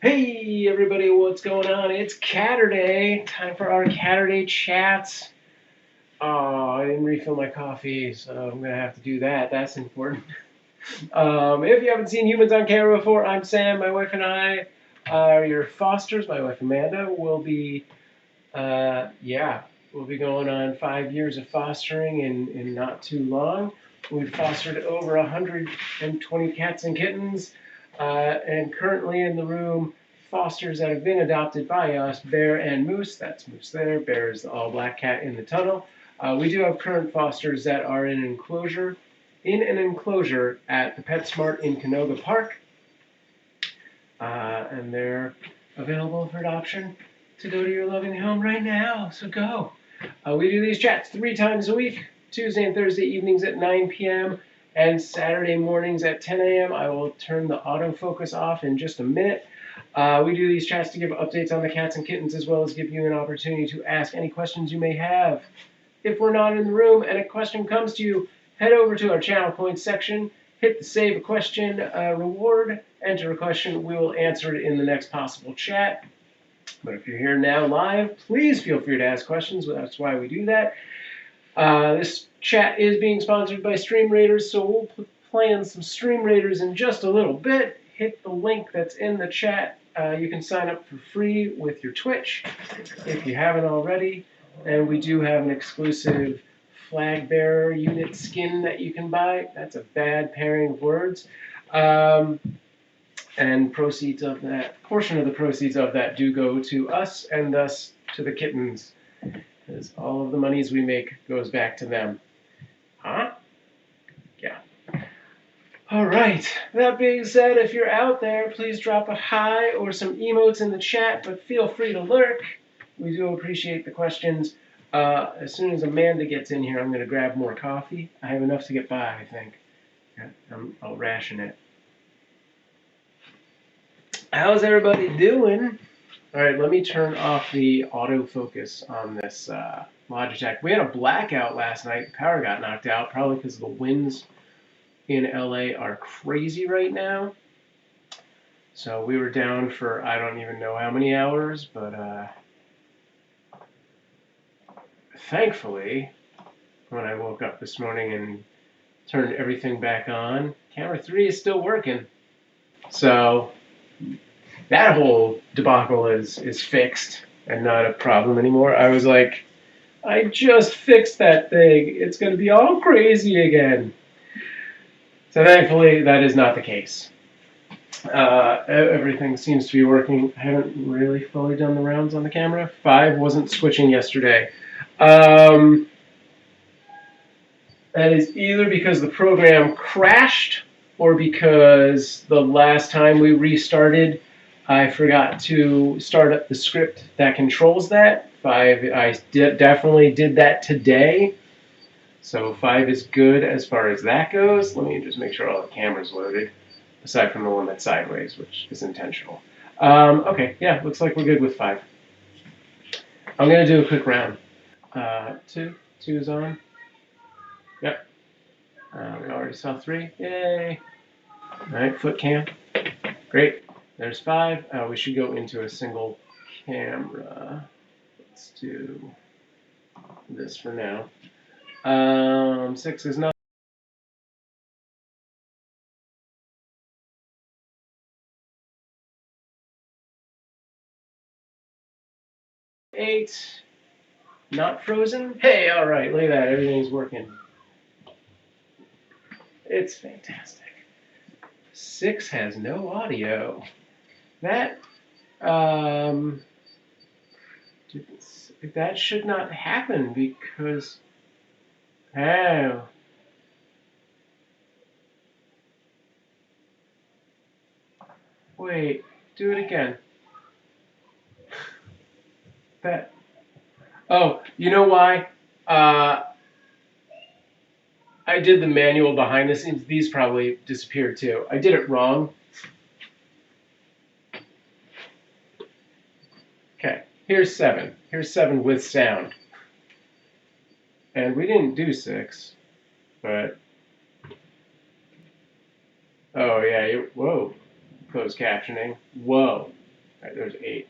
Hey everybody, what's going on? It's Caturday. Time for our Caturday chats. Oh, I didn't refill my coffee, so I'm gonna have to do that. That's important. If you haven't seen Humans on Camera before, I'm Sam. My wife and I are your fosters. My wife Amanda will be, we'll be going on 5 years of fostering in not too long. We've fostered over 120 cats and kittens. And currently in the room, fosters that have been adopted by us, Bear and Moose. That's Moose there. Bear is the all-black cat in the tunnel. We do have current fosters that are in an enclosure at the PetSmart in Canoga Park. And they're available for adoption to go to your loving home right now. So go. We do these chats 3 times a week, Tuesday and Thursday evenings at 9 p.m. and Saturday mornings at 10 a.m. I will turn the autofocus off in just a minute. We do these chats to give updates on the cats and kittens, as well as give you an opportunity to ask any questions you may have. If we're not in the room and a question comes to you, head over to our channel points section, hit the save a question reward, enter a question. We will answer it in the next possible chat. But if you're here now live, please feel free to ask questions. That's why we do that. This chat is being sponsored by Stream Raiders, so we'll play on some Stream Raiders in just a little bit. Hit the link that's in the chat. You can sign up for free with your Twitch if you haven't already. And we do have an exclusive flag bearer unit skin that you can buy. That's a bad pairing of words. And proceeds of that, portion of the proceeds of that do go to us and thus to the kittens. Because all of the monies we make goes back to them. Huh? Yeah. All right. That being said, if you're out there, please drop a hi or some emotes in the chat, but feel free to lurk. We do appreciate the questions. As soon as Amanda gets in here, I'm going to grab more coffee. I have enough to get by, I think. I'll ration it. How's everybody doing? All right, let me turn off the autofocus on this Logitech. We had a blackout last night. The power got knocked out, probably because the winds in LA are crazy right now. So we were down for I don't even know how many hours, but thankfully, when I woke up this morning and turned everything back on, camera 3 is still working. So that whole debacle is fixed and not a problem anymore. I was like, I just fixed that thing. It's going to be all crazy again. So thankfully, that is not the case. Everything seems to be working. I haven't really fully done the rounds on the camera. 5 wasn't switching yesterday. That is either because the program crashed or because the last time we restarted, I forgot to start up the script that controls that. 5, I definitely did that today. So 5 is good as far as that goes. Let me just make sure all the cameras loaded, aside from the one that's sideways, which is intentional. Okay, yeah, looks like we're good with 5. I'm going to do a quick round. 2 is on. Yep. We already saw 3. Yay. All right, foot cam. Great. There's 5. We should go into a single camera. Let's do this for now. 6 is not. 8. Not frozen. Hey, all right. Look at that. Everything's working. It's fantastic. 6 has no audio. That that should not happen because wait, do it again. That you know why? I did the manual behind the scenes. These probably disappeared too. I did it wrong. Okay, here's 7. Here's 7 with sound. And we didn't do 6, but oh yeah, whoa. closed captioning. Whoa. All right, there's 8.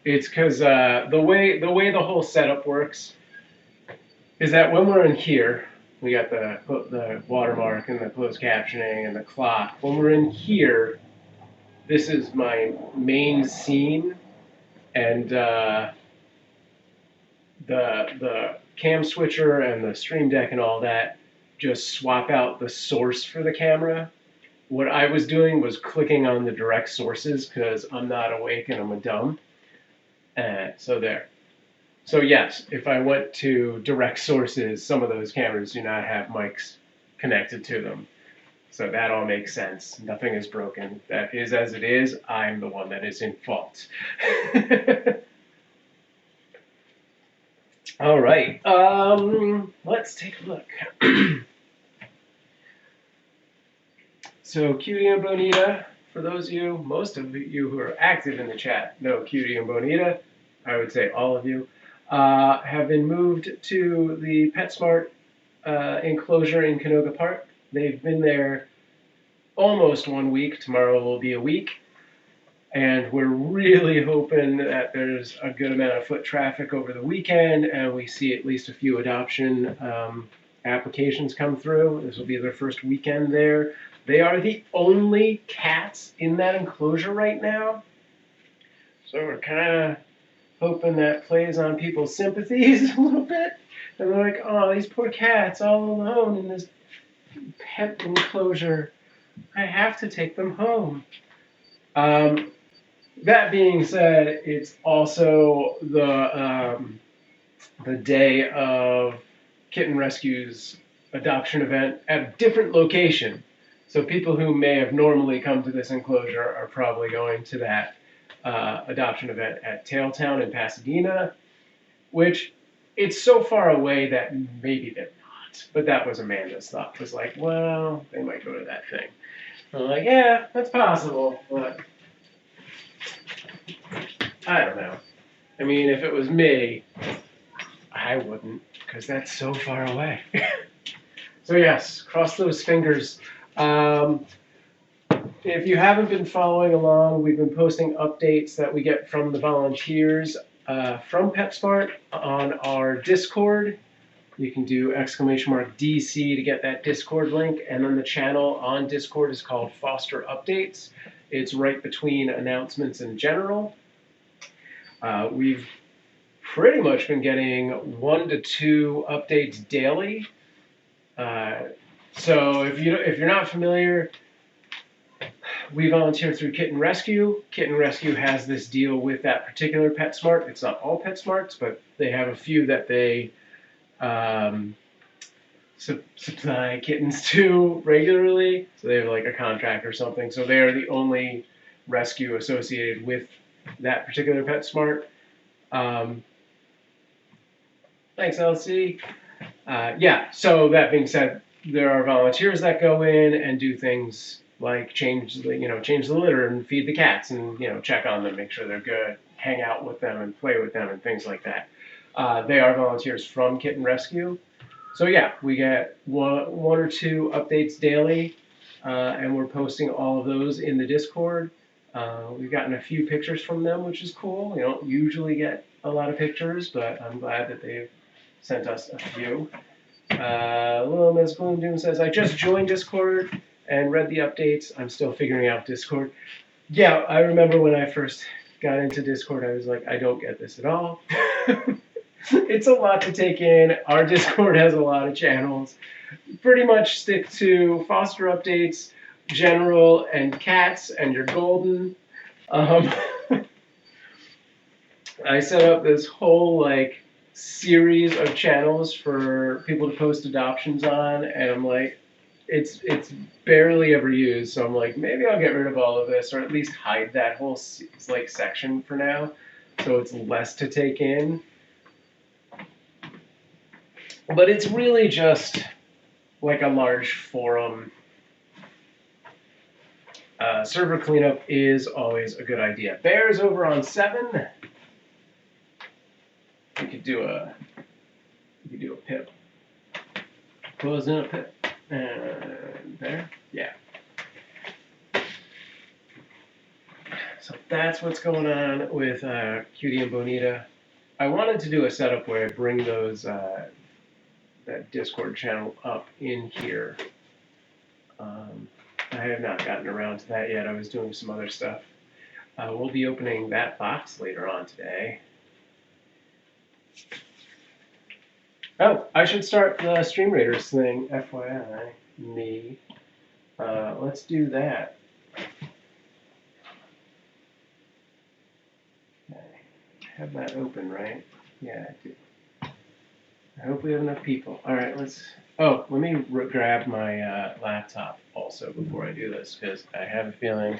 It's because the way the whole setup works is that when we're in here, we got the watermark and the closed captioning and the clock. When we're in here, this is my main scene, and the cam switcher and the stream deck and all that just swap out the source for the camera. What I was doing was clicking on the direct sources because I'm not awake and I'm a dumb. So there. So yes, if I went to direct sources, some of those cameras do not have mics connected to them. So that all makes sense. Nothing is broken. That is as it is. I'm the one that is in fault. All right. Let's take a look. So Cutie and Bonita, for those of you, most of you who are active in the chat know Cutie and Bonita. I would say all of you have been moved to the PetSmart enclosure in Canoga Park. They've been there almost 1 week. Tomorrow will be a week. And we're really hoping that there's a good amount of foot traffic over the weekend and we see at least a few adoption applications come through. This will be their first weekend there. They are the only cats in that enclosure right now. So we're kind of hoping that plays on people's sympathies a little bit. And they're like, oh, these poor cats all alone in this pet enclosure. I have to take them home. That being said, it's also the day of Kitten Rescue's adoption event at a different location. So people who may have normally come to this enclosure are probably going to that adoption event at Tailtown in Pasadena, which it's so far away that maybe they're not. But that was Amanda's thought. Was like, well, they might go to that thing. I'm like, yeah, that's possible, but I don't know. I mean, if it was me, I wouldn't, because that's so far away. So yes, cross those fingers. If you haven't been following along, we've been posting updates that we get from the volunteers from PetSmart on our Discord. You can do !DC to get that Discord link, and then the channel on Discord is called Foster Updates. It's right between announcements and general. We've pretty much been getting 1 to 2 updates daily. So if you're not familiar, we volunteer through Kitten Rescue. Kitten Rescue has this deal with that particular PetSmart. It's not all PetSmarts, but they have a few that they supply kittens to regularly. So they have like a contract or something. So they are the only rescue associated with that particular PetSmart. Thanks, LC. Yeah, so that being said, there are volunteers that go in and do things like change the litter and feed the cats and, check on them, make sure they're good, hang out with them and play with them and things like that. They are volunteers from Kitten Rescue. So yeah, we get one or 2 updates daily, and we're posting all of those in the Discord. We've gotten a few pictures from them, which is cool. We don't usually get a lot of pictures, but I'm glad that they've sent us a few. Little Ms. Gloom Doom says, I just joined Discord and read the updates. I'm still figuring out Discord. Yeah, I remember when I first got into Discord, I was like, I don't get this at all. It's a lot to take in. Our Discord has a lot of channels. Pretty much stick to foster updates, general, and cats, and you're golden. I set up this whole series of channels for people to post adoptions on, and I'm like, it's barely ever used. So I'm like, maybe I'll get rid of all of this, or at least hide that whole section for now, so it's less to take in. But it's really just like a large forum. Server cleanup is always a good idea. Bear's over on 7. We could do a pip. Close in a pip. And there, yeah. So that's what's going on with Cutie and Bonita. I wanted to do a setup where I bring those that Discord channel up in here. I have not gotten around to that yet. I was doing some other stuff. We'll be opening that box later on today. Oh, I should start the Stream Raiders thing, FYI. Me. Let's do that. Okay. Have that open, right? Yeah, I do. I hope we have enough people. All right, let's... Oh, let me grab my laptop also before I do this, because I have a feeling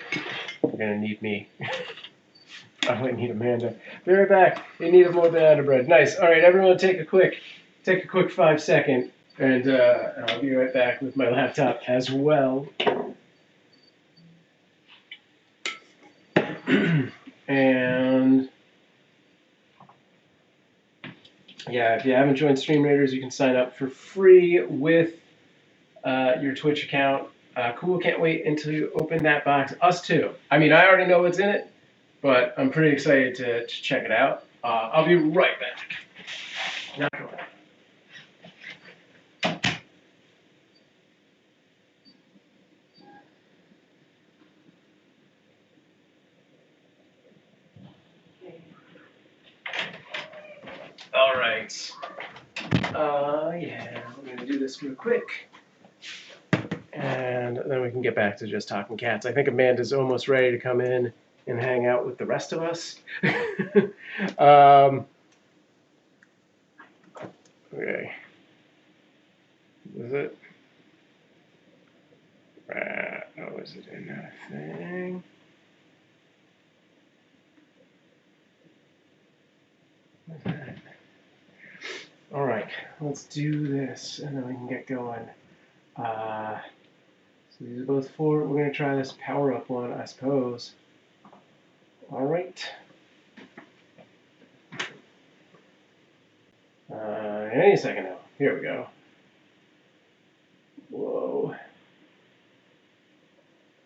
you're going to need me. I might need Amanda. Be right back. In need of more banana bread. Nice. All right, everyone take a quick 5-second, and I'll be right back with my laptop as well. And yeah, if you haven't joined Stream Raiders, you can sign up for free with your Twitch account. Cool, can't wait until you open that box. Us too. I mean, I already know what's in it, but I'm pretty excited to check it out. I'll be right back. Not going. All right. Yeah, we're going to do this real quick. And then we can get back to just talking cats. I think Amanda's almost ready to come in and hang out with the rest of us. Okay. Was it? Oh, is it in that thing? What's that? All right, let's do this, and then we can get going. So these are both 4. We're going to try this power-up one, I suppose. All right. Any second now. Here we go. Whoa.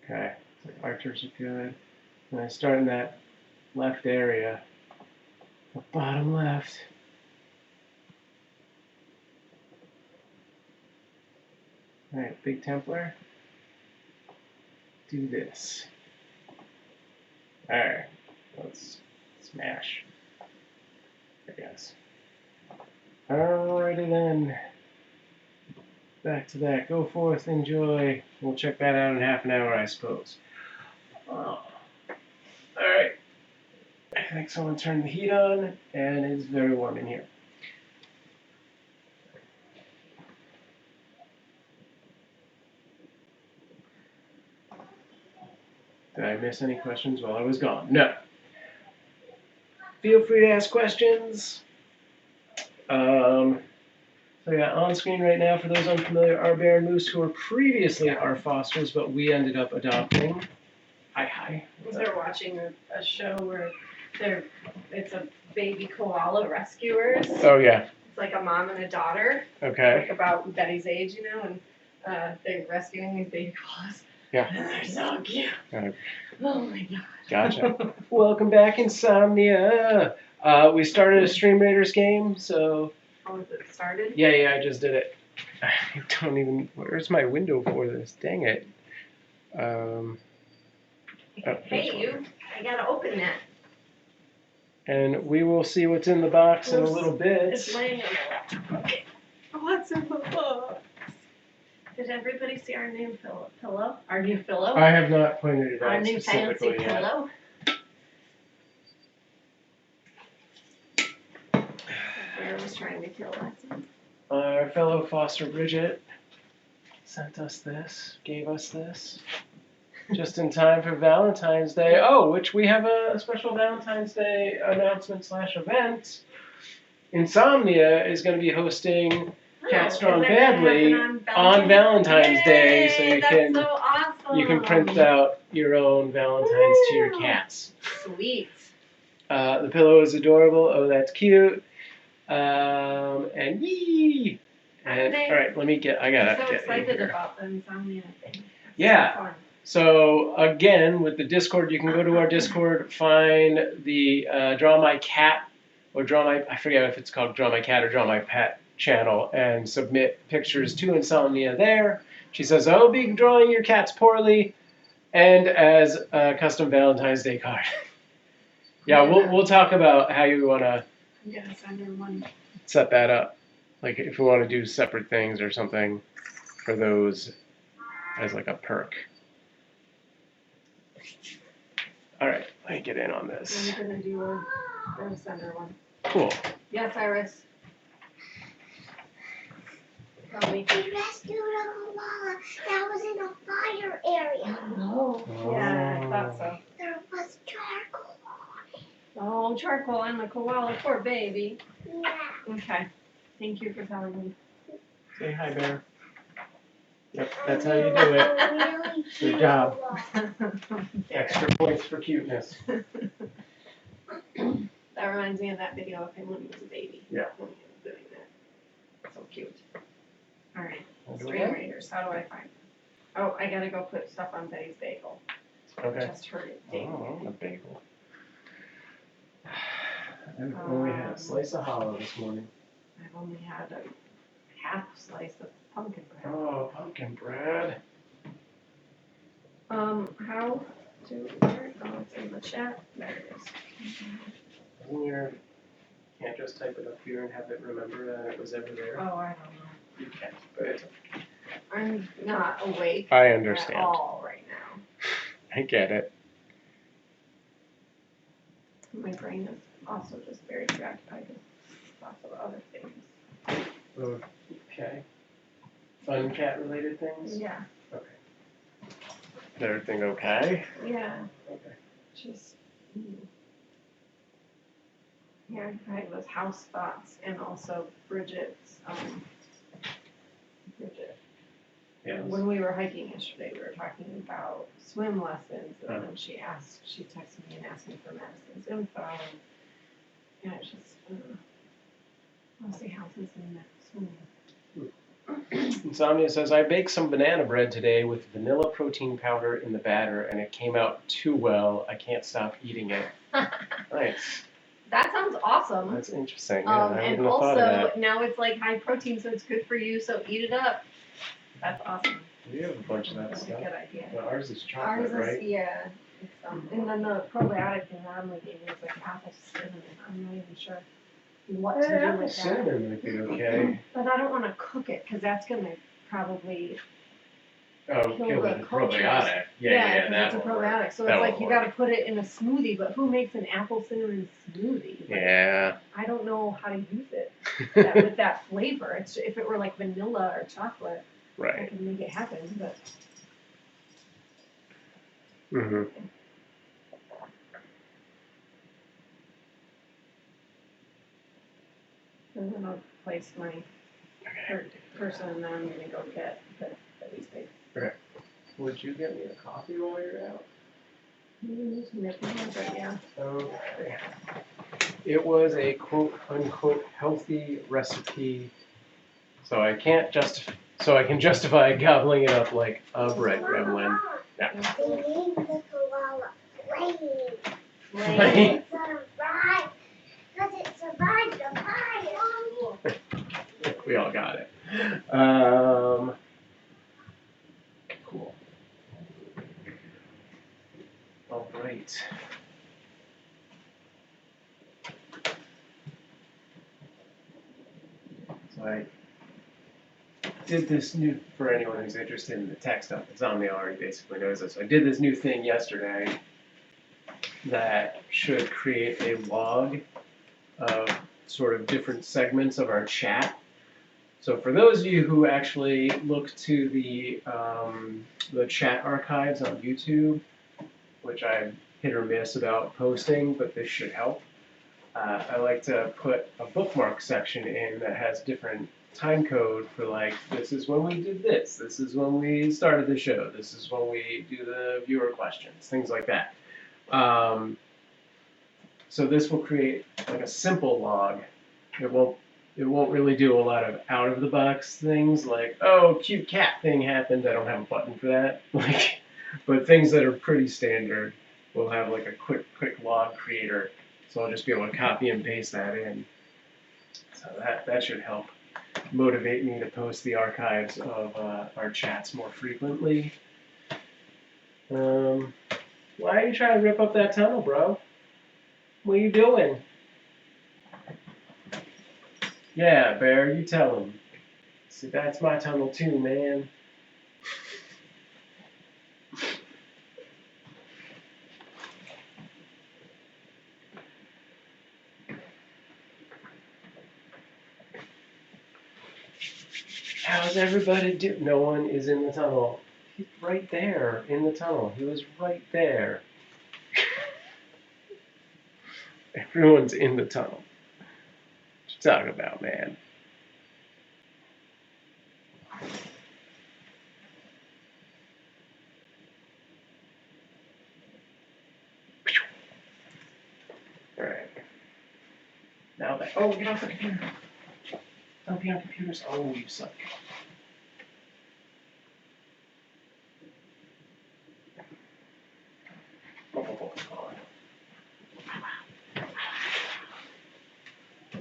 Okay, so archers are good. And I start in that left area, the bottom left. All right, big Templar. Do this. All right, let's smash. I guess. Alrighty then. Back to that. Go forth, enjoy. We'll check that out in half an hour, I suppose. Alright. I think someone turned the heat on, and it's very warm in here. Did I miss any questions while I was gone? No. Feel free to ask questions. So yeah, on screen right now, for those unfamiliar, are Bear and Moose, who were previously our fosters, but we ended up adopting. Hi. They're watching a show where it's a baby koala rescuers. Oh yeah. It's like a mom and a daughter. Okay. Like about Betty's age, you know, and they're rescuing these baby koalas. Yeah. And they're so cute. Oh my god. Gotcha. Welcome back, Insomnia. We started a Stream Raiders game, so. Oh, is it started? Yeah, I just did it. I don't even. Where's my window for this? Dang it. Hey, I gotta open that. And we will see what's in the box in a little bit. It's laying on the laptop. Okay. What's in the box? Did everybody see our new pillow? Our new pillow? I have not pointed it Our out new fancy specifically yet. pillow. Bear was trying to kill us. Our fellow foster Bridget sent us this, gave us this, just in time for Valentine's Day. Oh, which we have a special Valentine's Day announcement/event. Insomnia is going to be hosting Cat Strong Badly on Valentine's Day, so you can print out your own Valentine's to your cats. Sweet. The pillow is adorable. Oh, that's cute. And yee! And, all right, let me get. I gotta I'm so get excited in here. about the Insomnia thing. Yeah. So fun. So again, with the Discord, you can go to our Discord, find the Draw My Cat or I forget if it's called Draw My Cat or Draw My Pet channel, and submit pictures to Insomnia there. She says, I'll be drawing your cats poorly, and as a custom Valentine's Day card. Yeah, we'll talk about how you want to set that up. Like if we want to do separate things or something for those as like a perk. All right, let me get in on this. I'm gonna do one. I'm gonna send her one. Cool. Yes, Iris. Tell me. We rescued a koala that was in a fire area. Oh, yeah, I thought so. There was charcoal on it. Oh, charcoal on the koala, poor baby. Yeah. Okay. Thank you for telling me. Say hi, Bear. Yep, that's how you do it. Really Good job. koala. Extra points for cuteness. That reminds me of that video of him when he was a baby. Yeah. When he was doing that. So cute. All right. What do we Screen have? readers. How do I find? Oh, I gotta go put stuff on Betty's bagel. Okay. Just heard it. Oh, a bagel. I've only had a slice of hollow this morning. I've only had a half slice of pumpkin bread. Oh, pumpkin bread. How to? Oh, it's in the chat. There it is. Isn't your, can't just type it up here and have it remember that it was ever there? Oh, I don't know. You can, but it's, I'm not awake I at understand. all right now. I get it. My brain is also just very preoccupied with lots of other things. Okay. Fun cat related things? Yeah. Okay. Is everything okay? Yeah. Okay. Just. Yeah, I had those house thoughts and also Bridget's. Bridget. Yes. When we were hiking yesterday, we were talking about swim lessons, and then she texted me and asked me for Madison's info, and yeah, it's just mostly houses in that swimming. Insomnia says, I baked some banana bread today with vanilla protein powder in the batter, and it came out too well. I can't stop eating it. Nice. That sounds awesome. That's interesting. Yeah, I And wouldn't have thought of also that. now it's like high protein, so it's good for you. So eat it up. That's awesome. We have a bunch of that That's a stuff. good idea. But ours is Ours chocolate, is right? yeah. It's, and then the probiotic thing Natalie gave me is like apple cinnamon. I'm not even sure what to do Apple with that. cinnamon might be okay. But I don't want to cook it because that's gonna probably Oh, kill kill the the cultures. probiotic. Yeah, 'cause that it's a won't work. probiotic. So That it's like won't you work. got to put it in a smoothie. But who makes an apple cinnamon smoothie? Like, Yeah. I don't know how to use it with that flavor. It's if it were like vanilla or chocolate, I Right. could make it happen. But Mm-hmm. I'm gonna place my person, and then I'm gonna go get Betty's bagel. Would you get me a coffee while you're out? Yeah. Okay. It was a quote unquote healthy recipe, so I can justify gobbling it up like a bread gremlin. Yeah. They named the koala Flame. Flame. It survived, because it survived the fire. We all got it. Cool. All right. So I did this new, for anyone who's interested in the tech stuff, Insomnia already basically knows this. I did this new thing yesterday that should create a log of sort of different segments of our chat. So for those of you who actually look to the chat archives on YouTube, which I'm hit or miss about posting, but this should help. I like to put a bookmark section in that has different time code for like, this is when we did this is when we started the show, this is when we do the viewer questions, things like that. So this will create like a simple log. It won't really do a lot of out of the box things like, oh, cute cat thing happened. I don't have a button for that. Like, But things that are pretty standard will have like a quick log creator. So I'll just be able to copy and paste that in. So that should help motivate me to post the archives of our chats more frequently. Why are you trying to rip up that tunnel, bro? What are you doing? Yeah, Bear, you tell him. See, that's my tunnel too, man. How's everybody doing? No one is in the tunnel. He's right there in the tunnel. He was right there. Everyone's in the tunnel. What you talking about, man? Alright. Now that. Oh, get off the computer. Don't be on computers. Oh, you suck.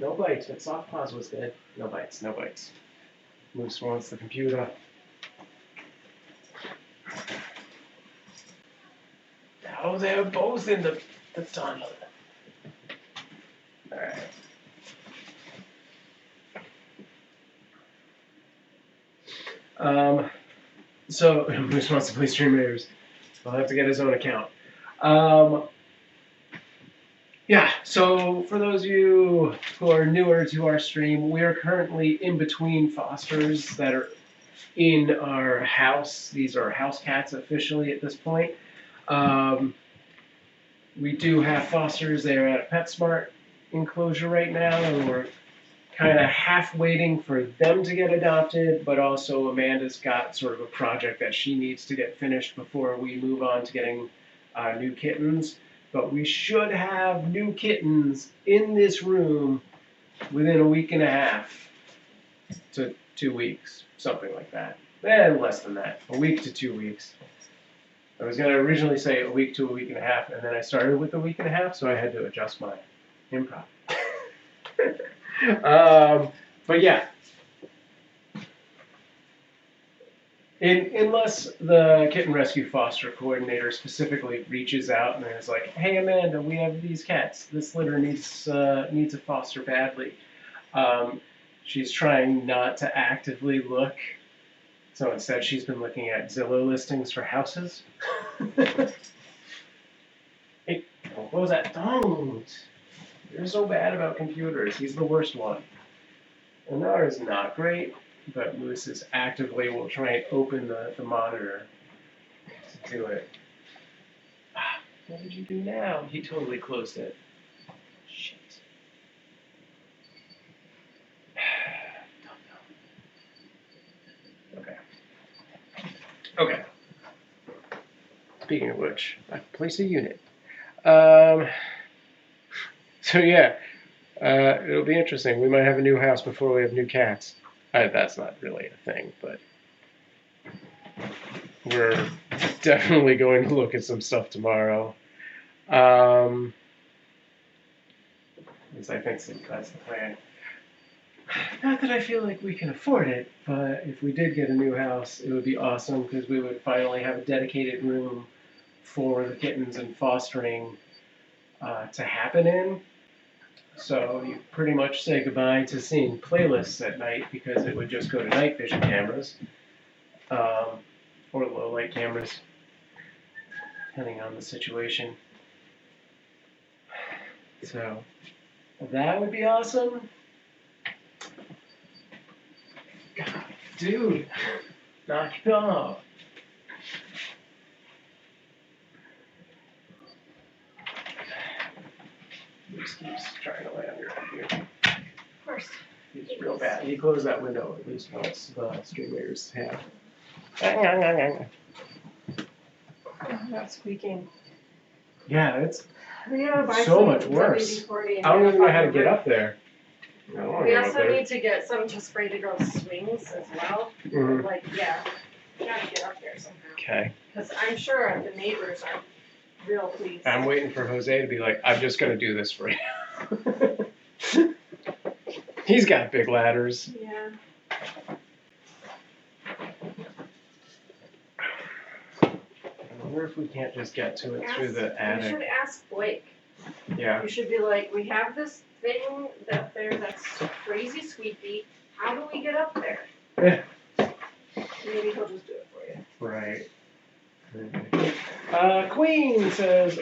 No bites, but soft paws was good. No bites, no bites. Moose wants the computer. Oh, they're both in the tunnel. Alright. So, Moose wants to play Stream Raiders. I'll have to get his own account. Yeah, so for those of you who are newer to our stream, we are currently in between fosters that are in our house. These are house cats officially at this point. We do have fosters. They're at a PetSmart enclosure right now, and we're kind of half waiting for them to get adopted, but also Amanda's got sort of a project that she needs to get finished before we move on to getting new kittens. But we should have new kittens in this room within a week and a half to 2 weeks, something like that. Less than that, a week to 2 weeks. I was going to originally say a week to a week and a half, and then I started with a week and a half, so I had to adjust my improv. But yeah. Unless the kitten rescue foster coordinator specifically reaches out and is like, "Hey Amanda, we have these cats. This litter needs a foster badly." She's trying not to actively look, so instead she's been looking at Zillow listings for houses. Hey, what was that? Don't! You're so bad about computers. He's the worst one. Anar is not great, but Moose is actively will try and open the monitor to do it. What did you do now? He totally closed it. Shit. Okay. Speaking of which, I can place a unit. So yeah, it'll be interesting. We might have a new house before we have new cats. That's not really a thing, but we're definitely going to look at some stuff tomorrow. At least I think that's the plan. Not that I feel like we can afford it, but if we did get a new house, it would be awesome because we would finally have a dedicated room for the kittens and fostering to happen in. So you pretty much say goodbye to seeing playlists at night because it would just go to night vision cameras or low light cameras, depending on the situation. So that would be awesome. God, dude, knock it off. Just keeps trying to lay on your computer. Of course. He's real bad. He closed that window at least once. The stream raiders have. That's squeaking. Yeah, it's Buy so some much worse. WD-40 I don't even know how to and get up there. I don't we know also up there. need to get some to spray to go swings as well. Mhm. Like, yeah. We gotta get up there somehow. Okay. Because I'm sure the neighbors are real pleased. I'm waiting for Jose to be like, I'm just gonna do this for you. He's got big ladders. Yeah. I wonder if we can't just get to it through the You attic. should ask Blake. Yeah. You should be like, we have this thing up there that's crazy squeaky. How do we get up there? Maybe he'll just do it for you. Right. Queen says,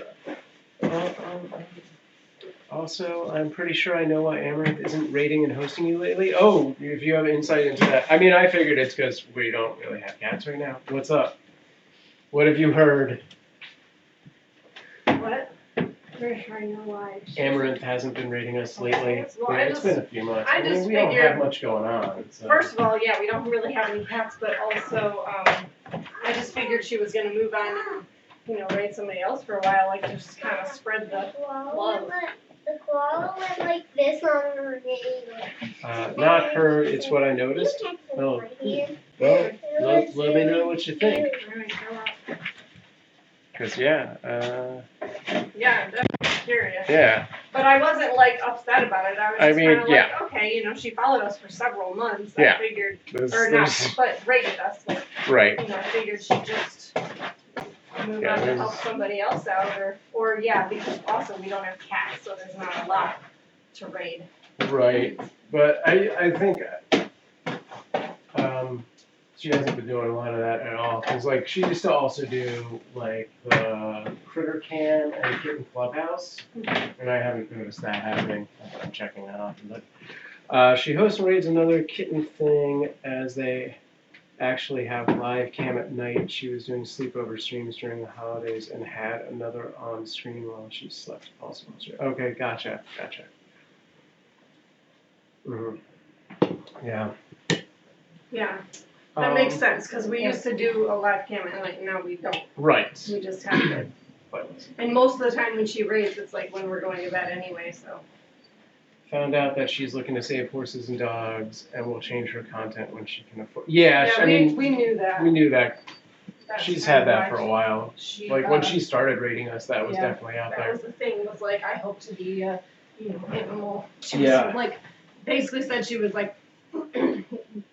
also, I'm pretty sure I know why Amaranth isn't rating and hosting you lately. Oh, if you have insight into that. I mean, I figured it's because we don't really have cats right now. What's up? What have you heard? What? Pretty sure I know why. Amaranth hasn't been rating us lately. Well, It's been a few months. I mean, just we don't figured- have much going on. So. First of all, yeah, we don't really have any cats, but also, I just figured she was gonna move on and, you know, raid somebody else for a while, like just kind of spread the love. The koala went like this on her name. Not her, it's what I noticed. Oh. Well, let me know what you think. Because, yeah. Yeah, I'm definitely curious. Yeah. But I wasn't like upset about it. I was I just mean, kind of yeah. like, okay, you know, she followed us for several months. Yeah. I figured, There's- or not, but rated us. Like, Right. you know, I figured she'd just move Yeah, on to there's- help somebody else out, or yeah, because also we don't have cats, so there's not a lot to raid. Right. But I think she hasn't been doing a lot of that at all. Because, like, she used to also do, like, the Critter Cam and Kitten Clubhouse. And I haven't noticed that happening. I'm checking that often. But she hosts and raids another kitten thing as they actually have live cam at night. She was doing sleepover streams during the holidays and had another on screen while she slept also. Okay, gotcha. Mm-hmm. Yeah. Yeah, that makes sense, because we used to do a live cam at night, and now we don't. Right. We just have it. And most of the time when she raids, it's like when we're going to bed anyway, so. Found out that she's looking to save horses and dogs and will change her content when she can afford. Yeah, I mean, we knew that. we knew that. That's She's kind had of that why for a while. She, Like when she started rating us, that was yeah, definitely out that there. was the thing, was like, I hope to be a, you know, animal. She Yeah. was like, basically said she was like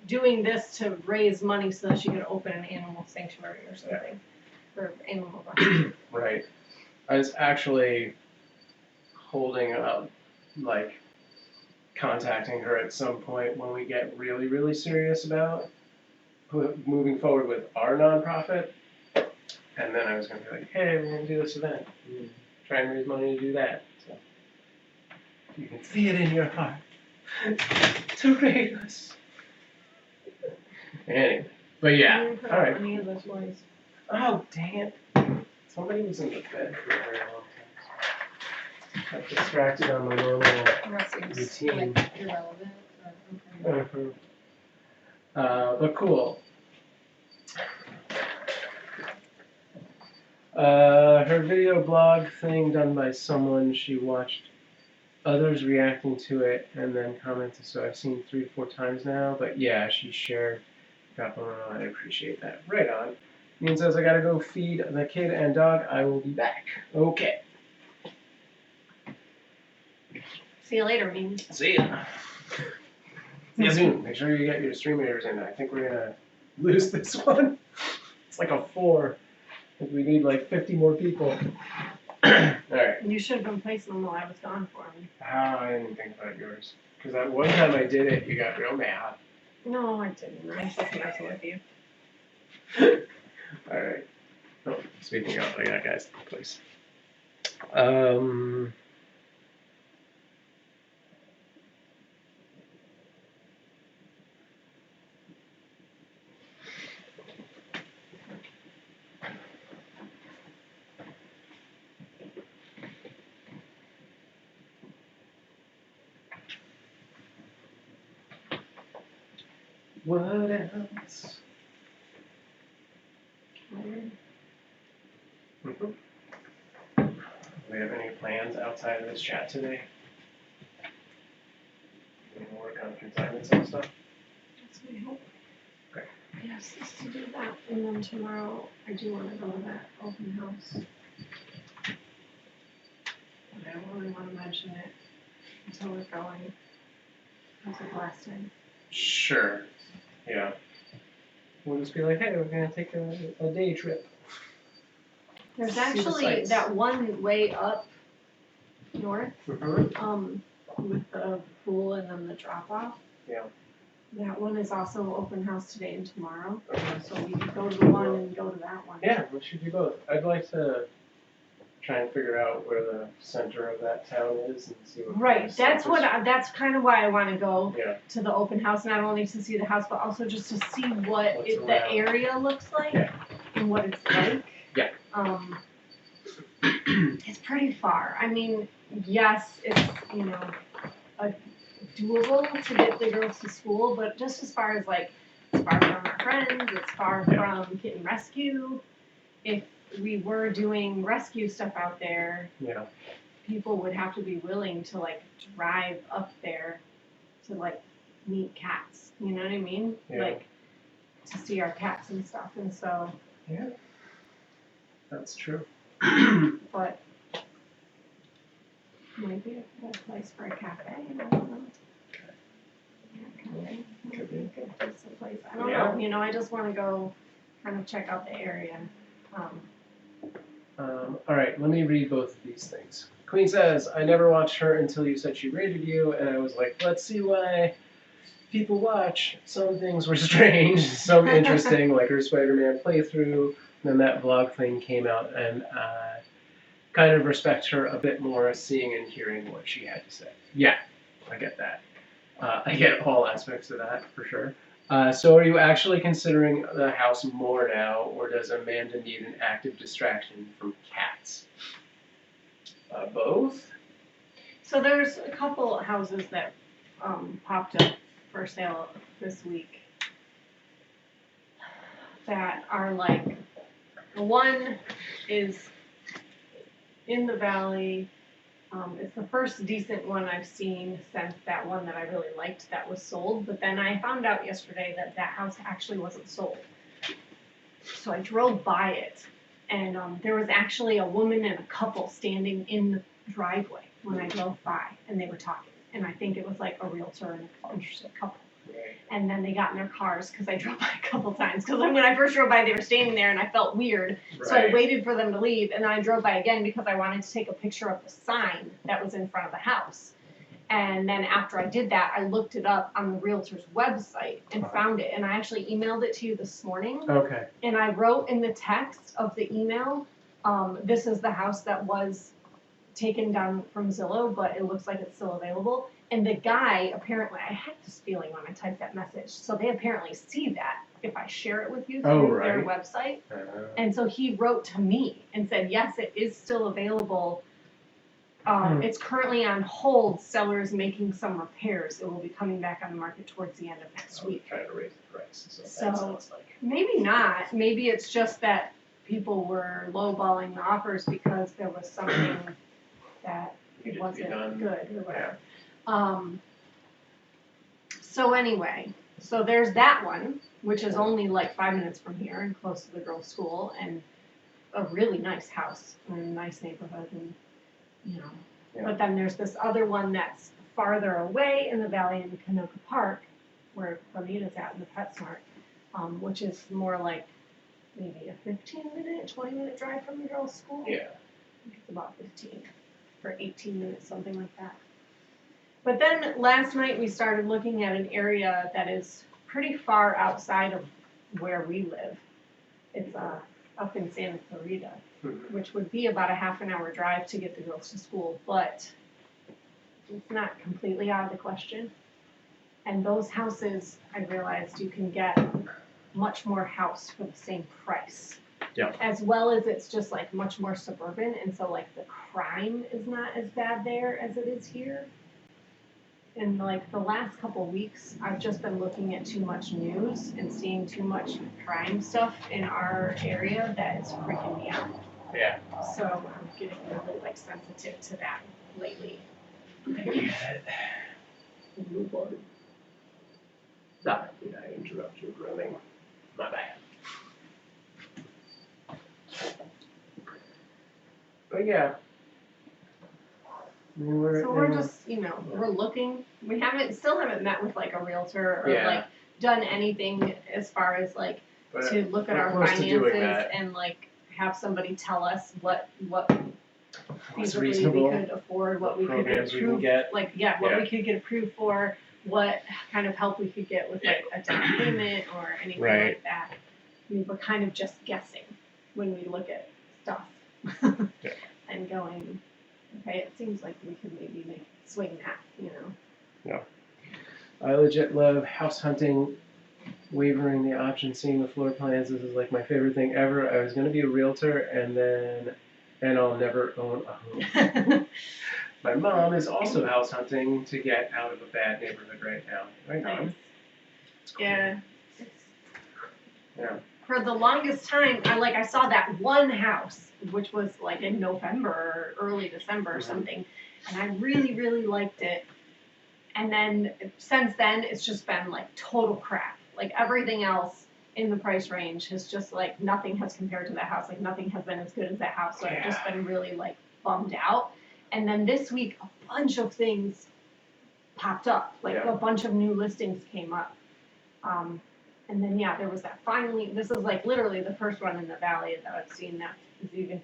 doing this to raise money so that she could open an animal sanctuary or something for animal rescue. Right. I was actually holding up, like, contacting her at some point when we get really, really serious about moving forward with our nonprofit. And then I was going to be like, hey, we're going to do this event. Try and raise money to do that. So you can see it in your heart to raid us. Anyway, but yeah, all right. Any of those boys. Oh, dang it. Somebody was in the bed for a very long time. Got distracted on my normal That seems routine. like irrelevant, but okay. But cool. Her video blog thing done by someone, she watched others reacting to it and then commented, so I've seen 3 to 4 times now, but yeah, she shared, got one on, I appreciate that. Right on. Ian says, I gotta go feed the kid and dog, I will be back. Okay. See you later, Ming. See ya. See you soon. Make sure you get your stream meters in. I think we're gonna lose this one. It's like a 4. I think we need like 50 more people. Alright. You should have been placing them while I was gone for me. I didn't think about yours. Because that one time I did it, you got real mad. No, I didn't. I was just messing with you. Alright. Oh, speaking of, yeah, guys, please. What else? Do we have any plans outside of this chat today? We can work on consignments and stuff. That's my hope. Yes, just to do that, and then tomorrow I do wanna go to that open house. But I don't really wanna mention it until we're going. As of last time. Sure. Yeah. We'll just be like, hey, we're gonna take a day trip. There's See the actually sights. that one way up north, Mm-hmm. with the pool and then the drop off. Yeah. That one is also open house today and tomorrow, so we could go to the one and go to that one. Yeah, we should do both. I'd like to try and figure out where the center of that town is and see what. Right, kind of that's stuff is- that's kind of why I wanna go Yeah. to the open house, not only to see the house, but also just to see what What's the around. area looks like Yeah. and what it's like. Yeah. It's pretty far. I mean, yes, it's, doable to get the girls to school, but just as far as like, it's far from our friends, it's far from kitten rescue. If we were doing rescue stuff out there, Yeah. people would have to be willing to like drive up there to like meet cats, you know what I mean? Yeah. Like to see our cats and stuff, and so, Yeah. That's true. but might be a good place for a cafe, I don't know. Yeah, cafe, might be a good decent place, I don't Yeah. know, I just wanna go kind of check out the area. All right, let me read both of these things. Queen says, I never watched her until you said she rated you, and I was like, let's see why people watch. Some things were strange, some interesting, like her Spider-Man playthrough. Then that vlog thing came out, and kind of respect her a bit more, seeing and hearing what she had to say. Yeah, I get that. I get all aspects of that, for sure. So are you actually considering the house more now, or does Amanda need an active distraction from cats? Both? So there's a couple houses that popped up for sale this week that are like, one is in the valley. It's the first decent one I've seen since that one that I really liked that was sold, but then I found out yesterday that that house actually wasn't sold. So I drove by it, and there was actually a woman and a couple standing in the driveway when I drove by, and they were talking. And I think it was like a realtor and an interested couple. Right. And then they got in their cars, because I drove by a couple times. Because when I first drove by, they were standing there, and I felt weird. So I waited for them to leave, and then I drove by again because I wanted to take a picture of the sign that was in front of the house. And then after I did that, I looked it up on the realtor's website and found it. And I actually emailed it to you this morning. Okay. And I wrote in the text of the email, this is the house that was taken down from Zillow, but it looks like it's still available. And the guy, apparently, I had this feeling when I typed that message, so they apparently see that if I share it with you through their website. And so he wrote to me and said, yes, it is still available. It's currently on hold. Sellers making some repairs. It will be coming back on the market towards the end of next week. Trying to raise the price. So So- that sounds like. Maybe not. Maybe it's just that people were lowballing the offers because there was something that Needed to be wasn't done. good or whatever. So anyway, so there's that one, which is only like 5 minutes from here and close to the girls' school, and a really nice house in a nice neighborhood, and Yeah. But then there's this other one that's farther away in the valley in 𝐏𝐞𝐿 Park, where Bonita's at in the PetSmart, which is more like maybe a 15-minute, 20-minute drive from the girls' school. Yeah. I think it's about 15 or 18 minutes, something like that. But then last night we started looking at an area that is pretty far outside of where we live. It's up in Santa Clarita, which would be about a half an hour drive to get the girls to school, but it's not completely out of the question. And those houses, I realized you can get much more house for the same price. Yeah. As well as it's just like much more suburban, and so like the crime is not as bad there as it is here. In like the last couple weeks, I've just been looking at too much news and seeing too much crime stuff in our area that is freaking me out. Yeah. So I'm getting really like sensitive to that lately. I get it. Blue board. Stop it. Did I interrupt your grooming? My bad. But yeah. I mean, So we're just, we're looking. We still haven't met with like a realtor or Yeah. like done anything as far as like but to look at we're our close to doing finances that. and like have somebody tell us what What's feasibly we reasonable? could afford, what we could get Programs we can approved, get. what we could get approved for, what kind of help we could get with like a down payment or anything Right. like that. I mean, we're kind of just guessing when we look at stuff Yeah. and going, okay, it seems like we could maybe swing that, I legit love house hunting, wavering the option, seeing the floor plans. This is like my favorite thing ever. I was going to be a realtor and I'll never own a home. My mom is also house hunting to get out of a bad neighborhood right now. Right on. It's cool. Yeah. Yeah. For the longest time, I saw that one house, which was like in November or early December or something, and I really, really liked it. And then since then, it's just been like total crap. Like everything else in the price range has just like nothing has compared to that house. Like nothing has been as good as that house. So I've just been really like bummed out. And then this week, a bunch of things popped up. Like a bunch of new listings came up. And then there was that finally. This is like literally the first one in the valley that I've seen that is even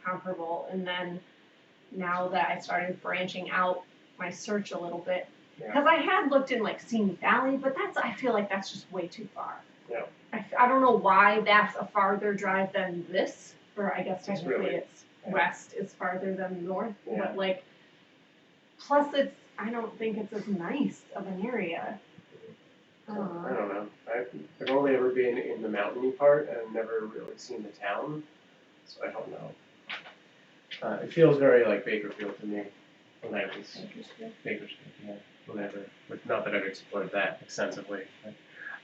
comparable. And then now that I started branching out my search a little bit. Because I had looked in like Simi Valley, but I feel like that's just way too far. Yeah. I don't know why that's a farther drive than this, or I guess technically it's west is farther than north. Yeah. But plus I don't think it's as nice of an area. I don't know. I've only ever been in the mountainy part and never really seen the town, so I don't know. It feels very like Bakerfield to me when I was Bakersfield, yeah. Whatever. But not that I've explored that extensively.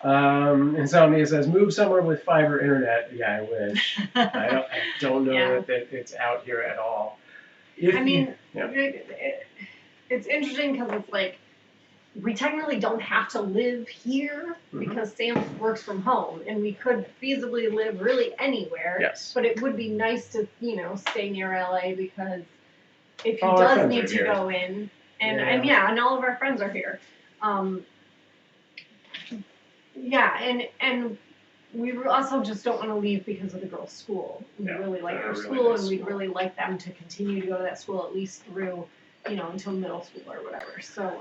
Insomnia says, move somewhere with fiber internet. Yeah, I wish. I don't know that it's out here at all. It's interesting because it's like, we technically don't have to live here because Sam works from home and we could feasibly live really anywhere. Yes. But it would be nice to, stay near LA because if he does need to go in, and all of our friends are here. And we also just don't want to leave because of the girls' school. We really like their school, and we'd really like them to continue to go to that school at least through, until middle school or whatever. So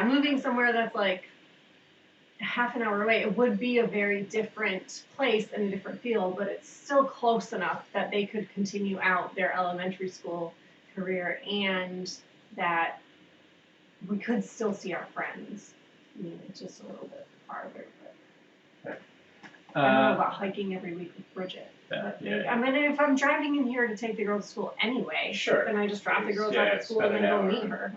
moving somewhere that's like half an hour away, it would be a very different place and a different feel, but it's still close enough that they could continue out their elementary school career and that we could still see our friends. I mean, it's just a little bit farther, but I don't know about hiking every week with Bridget. I mean, if I'm driving in here to take the girls to school anyway, then I just drop the girls off at school and then go meet her.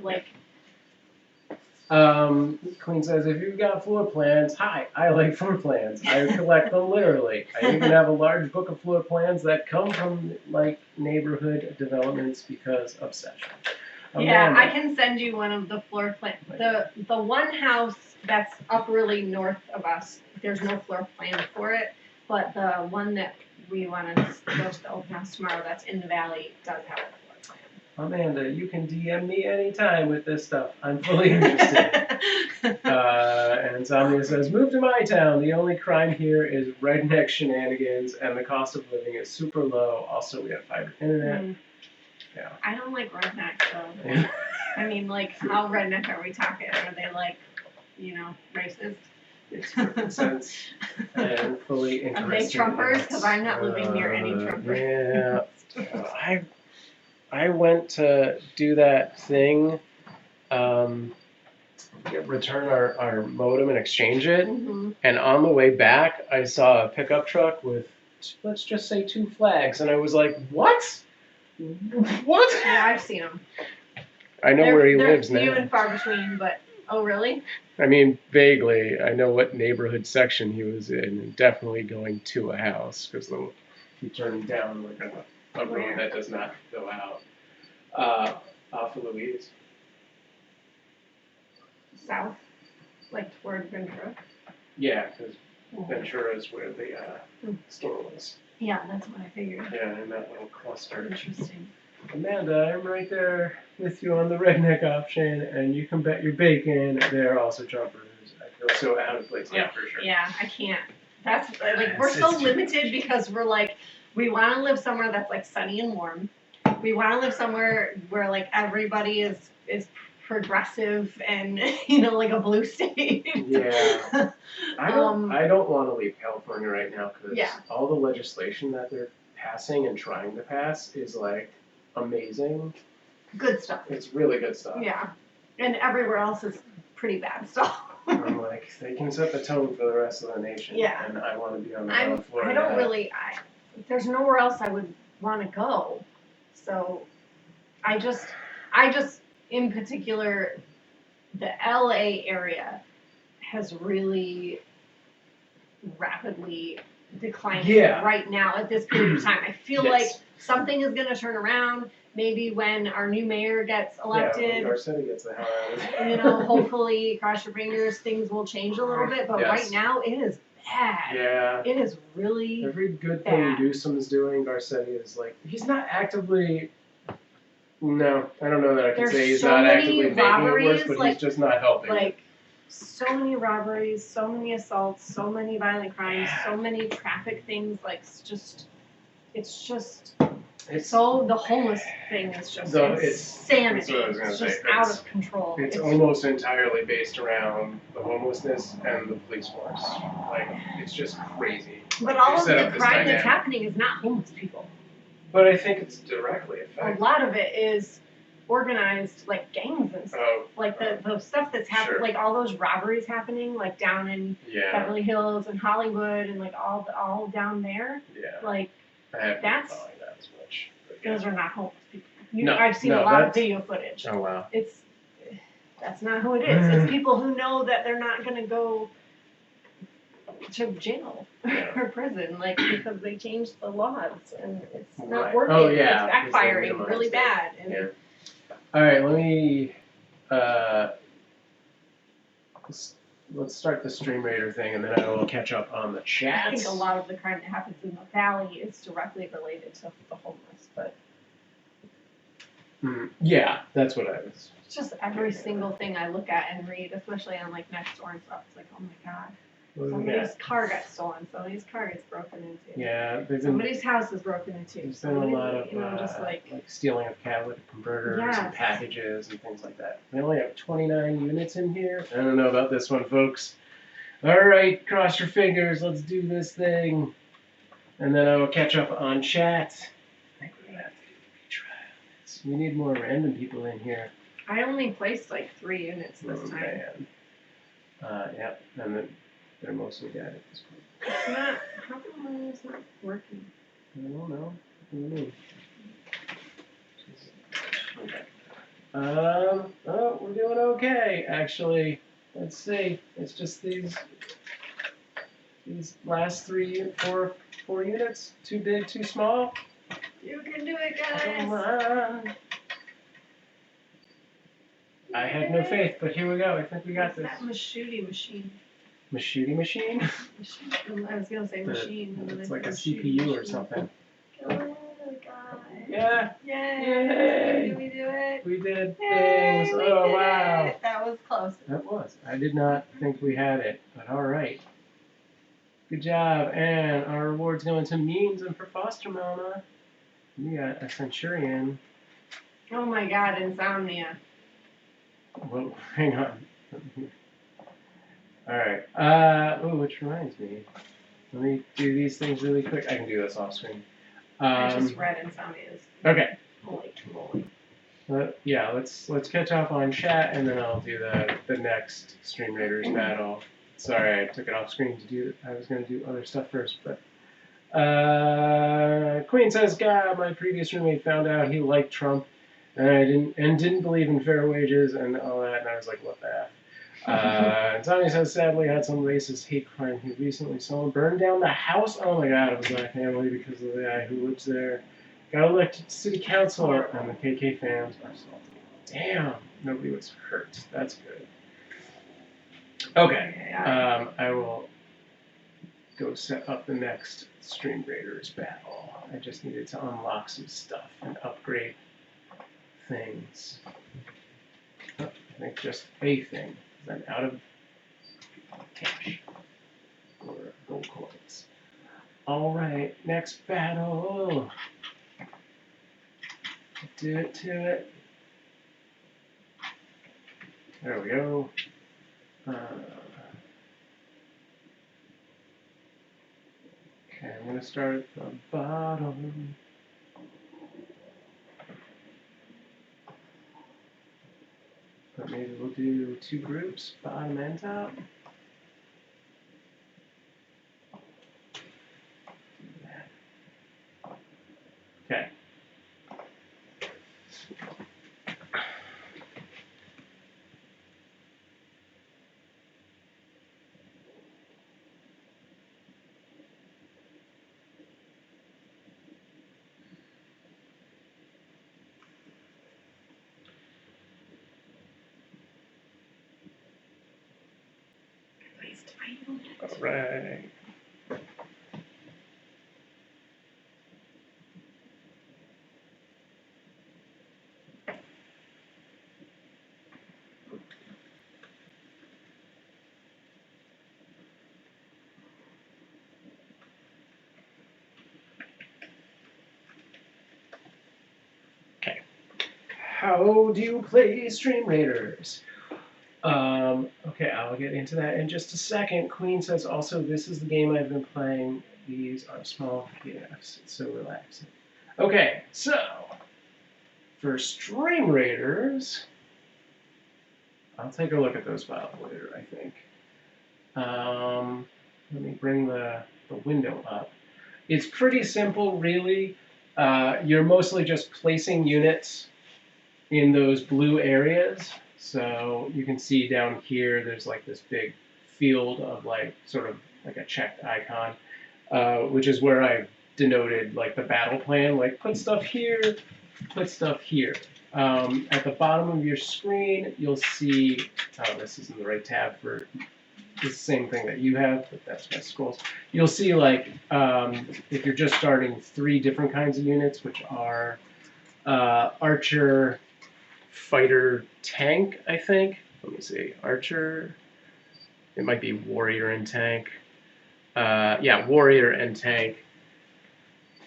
Queen says, if you've got floor plans, hi, I like floor plans. I collect them literally. I even have a large book of floor plans that come from neighborhood developments because obsession. Yeah, I can send you one of the floor plans. The one house that's up really north of us, there's no floor plan for it, but the one that we want to go to the open house tomorrow that's in the valley does have a floor plan. Amanda, you can DM me anytime with this stuff. I'm fully interested. And Insomnia says, move to my town. The only crime here is redneck shenanigans, and the cost of living is super low. Also, we have fiber internet. Yeah. I don't like redneck, though. I mean, how redneck are we talking? Are they racist? Makes perfect sense. And fully interested. Are they Trumpers? Because I'm not living near any Trumpers. Yeah. I went to do that thing, return our modem and exchange it, and on the way back, I saw a pickup truck with, let's just say, 2 flags, and I was like, what? What? Yeah, I've seen them. I know where he lives now. They're few and far between, but, oh, really? I mean, vaguely, I know what neighborhood section he was in, and definitely going to a house, because he turned down a road that does not go out. Off of Louise. South? Like toward Ventura? Yeah, because Ventura is where the store was. Yeah, that's what I figured. Yeah, in that little cluster. Interesting. Amanda, I'm right there with you on the redneck option, and you can bet your bacon they're also jumpers. I feel so out of place. Yeah, for sure. Yeah, I can't. That's like we're so limited because we're like we want to live somewhere that's like sunny and warm. We want to live somewhere where like everybody is progressive and like a blue state. Yeah. I don't want to leave California right now because Yeah. all the legislation that they're passing and trying to pass is like amazing. Good stuff. It's really good stuff. Yeah, and everywhere else is pretty bad stuff. I'm like, they can set the tone for the rest of the nation. Yeah. And I want to be on the ground floor. I don't really. There's nowhere else I would want to go. So, I just, in particular, the LA area has really rapidly declining right now at this period of time. I feel like something is going to turn around. Maybe when our new mayor gets elected. Yeah, when Garcetti gets the hell out of it. Hopefully, cross your fingers, things will change a little bit. But right now, it is bad. Yeah. It is really every good thing Newsom's doing, Garcetti is like, he's not actively. No, I don't know that I can say he's not actively making it worse, but he's just not helping. Like, so many robberies, so many assaults, so many violent crimes, so many traffic things. Like, so the homeless thing is just insanity. It's just out of control. It's almost entirely based around the homelessness and the police force. Like, it's just crazy. But all of the crime that's happening is not homeless people. But I think it's directly affected. A lot of it is organized, like gangs and stuff. Like the stuff that's happening, like all those robberies happening, like down in Beverly Hills and Hollywood and like all down there. Yeah. Like that's. As much. Those are not homeless people. I've seen a lot of video footage. Oh wow. That's not who it is. It's people who know that they're not going to go to jail or prison, like because they changed the laws and it's not working. Oh yeah. It's backfiring really bad. And all right, let me. Let's start the Stream Raider thing, and then I will catch up on the chat. I think a lot of the crime that happens in the valley is directly related to the homeless, but yeah, that's what I was. It's just every single thing I look at and read, especially on like Nextdoor and stuff. It's like, oh my god, somebody's car got stolen, somebody's car gets broken into. Yeah, somebody's house is broken into. There's been a lot of just like stealing of catalytic converters and packages and things like that. We only have 29 units in here. I don't know about this one, folks. All right, cross your fingers. Let's do this thing, and then I will catch up on chat. I think we're gonna have to do a retry. We need more random people in here. I only placed like 3 units this time. Man. Yep, and then they're mostly dead at this point. It's not. How come it's not working? I don't know. What do you mean? Okay. Oh, we're doing okay, actually. Let's see. It's just these last 4 units. Too big, too small. You can do it, guys. Come on. I had no faith, but here we go. I think we got this. That Mashooty machine. Mashooty machine? I was gonna say machine. It's like a CPU or something. Oh my god. Yeah. Yay. Did we do it? We did Yay, things. we Oh, did wow. It. That was close. That was. I did not think we had it, but all right. Good job. And our reward's going to Means and for Foster Mama. We got a Centurion. Oh my god, insomnia. Whoa, hang on. All right. Which reminds me. Let me do these things really quick. I can do this off screen. I just read insomnias. Okay. Holy moly. Yeah, let's catch up on chat, and then I'll do the next Stream Raiders battle. Sorry, I took it off screen to do. I was going to do other stuff first, but Queen says, "God, my previous roommate found out he liked Trump, and didn't believe in fair wages and all that." And I was like, "What the f?" Tommy says, "Sadly, I had some racist hate crime he recently saw burned down the house. Oh my God, it was my family because of the guy who lives there. Got elected to city council, and the KK fans are salty. Damn, nobody was hurt. That's good." Okay. I will go set up the next Stream Raiders battle. I just needed to unlock some stuff and upgrade things. Oh, I think just a thing, because I'm out of cash or gold coins. Alright, next battle. Do it to it. There we go. Okay, I'm gonna start at the bottom. But maybe we'll do 2 groups, bottom and top. Okay. All right. Okay. How do you play Stream Raiders? Okay, I'll get into that in just a second. Queen says also, this is the game I've been playing. These are small gifts. It's so relaxing. Okay, so for Stream Raiders, I'll take a look at those files later, I think. Let me bring the window up. It's pretty simple, really. You're mostly just placing units in those blue areas. So you can see down here, there's like this big field of like sort of like a checked icon, which is where I've denoted like the battle plan, like put stuff here, put stuff here. At the bottom of your screen, you'll see, oh, this isn't the right tab for the same thing that you have, but that's my scrolls. You'll see like, if you're just starting 3 different kinds of units, which are archer, fighter, tank, I think. Let me see, archer, it might be warrior and tank. Yeah, warrior and tank.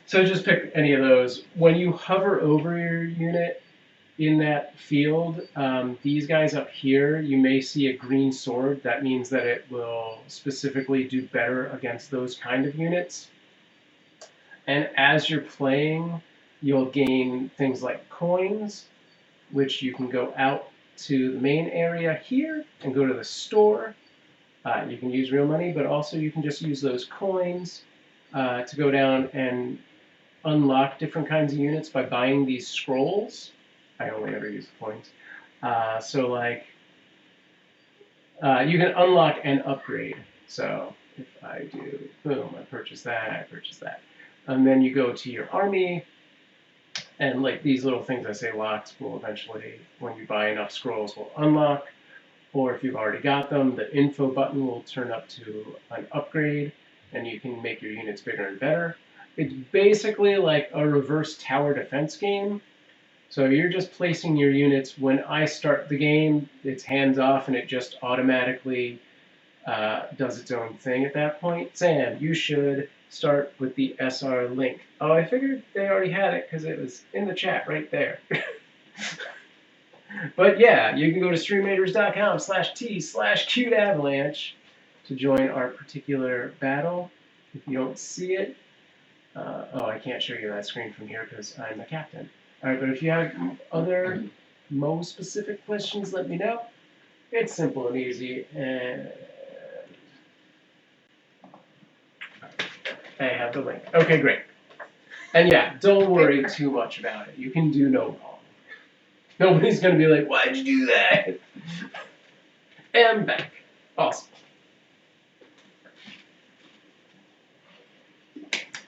So just pick any of those. When you hover over your unit in that field, these guys up here, you may see a green sword. That means that it will specifically do better against those kind of units. And as you're playing, you'll gain things like coins, which you can go out to the main area here and go to the store. You can use real money, but also you can just use those coins to go down and unlock different kinds of units by buying these scrolls. I only ever use the coins. So like, you can unlock and upgrade. So if I do, boom, I purchase that, and then you go to your army, and like these little things I say locked will eventually, when you buy enough scrolls, will unlock. Or if you've already got them, the info button will turn up to an upgrade, and you can make your units bigger and better. It's basically like a reverse tower defense game. So you're just placing your units. When I start the game, it's hands off, and it just automatically does its own thing at that point. Sam, you should start with the SR link. Oh, I figured they already had it because it was in the chat right there. But yeah, you can go to streamraiders.com/t/cuteavalanche to join our particular battle. If you don't see it, oh, I can't show you that screen from here because I'm the captain. All right, but if you have other Mo specific questions, let me know. It's simple and easy, and I have the link. Okay, great. And yeah, don't worry too much about it. You can do no wrong. Nobody's going to be like, why'd you do that? And I'm back. Awesome.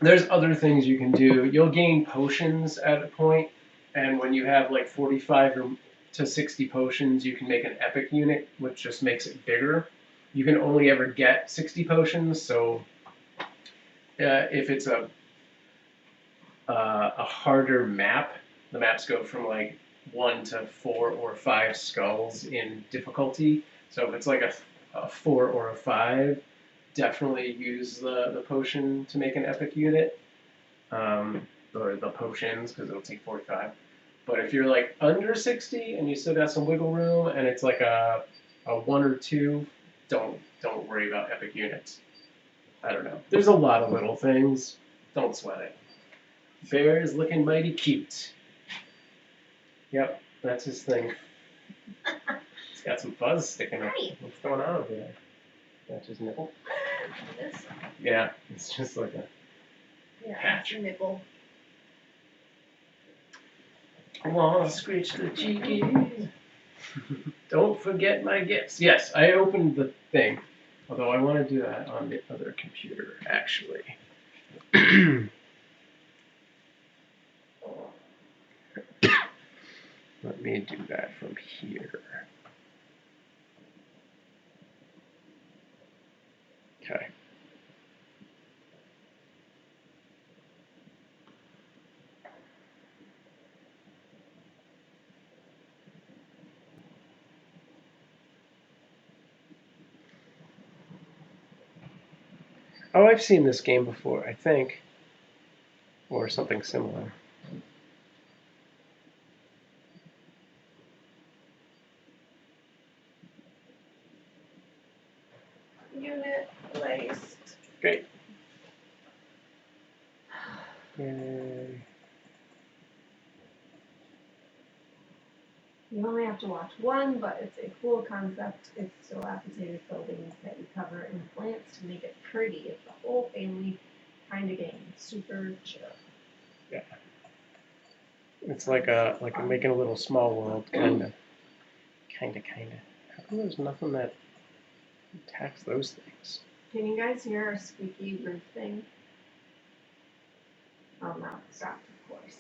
There's other things you can do. You'll gain potions at a point, and when you have like 45 to 60 potions, you can make an epic unit, which just makes it bigger. you can only ever get 60 potions. So if it's a harder map, the maps go from like 1 to 4 or 5 skulls in difficulty. So if it's like a 4 or a 5, definitely use the potion to make an epic unit, or the potions, because it'll take 45. But if you're like under 60 and you still got some wiggle room and it's like a 1 or 2, don't worry about epic units. I don't know. There's a lot of little things. Don't sweat it. Bear is looking mighty cute. Yep, that's his thing. He's got some fuzz sticking up. What's going on over there? That's his nipple? This, Yeah, it's just like a yeah, patch. it's a nipple. Come on, screech the cheekies. Don't forget my gifts. Yes, I opened the thing. Although I want to do that on the other computer, actually. Let me do that from here. Okay. Oh, I've seen this game before, I think. Or something similar. Unit placed. Great. Yay. You only have to watch one, but it's a cool concept. It's dilapidated buildings that you cover in plants to make it pretty. It's a whole family kind of game. Super chill. Yeah. It's like a making a little small world, kinda. How come there's nothing that attacks those things? Can you guys hear a squeaky roof thing? Oh no, it stopped, of course.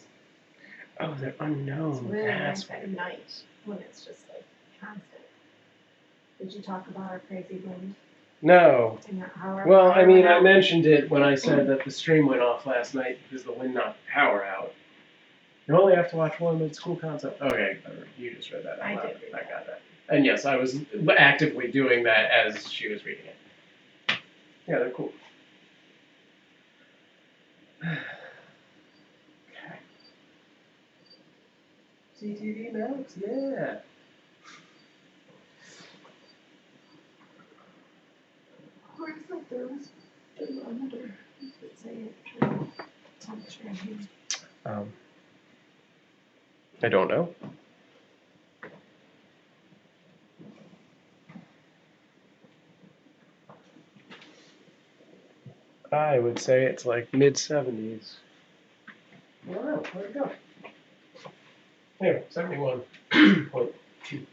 Oh, they're It's unknown. really That's nice at night when it's just like constant. Did you talk about our crazy wind? no. And how our Well, I power mean, went I out? mentioned it when I said that the stream went off last night because the wind knocked the power out. You only have to watch one, but it's a cool concept. Okay, you just read that out I loud. did read I got that. And yes, I was actively doing that as she was reading it. Yeah, they're cool. Okay. CTV Max, yeah. Where is that? There was another. Let's say it. Temperature here. I don't know. I would say it's like mid-70s. I don't know. Where'd it go? Here, 71.2.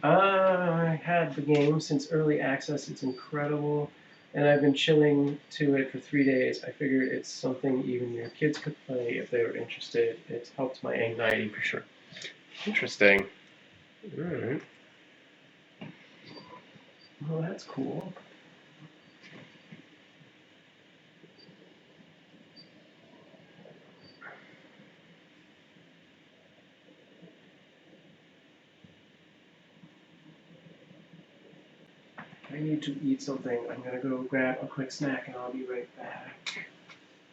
I had the game since early access. It's incredible. And I've been chilling to it for 3 days. I figured it's something even your kids could play if they were interested. It's helped my anxiety for sure. Interesting. Alright. Well, that's cool. I need to eat something. I'm gonna go grab a quick snack and I'll be right back.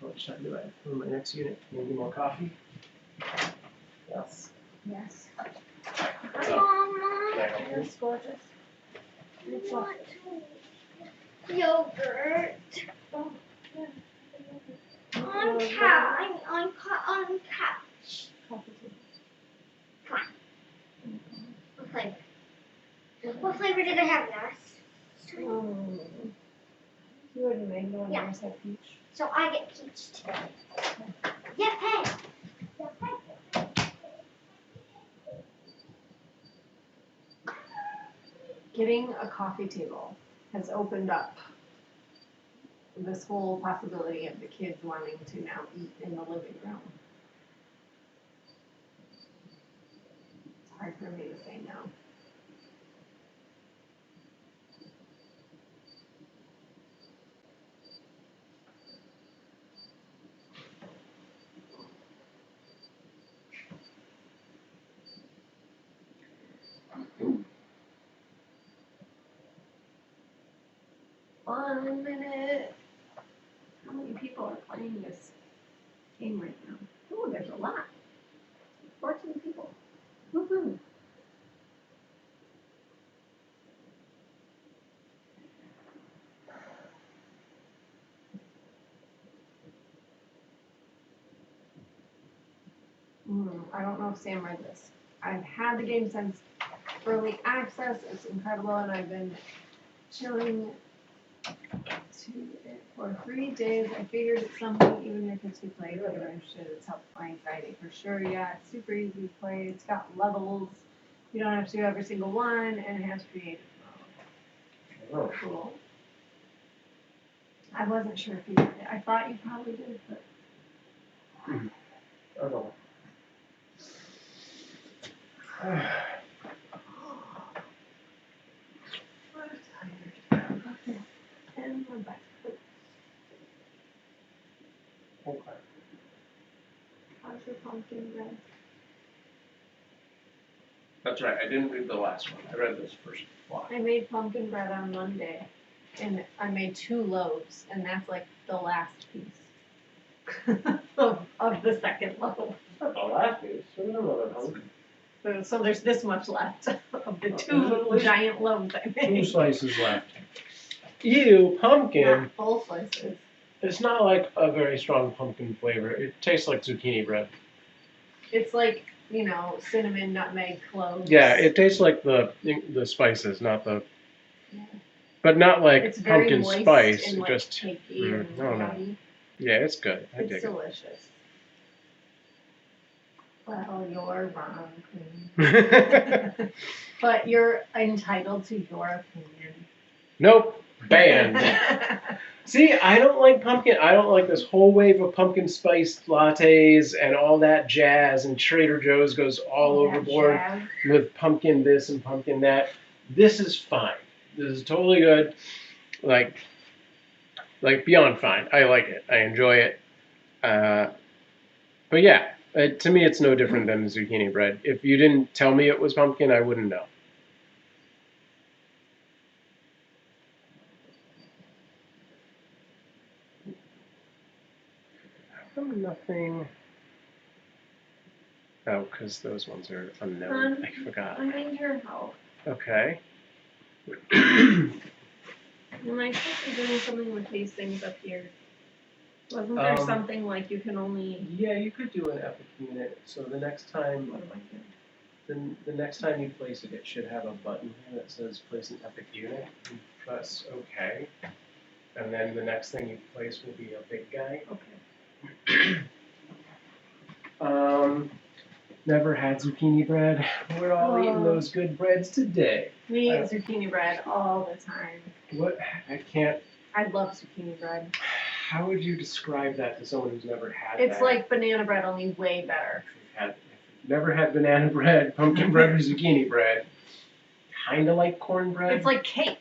How much time do I have for my next unit? Maybe more coffee? Yes. Yes. Mama, It's gorgeous. I want yogurt. On couch. On couch. What flavor? What flavor did I have last? You wouldn't make no one Yeah. else have peach. So I get peach today. Yeah, hey. Getting a coffee table has opened up this whole possibility of the kids wanting to now eat in the living room. It's hard for me to say no. game right now. Oh, there's a lot. 14 people. Woohoo! I don't know if Sam read this. I've had the game since early access. It's incredible, and I've been chilling to it for 3 days. I figured it's something even your kids could play. If you're interested, it's helped my anxiety for sure. Yeah, it's super easy to play. It's got levels. You don't have to do every single one, and it has creative mode. Oh. Cool. I wasn't sure if you did it. I thought you probably did, but Oh. I'm tired. Okay. And we're back. Okay. How's your pumpkin bread? That's right. I didn't read the last one. I read this first block. I made pumpkin bread on Monday, and I made 2 loaves, and that's like the last piece of the second loaf. Not the last piece. I don't know that hungry. So there's this much left of the There's 2 at least giant loaves I 2 made. slices left. Ew, pumpkin. Not full slices. It's not like a very strong pumpkin flavor. It tastes like zucchini bread. It's like, you know, cinnamon, nutmeg, cloves. Yeah, it tastes like the spices, not the. Yeah. But not like It's very pumpkin moist spice. and It like just. cakey and I don't know. nutty. Yeah, it's good. I It's dig delicious. Well, you're wrong, Queen. it. But you're entitled to your opinion. Nope. Banned. See, I don't like pumpkin. I don't like this whole wave of pumpkin spiced lattes and all that jazz. And Trader Joe's goes all overboard with pumpkin this and pumpkin that. This is fine. This is totally good. Like beyond fine. I like it. I enjoy it. But yeah, to me, it's no different than zucchini bread. If you didn't tell me it was pumpkin, I wouldn't know. Nothing. Oh, because those ones are unknown. I forgot. I need your help. Okay. Am I supposed to be doing something with these things up here? Wasn't there something like you can only... Yeah, you could do an epic unit. So the next time, What am I doing? the next time you place it, it should have a button here that says place an epic unit. You press OK, and then the next thing you place will be a big guy. Okay. Never had zucchini bread. We're all eating those good breads today. We eat zucchini bread all the time. What? I can't. I love zucchini bread. How would you describe that to someone who's never had It's that? like banana bread, only way better. If you've never had banana bread, pumpkin bread, or zucchini bread, kind of like cornbread. It's like cake.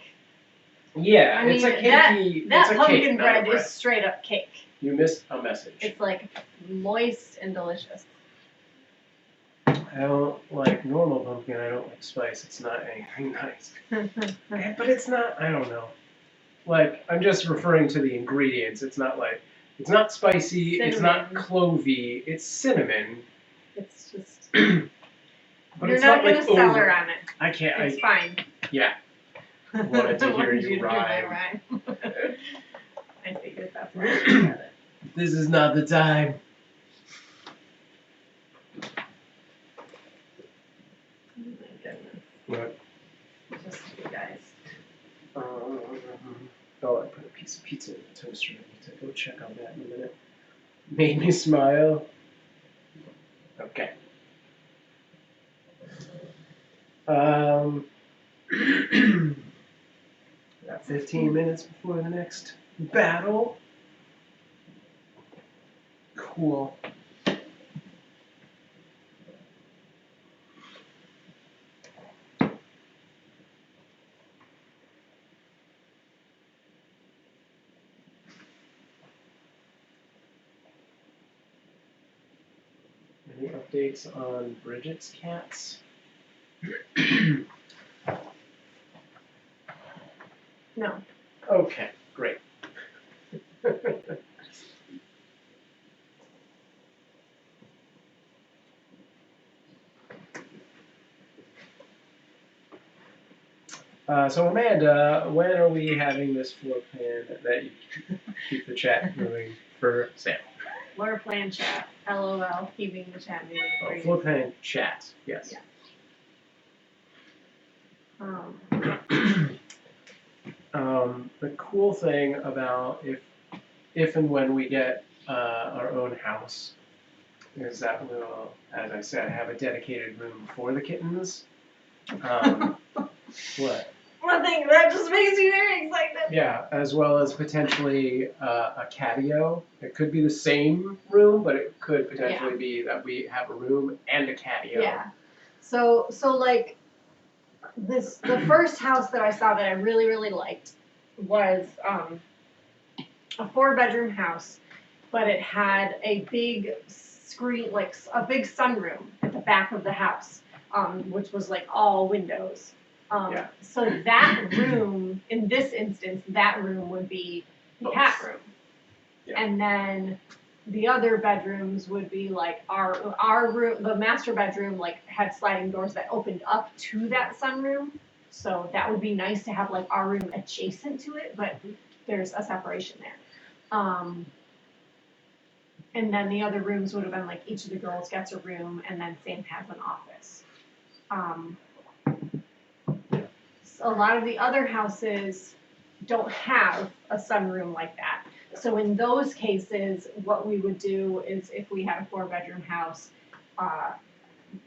Yeah, I mean, it's a cakey. That it's a pumpkin cake, bread not a is straight up cake. You missed a message. It's like moist and delicious. I don't like normal pumpkin. I don't like spice. It's not anything nice. But it's not. I don't know. Like, I'm just referring to the ingredients. It's not like, it's not spicy, Cinnamon. it's not clovey, it's cinnamon. It's just... But You're it's not like going to sell her over. on it. I can't, It's fine. yeah. Wanted to hear you do my rhyme. I figured that's why I said it. This is not the time. Oh my goodness. What? Just you guys. Oh, I put a piece of pizza in the toaster. I need to go check on that in a minute. Made me smile. Okay. Got 15 minutes before the next battle. Cool. Any updates on Bridget's cats? No. Okay, great. So Amanda, when are we having this floor plan that you keep the chat moving for Sam? Floor plan chat. LOL. Keeping the chat moving. Oh, floor plan chat. Yes. Yeah. The cool thing about if and when we get our own house is that we'll, as I said, have a dedicated room for the kittens. What? Nothing. That just makes me very excited. Yeah, as well as potentially a catio. It could be the same room, but it could potentially be that we have a room and a catio. Yeah. So like the first house that I saw that I really, really liked was a 4-bedroom house, but it had a big screen, like a big sunroom at the back of the house, which was like all windows. So that room, in this instance, that room would be the cat room. Yeah. And then the other bedrooms would be like our room, the master bedroom, like had sliding doors that opened up to that sunroom. So that would be nice to have like our room adjacent to it, but there's a separation there. And then the other rooms would have been like each of the girls gets a room, and then Sam has an office. A lot of the other houses don't have a sunroom like that. So in those cases, what we would do is if we had a 4-bedroom house,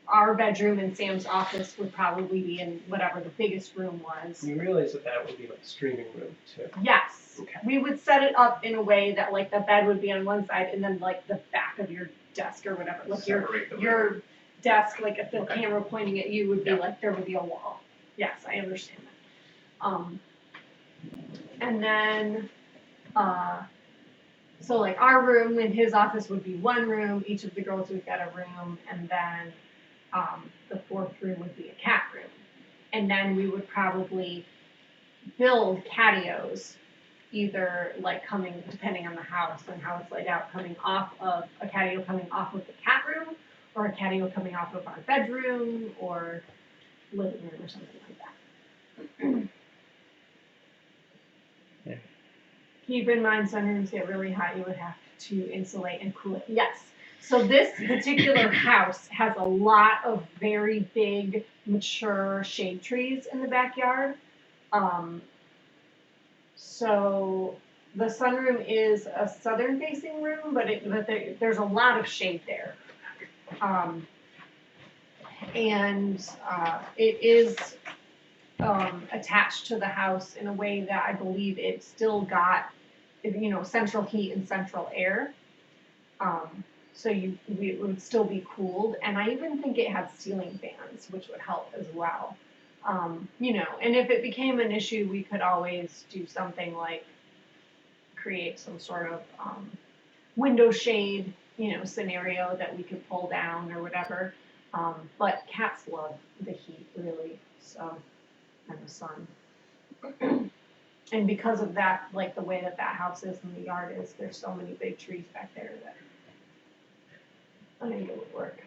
our bedroom and Sam's office would probably be in whatever the biggest room was. You realize that would be like a streaming room too. Yes. Okay. We would set it up in a way that like the bed would be on one side and then like the back of your desk or whatever, like your desk, like if the camera pointing at you would be like there would be a wall. Yes, I understand that. And then, so like our room and his office would be one room, each of the girls would get a room, and then the 4th room would be a cat room. And then we would probably build catios, either like coming, depending on the house and how it's laid out, coming off of a catio coming off of the cat room, or a catio coming off of our bedroom or living room or something like that. Yeah. Keep in mind, sunrooms get really hot. You would have to insulate and cool it. Yes. So this particular house has a lot of very big, mature shade trees in the backyard. So the sunroom is a southern-facing room, but there's a lot of shade there. And it is attached to the house in a way that I believe it still got, central heat and central air. So it would still be cooled, and I even think it had ceiling fans, which would help as well. And if it became an issue, we could always do something like create some sort of window shade, scenario that we could pull down or whatever. But cats love the heat, really, so, and the sun. And because of that, like the way that house is and the yard is, there's so many big trees back there that I think it would work.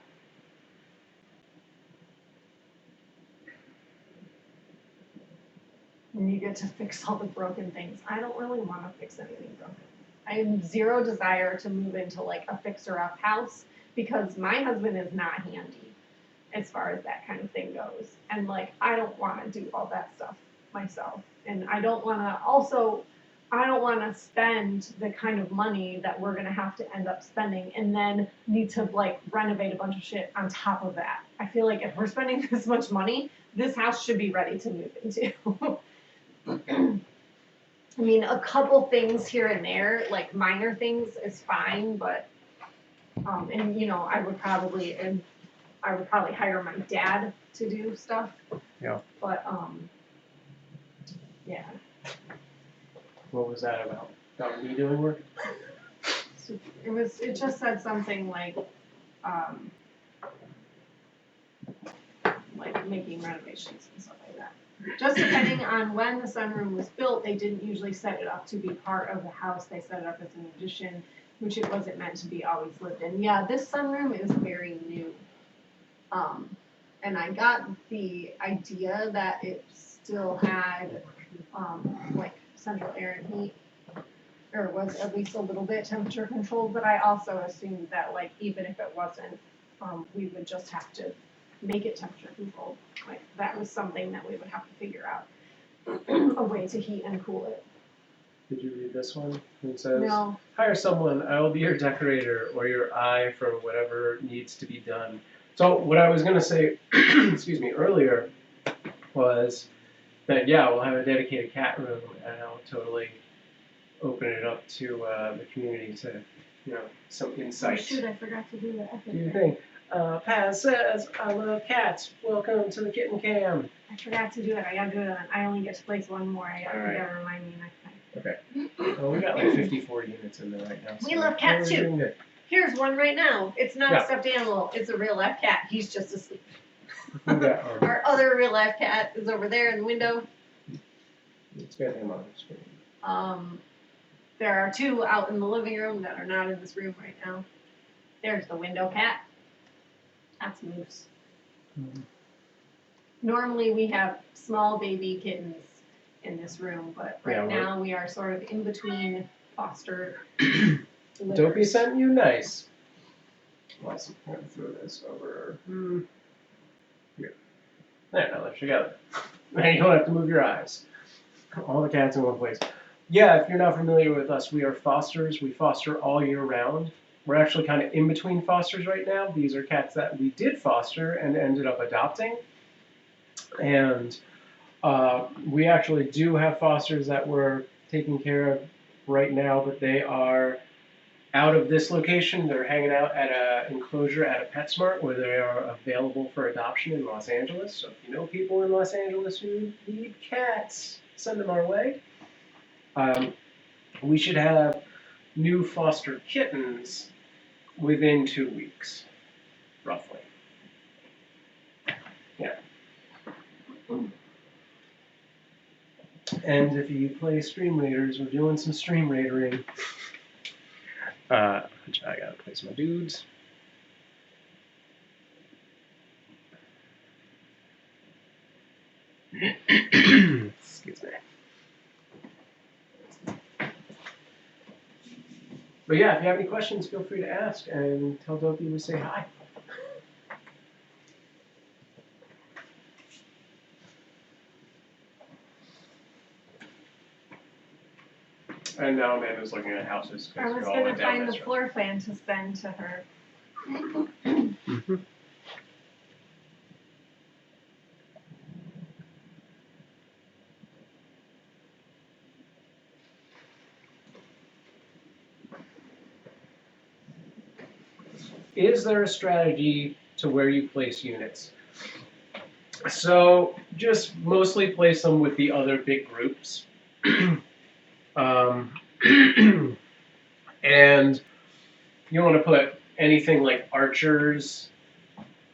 And you get to fix all the broken things. I don't really want to fix anything broken. I have zero desire to move into like a fixer-up house because my husband is not handy as far as that kind of thing goes. And like, I don't want to do all that stuff myself. And I don't want to spend the kind of money that we're going to have to end up spending and then need to like renovate a bunch of shit on top of that. I feel like if we're spending this much money, this house should be ready to move into. I mean, a couple things here and there, like minor things is fine, but, and I would probably hire my dad to do stuff. Yeah. But, yeah. What was that about? About me doing work? So it just said something like making renovations and stuff like that. Just depending on when the sunroom was built, they didn't usually set it up to be part of the house. They set it up as an addition, which it wasn't meant to be always lived in. Yeah, this sunroom is very new. And I got the idea that it's still had, like central air and heat, or was at least a little bit temperature controlled, but I also assumed that like even if it wasn't, we would just have to make it temperature controlled. Like that was something that we would have to figure out a way to heat and cool it. Did you read this one? It says, No, hire someone, I will be your decorator or your eye for whatever needs to be done. So what I was going to say, excuse me, earlier was that, yeah, we'll have a dedicated cat room and I'll totally open it up to the community to, you know, some oh insight. shoot, I forgot to do that. Do you think? Paz says, I love cats. Welcome to the Kitten Cam. I forgot to do it. I gotta do it. I only get to place one more. You Alright. gotta remind me next time. Okay. Well, we got like 54 units in there right now. We love cats, we're too. doing good. Here's one right now. It's not Yeah. a stuffed animal. It's a real life cat. He's just asleep. We got, Our other real life cat is over there in the window. let's get him on the screen. There are two out in the living room that are not in this room right now. There's the window cat. That's Moose. Mhm. Normally we have small baby kittens in this room, but right Yeah, we're- now we are sort of in between foster Dopey litters. sent you nice. Awesome. I'm gonna throw this over. Here. There, now they're together. Now you don't have to move your eyes. All the cats in one place. Yeah, if you're not familiar with us, we are fosters. We foster all year round. We're actually kind of in between fosters right now. These are cats that we did foster and ended up adopting. And we actually do have fosters that we're taking care of right now, but they are out of this location. They're hanging out at an enclosure at a PetSmart where they are available for adoption in Los Angeles. So if you know people in Los Angeles who need cats, send them our way. We should have new foster kittens within 2 weeks, roughly. Yeah. And if you play Stream Raiders, we're doing some Stream Raidering. I gotta place my dudes. Excuse me. But yeah, if you have any questions, feel free to ask and tell Dopey we say hi. And now Amanda's looking at houses I because was we all gonna went down find the this road. floor plan to send to her. Is there a strategy to where you place units? So just mostly place them with the other big groups. And you want to put anything like archers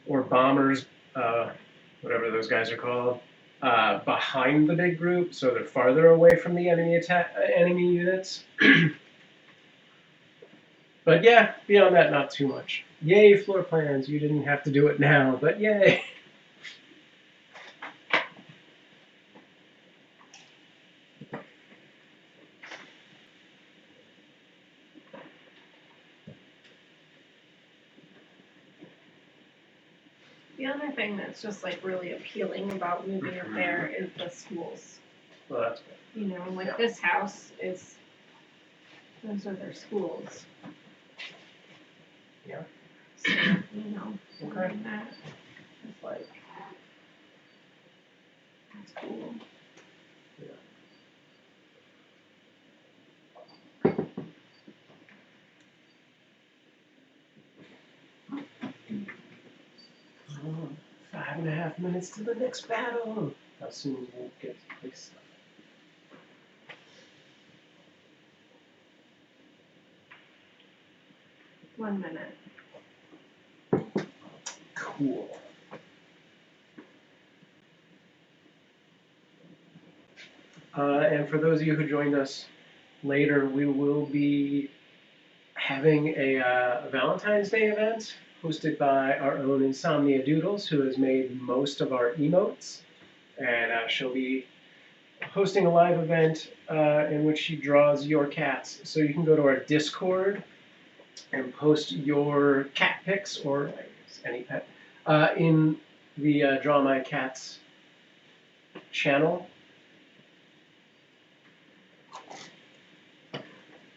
or bombers, whatever those guys are called, behind the big group, so they're farther away from the enemy units. But yeah, beyond that, not too much. Yay, floor plans. You didn't have to do it now, but yay. The other thing that's just like really appealing about moving up there is the schools. Well, that's good. You know, like Yeah. this house is, those are their schools. Yeah. So, you know, Okay. doing that is like, that's cool. Oh, 5.5 minutes to the next battle. How soon we'll get to place stuff. One minute. Cool. And for those of you who joined us later, we will be having a Valentine's Day event hosted by our own Insomnia Doodles, who has made most of our emotes. and she'll be hosting a live event in which she draws your cats. So you can go to our Discord and post your cat pics or any pet in the Draw My Cats channel.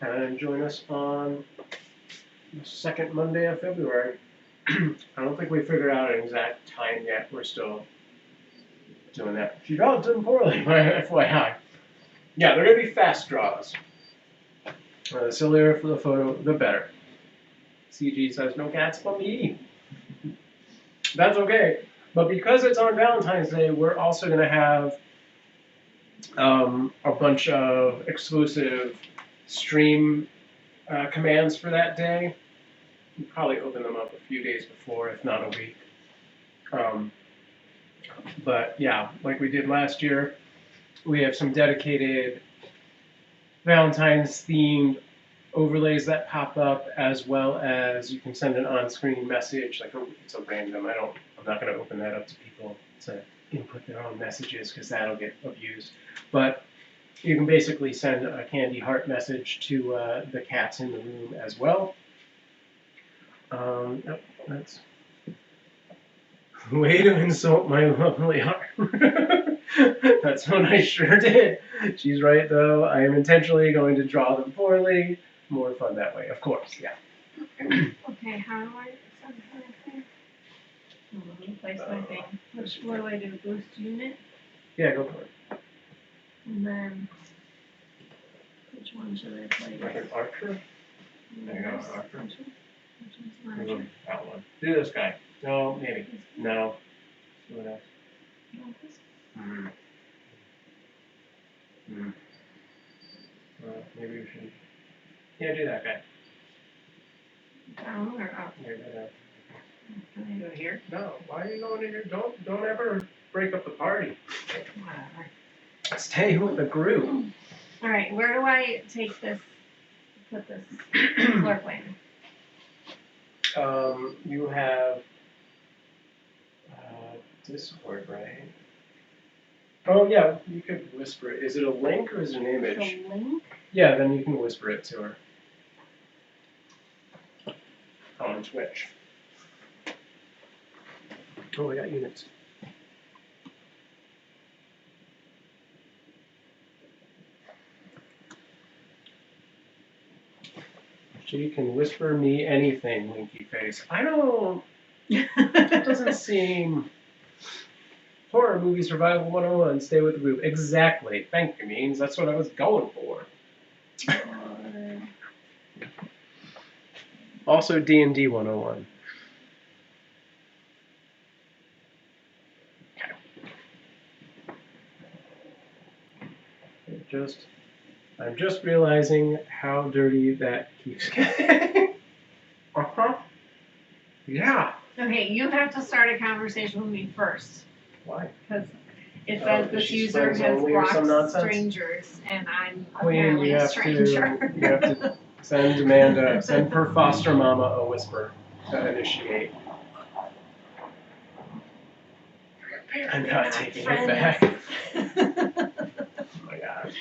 And join us on the second Monday of February. I don't think we figured out an exact time yet. We're still doing that. She draws them poorly, FYI. Yeah, they're going to be fast draws. The sillier for the photo, the better. CG says, no cats for me. That's okay. But because it's on Valentine's Day, we're also going to have a bunch of exclusive stream commands for that day. We'll probably open them up a few days before, if not a week. But yeah, like we did last year, we have some dedicated Valentine's themed overlays that pop up, as well as you can send an on-screen message, like it's a random. I'm not going to open that up to people to input their own messages because that'll get abused. But you can basically send a candy heart message to the cats in the room as well. Yep, that's way to insult my lovely heart. That's what I sure did. She's right, though. I am intentionally going to draw them poorly. More fun that way, of course, yeah. Okay, how do I send her a thing? Let me place my thing. What do I do? Boost unit? Yeah, go for it. And then, which one should I place? Like an archer? There you go, This. archer. Which one's larger? That one. Do this guy. No, maybe. No. Do what else? No, this. Maybe we should. Yeah, do that guy. Down or up? Here, do that. Can I do it here? No, why are you going in here? Don't ever break up the party. Whatever. Stay with the group. All right, where do I take this? Put this floor plan. You have Discord, right? Oh yeah, you could whisper it. Is it a link or is it an image? The link? Yeah, then you can whisper it to her. On Twitch. Oh, I got units. She can whisper me anything, Winky Face. I don't. That doesn't seem. Horror movie survival 101. Stay with the group. Exactly. Thank you, Means. That's what I was going for. Also D&D 101. Okay. I'm just realizing how dirty that keeps getting. Yeah. Okay, you have to start a conversation with me first. Why? Because it says this she's user friends has only or some blocked nonsense? strangers, and I'm Queen, apparently you a have stranger. to send her foster mama a whisper to initiate. I'm not taking it back. Oh my god.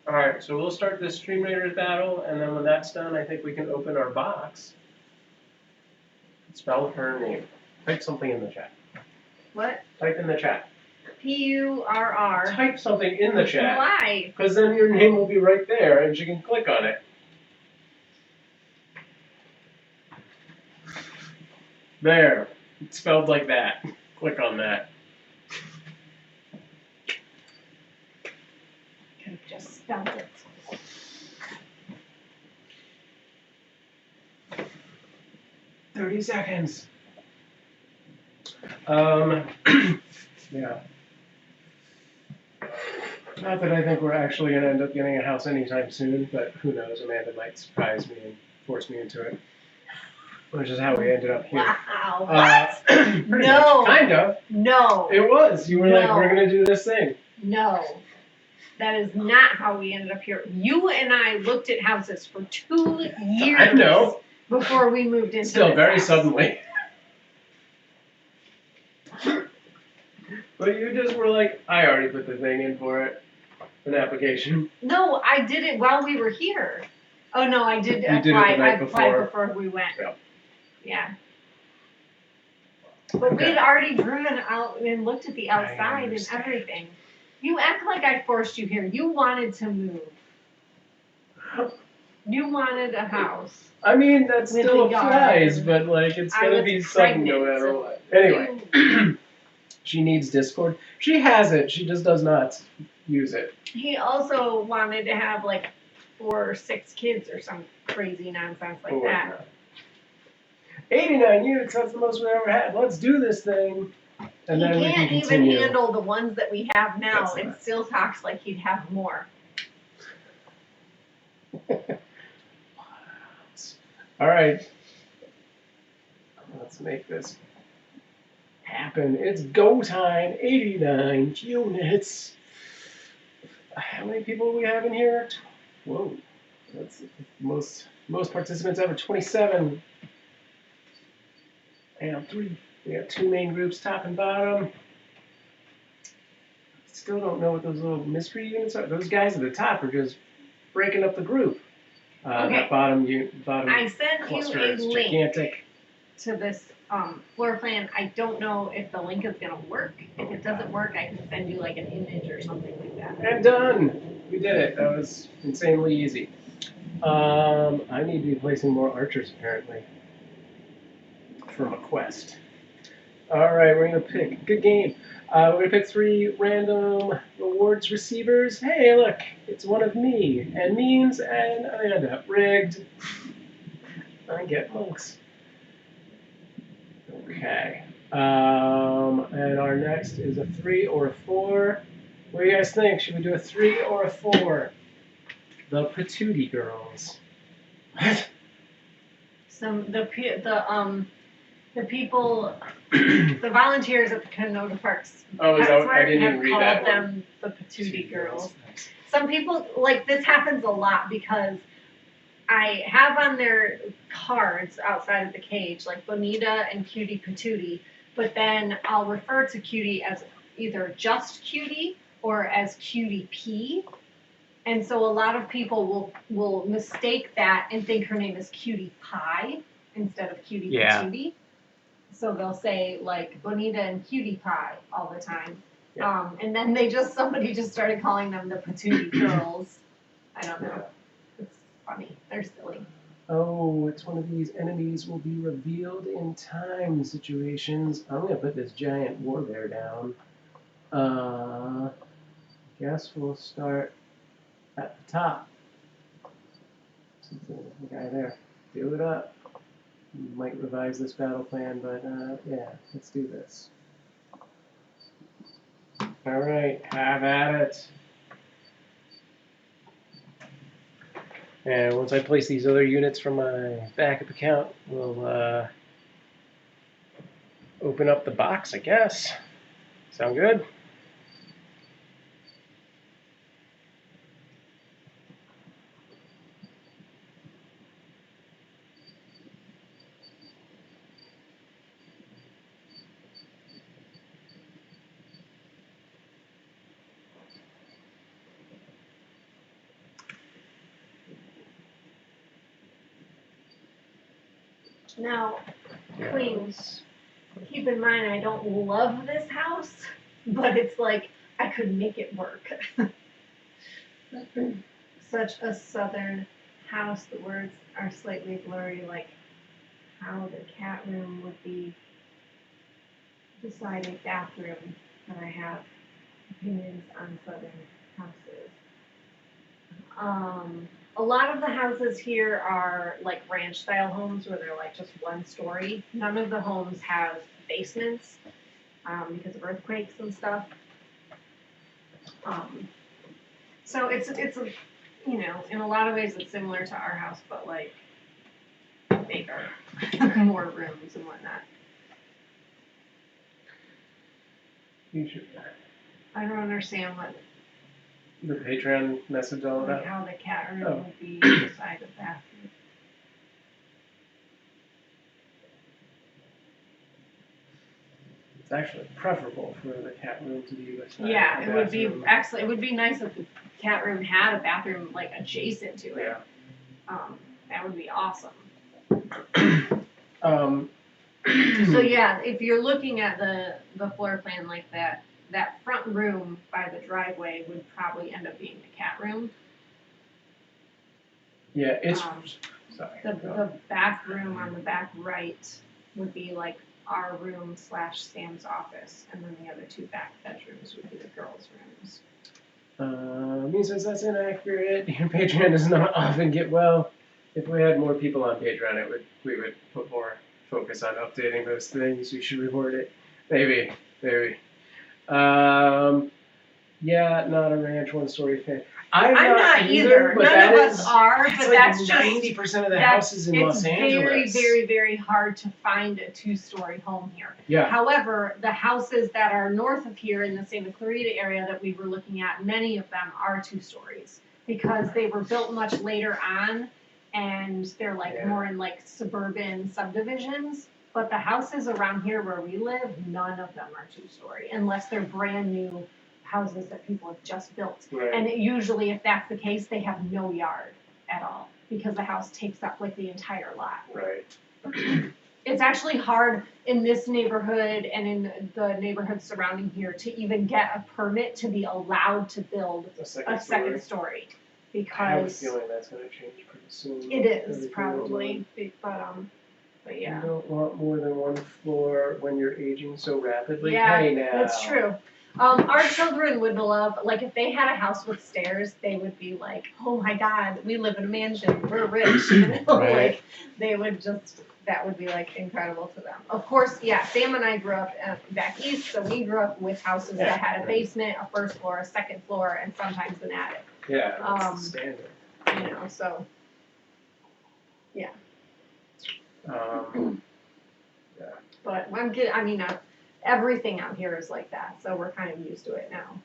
Alright, so we'll start this Stream Raiders battle, and then when that's done, I think we can open our box. Spell her name. Type something in the chat. What? Type in the chat. P-U-R-R. Type something in the chat. Why? Because then your name will be right there, and she can click on it. There. It's spelled like that. Click on that. Could have just spelled it. $30 yeah. Not that I think we're actually going to end up getting a house anytime soon, but who knows? Amanda might surprise me and force me into it. Which is how we ended up here. Wow. What? Pretty No. much. Kind of. No. It was. You were like, No. we're going to do this thing. No. That is not how we ended up here. You and I looked at houses for 2 years. I know. before we moved into Still this very house. suddenly. But you just were like, I already put the thing in for it. An application. No, I did it while we were here. Oh no, I did You apply. did it the night I applied before. before we went. Yep. Yeah. But we Okay. had already driven out and looked at the outside and understand. everything. You act like I forced you here. You wanted to move. You wanted a house. I mean, that With still the yard. applies, but like it's I gonna was be sudden no pregnant, matter so what. Anyway, You- she needs Discord. She has it. She just does not use it. he also wanted to have like 4 or 6 kids or some crazy nonsense like Or that. not. 89 units. That's the most we ever had. Let's do this thing. And He then we can can't even continue. handle the ones that we have now That's and nuts. still talks like he'd have more. All right. Let's make this happen. It's go time. 89 units. How many people do we have in here? Whoa. That's the most participants ever. 27. And 3. We have 2 main groups, top and bottom. Still don't know what those little mystery units are. Those guys at the top are just breaking up the group. Okay. That bottom I sent you cluster a is link gigantic. to this floor plan. I don't know if the link is gonna work. If it doesn't work, I can send you like an image or something like that. And done. We did it. That was insanely easy. I need to be placing more archers apparently from a quest. All right, we're gonna pick. Good game. We're gonna pick 3 random rewards receivers. Hey, look, it's one of me and Memes and Amanda. Rigged. I get monks. Okay. And our next is a 3 or a 4. What do you guys think? Should we do a 3 or a 4? The Patootie girls. What? The people, the volunteers at the Canoga Parks Oh, is that what, I PetSmart didn't even have read called that one. them the Patootie girls. Some people, like, this happens a lot because I have on their cards outside of the cage, like Bonita and Cutie Patootie, but then I'll refer to Cutie as either just Cutie or as Cutie P. And so a lot of people will mistake that and think her name is Cutie Pie instead of Cutie Yeah. Patootie. So they'll say like Bonita and Cutie Pie all the time. Yeah. And then somebody just started calling them the Patootie girls. I don't know. It's funny. They're silly. Oh, it's one of these enemies will be revealed in time situations. I'm gonna put this giant war bear down. Guess we'll start at the top. Something, the guy there. Do it up. Might revise this battle plan, but yeah, let's do this. All right, have at it. And once I place these other units from my backup account, we'll open up the box, I guess. Sound good? Now, Queens, keep in mind I don't love this house, but it's like I could make it work. Such a southern house. The words are slightly blurry, like how the cat room would be beside a bathroom, but I have opinions on southern houses. A lot of the houses here are like ranch style homes where they're like just one story. None of the homes have basements because of earthquakes and stuff. So it's a, you know, in a lot of ways it's similar to our house, but like bigger, more rooms and whatnot. You should. I don't understand what The Patreon message all like about. how the cat room Oh. would be beside the bathroom. actually preferable for the cat room to be with. Yeah, a it would be bathroom. excellent. It would be nice if the cat room had a bathroom like adjacent to it. Yeah. That would be awesome. So So yeah, if you're looking at the floor plan like that, that front room by the driveway would probably end up being the cat room. Yeah, it's sorry. The back room on the back right would be like our room / Sam's office, and then the other 2 back bedrooms would be the girls' rooms. Me says that's inaccurate. Your Patreon does not often get well. If we had more people on Patreon, we would put more focus on updating those things. We should reward it. Maybe. Yeah, not a ranch 1-story fan. I'm not either. But None of us are, but that's like just 90% of the houses in Los Angeles. It's very, very, very hard to find a 2-story home here. Yeah. However, the houses that are north of here in the Santa Clarita area that we were looking at, many of them are 2 stories because they were built much later on, and they're like more in like suburban subdivisions. But the houses around here where we live, none of them are 2-story unless they're brand new houses that people have just built. Right. And usually, if that's the case, they have no yard at all because the house takes up like the entire lot. Right. It's actually hard in this neighborhood and in the neighborhoods surrounding here to even get a permit to be allowed to build a second story because I have a feeling that's going to change pretty soon. it is probably, but yeah. You don't want more than 1 floor when you're aging so rapidly. Yeah, Hey now. that's true. Our children would love, like, if they had a house with stairs, they would be like, oh my God, we live in a mansion, we're rich, you know, Right. like, they would just, that would be, like, incredible to them. Of course, yeah, Sam and I grew up back east, so we grew up with houses that had a basement, a 1st floor, a 2nd floor, and sometimes an attic, Yeah, that's the standard. you know, so, yeah. But I'm good, I mean, everything out here is like that, so we're kind of used to it now.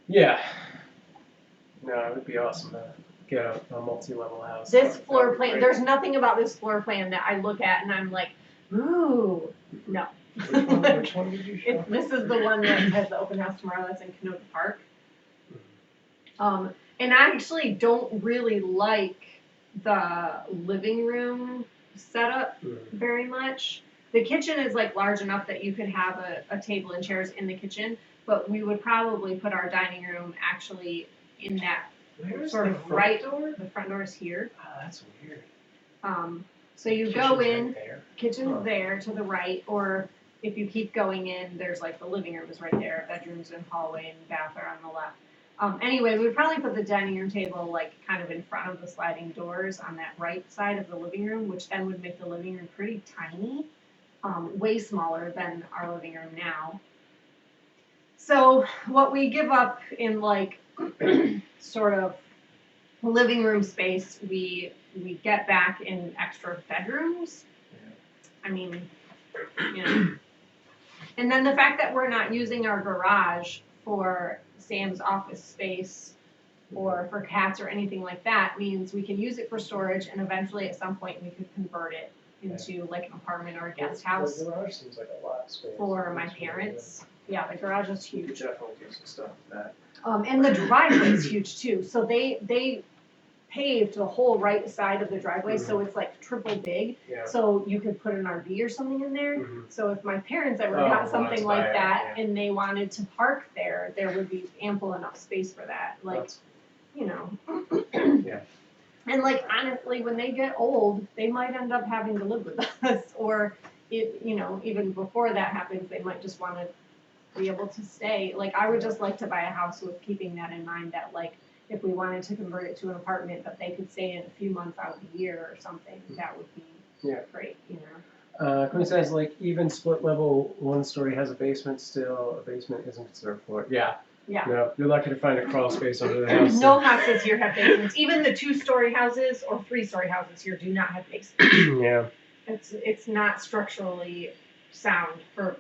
Yeah. No, it would be awesome to get a multi-level house. This floor That would be plan, great. there's nothing about this floor plan that I look at and I'm like, ooh, no. Which one did you show? This is the one that has the open house tomorrow that's in 𝐾𝐿 Park. And I actually don't really like the living room setup very much. The kitchen is like large enough that you could have a table and chairs in the kitchen, but we would probably put our dining room actually in that Where's sort the of front right door? The front door is here. Oh, that's weird. So you Kitchen's go in, right there. kitchen's Huh. there to the right, or if you keep going in, there's like the living room is right there, bedrooms and hallway and bath are on the left. Anyway, we would probably put the dining room table like kind of in front of the sliding doors on that right side of the living room, which then would make the living room pretty tiny, way smaller than our living room now. So what we give up in like sort of living room space, we get back in extra bedrooms. I mean, you know. And then the fact that we're not using our garage for Sam's office space or for cats or anything like that means we can use it for storage, and eventually at some point we could convert it into like an apartment or a guest house The garage seems like a lot of space. for my parents. Yeah, the garage is You huge. could definitely do some stuff with that. And the driveway is huge too. So they paved the whole right side of the driveway, so it's like triple big. Yeah. So you could put an RV or something in there. Mhm. So if my parents ever Oh, got something that's like fine, that yeah. and they wanted to park there, there would be ample enough space for that. Like, That's- you know. Yeah. And like honestly, when they get old, they might end up having to live with us, or it, you know, even before that happens, they might just want to be able to stay. Like I would just like to buy a house with keeping that in mind, that like if we wanted to convert it to an apartment, that they could stay in a few months out of the year or something, that would be great, you know. Quinn says like even split level 1-story has a basement still. A basement isn't considered floor. Yeah. Yeah. No, you're lucky to find a crawl space under the house. No houses here have basements. Even the 2-story houses or 3-story houses here do not have basements. Yeah. It's not structurally sound for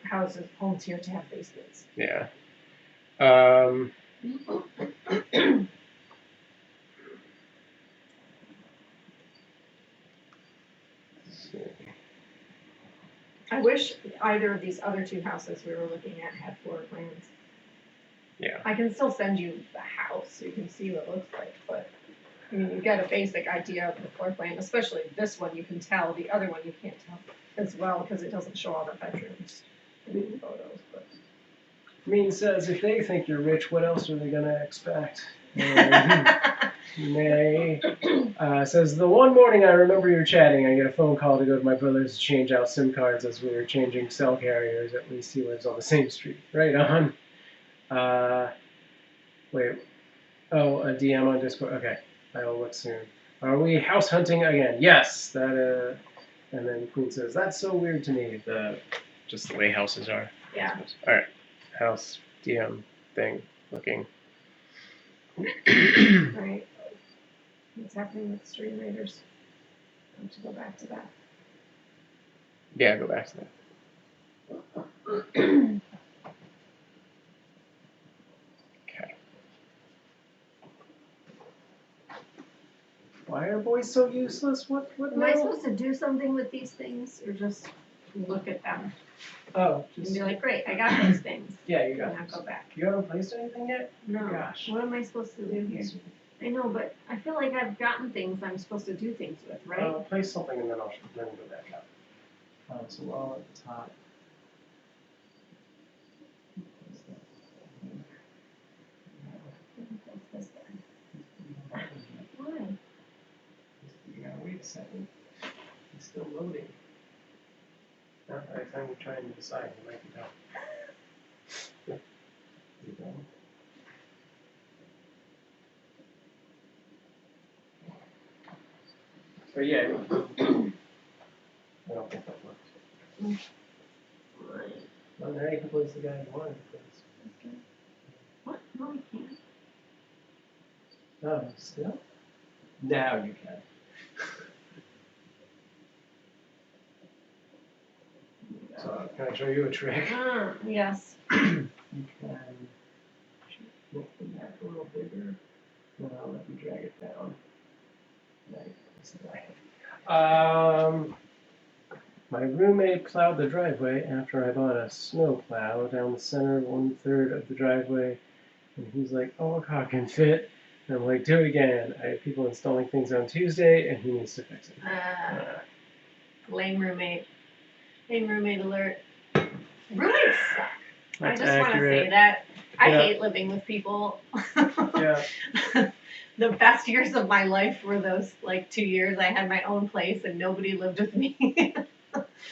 homes here to have basements. Yeah. I wish either of these other two houses we were looking at had floor plans. Yeah. I can still send you the house so you can see what it looks like, but I mean, you get a basic idea of the floor plan, especially this one you can tell, the other one you can't tell as well because it doesn't show all the bedrooms in the photos. But. Mean says if they think you're rich, what else are they gonna expect? May says the one morning I remember you were chatting, I get a phone call to go to my brother's to change out SIM cards as we were changing cell carriers. At least he lives on the same street. Right on. Wait. Oh, a DM on Discord. Okay, I will look soon. Are we house hunting again? Yes. That. And then Queen says that's so weird to me. Just the way houses are. Yeah. All right. House DM thing looking. Right. What's happening with Stream Raiders? I have to go back to that. Yeah, go back to that. Okay. Why are boys so useless? What Am I now? supposed to do something with these things or just look at them Oh, and just be like, great, I got those things. yeah, you And got now this. go back. You haven't placed anything yet? No. Gosh. What am I supposed to do here? I know, but I feel like I've gotten things I'm supposed to do things with, right? Place something and then I'll go back up. So we're all at the top. Why? You gotta wait a second. It's still loading. Now, by the time you're trying to decide, you might be done. You done? But yeah, I don't think that works. Well, now you can place the guy you wanted to place. What? No, I can't. Oh, still? Now you can. So, can I show you a trick? Yes. You can make the map a little bigger, and I'll let you drag it down. My roommate plowed the driveway after I bought a snow plow down the center 1/3 of the driveway, and he's like, "Oh, car can fit." And I'm like, "Do it again." I have people installing things on Tuesday, and he needs to fix it. Lame roommate. Lame roommate alert. Roommates suck. That's I just want to accurate. say that. I Yeah. hate living with people. Yeah. The best years of my life were those 2 years I had my own place and nobody lived with me.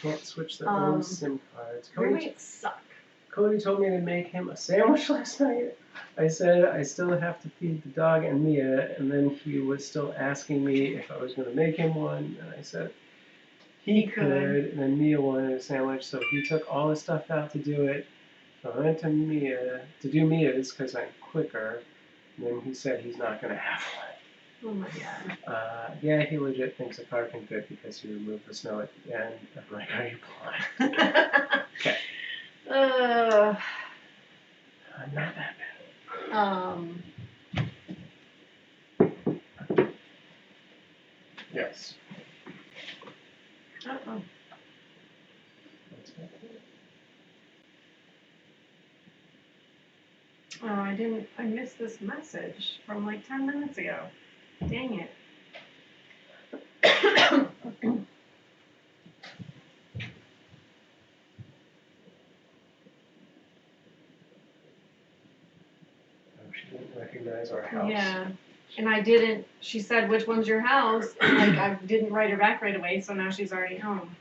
Can't switch their own SIM cards. Roommates suck. Cody told me to make him a sandwich last night. I said I still have to feed the dog and Mia, and then he was still asking me if I was going to make him one, and I said he could, and then Mia wanted a sandwich, so he took all his stuff out to do it. So I went to Mia to do Mia's because I'm quicker, and then he said he's not going to have one. Oh my god. Yeah, he legit thinks a car can fit because he removed the snow at the end. I'm like, are you blind? Okay. I'm not that bad. Yes. Uh-oh. Oh, I missed this message from 10 minutes ago. Dang it. She didn't recognize our house. Yeah. And I didn't, she said, which one's your house? And I didn't write her back right away, so now she's already home.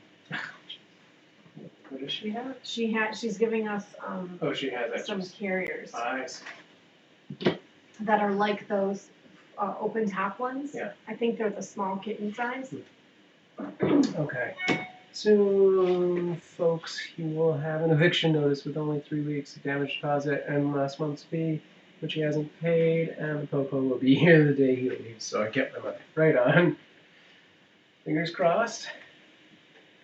What does she have? She's giving us, She has some carriers eyes. that are like those, open top ones. Yeah. I think they're the small kitten size. Okay. Soon, folks, you will have an eviction notice with only 3 weeks of damage deposit and last month's fee, which he hasn't paid, and the popo will be here the day he leaves, so I get my money. Right on. Fingers crossed.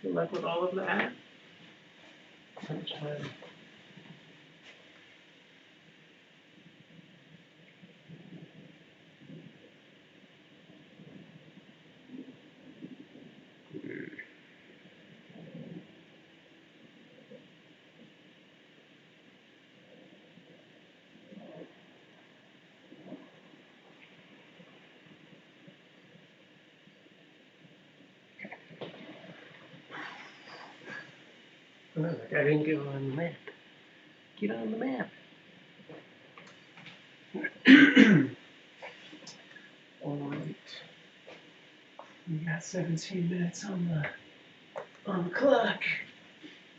Good luck with all of that. How much time? Oh, no, I didn't get on the map. Get on the map. Alright. We got 17 minutes on the clock.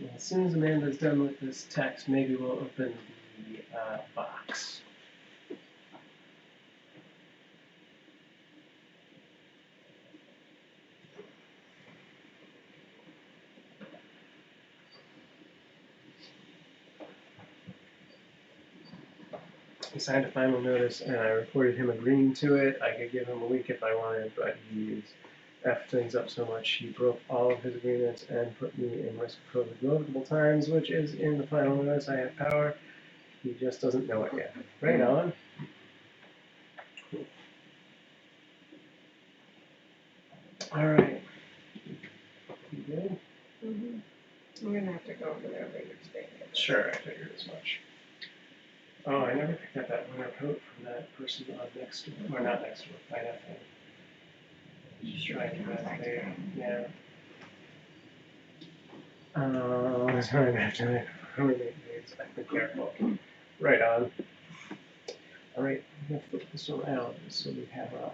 And as soon as Amanda's done with this text, maybe we'll open the box. He signed a final notice and I reported him agreeing to it. I could give him a week if I wanted, but he's effed things up so much he broke all of his agreements and put me in risk of COVID multiple times, which is in the final notice. I have power. He just doesn't know it yet. Right on. Alright. You good? Mm-hmm. We're gonna have to go over there later today. Sure, I figured as much. Oh, I never picked up that winter coat from that person on next door, or not next door, by that thing. Just trying to get that there. Yeah. Sorry, I have to make these. I've been careful. Right on. Alright, I'm gonna flip this around so we have a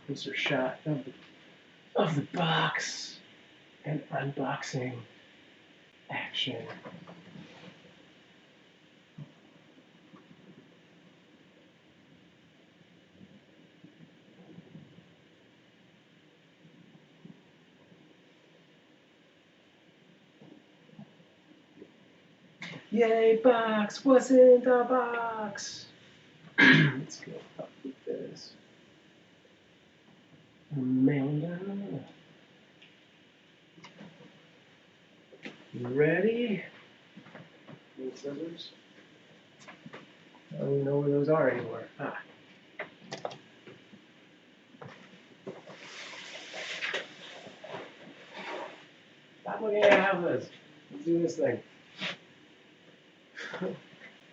closer shot of the box and unboxing action. Yay, box! What's in the box? Let's go up with this. Amanda. You ready? Need scissors? I don't even know where those are anymore. Ah. Stop looking at houses. Let's do this thing.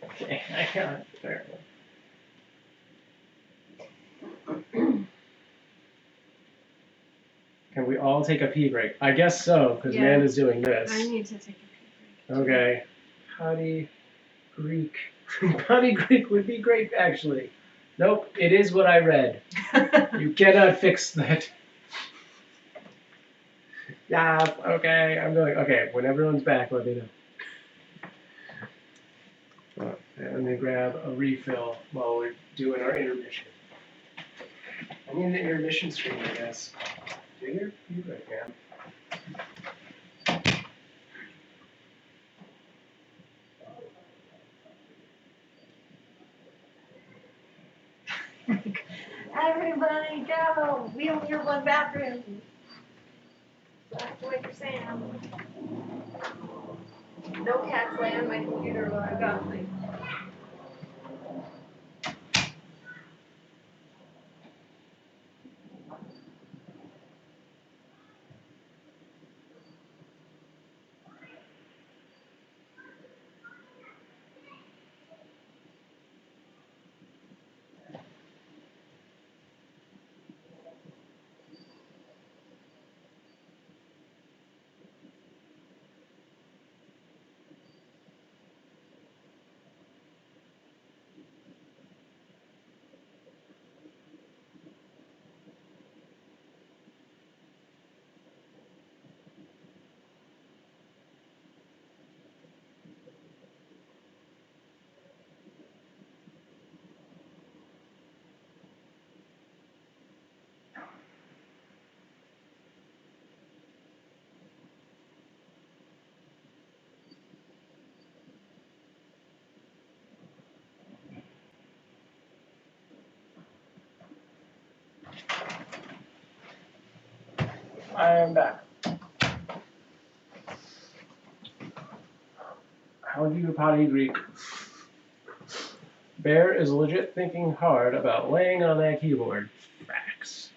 Okay, I got it. There. Can we all take a pee break? I guess so, because Yeah. Amanda's doing this. I need to take a pee break. Okay. Potty Greek. Potty Greek would be great, actually. Nope, it is what I read. You cannot fix that. Yeah, okay, I'm going. Okay, when everyone's back, let me know. Let me grab a refill while we're doing our intermission. I need an intermission screen, I guess. Do your pee break, man. Everybody go! We only have one bathroom. That's what you're saying. No cats lay on my computer while I've got my. I am back. How do you potty Greek? Bear is legit thinking hard about laying on that keyboard. Facts.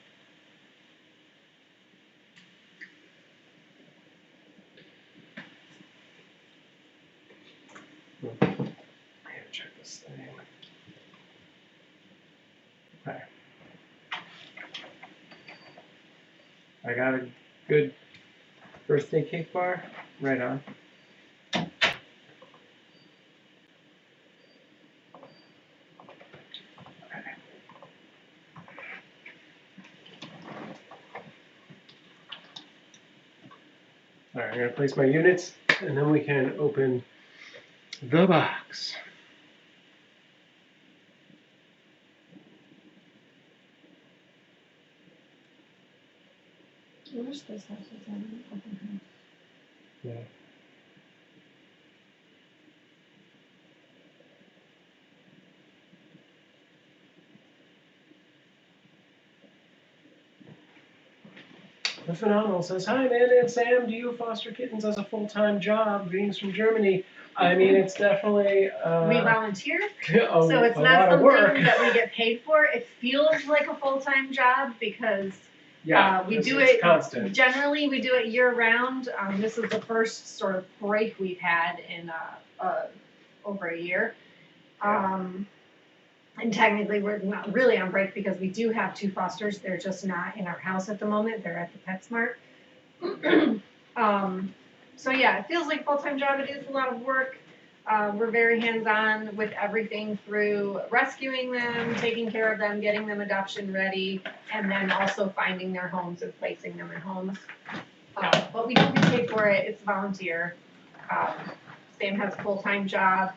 I gotta check this thing. Okay. I got a good birthday cake bar. Right on. All right, I'm gonna place my units, and then we can open the box. I wish this house was in an open house. Yeah. The Phenomenal says, "Hi, Amanda and Sam. Do you foster kittens as a full-time job? Greetings from Germany." I mean, it's definitely We volunteer, so so it's a not lot of work. something that we get paid for. It feels like a full-time job because Yeah, we it's do it constant. generally. We do it year-round. This is the first sort of break we've had in over a year. And technically, we're not really on break because we do have 2 fosters. They're just not in our house at the moment. They're at the PetSmart. So yeah, it feels like a full-time job. It is a lot of work. We're very hands-on with everything through rescuing them, taking care of them, getting them adoption ready, and then also finding their homes and placing them in homes. But we don't get paid for it. It's volunteer. Sam has a full-time job,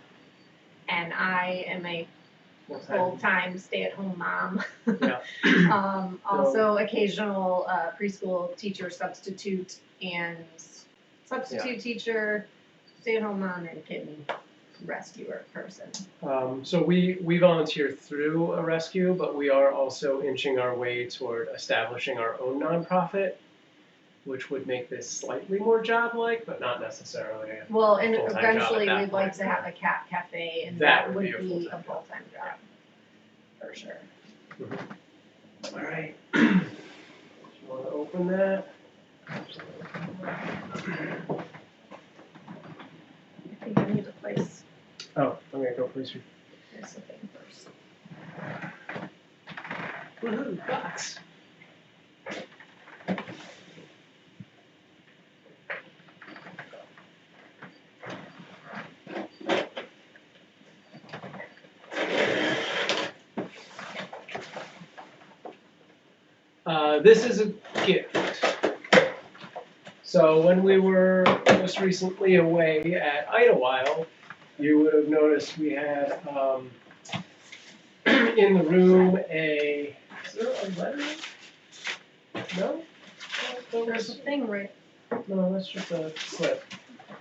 and I am a full-time stay-at-home mom. Yeah. Also occasional preschool teacher substitute and substitute teacher, stay-at-home mom, and kitten rescuer person. So we volunteer through a rescue, but we are also inching our way toward establishing our own nonprofit, which would make this slightly more job-like, but not necessarily. Well, and Full-time job eventually at that we'd like point. to have a cat cafe, and That that would would be a be a full-time full-time job, for sure. All right. Do you want to open that? I think I need to place Oh, I'm gonna go please. this thing first. Woohoo! Box. This is a gift. So when we were most recently away at Idlewild, you would have noticed we had in the room a. Is there a letter? No? There's a thing right. No, that's just a slip.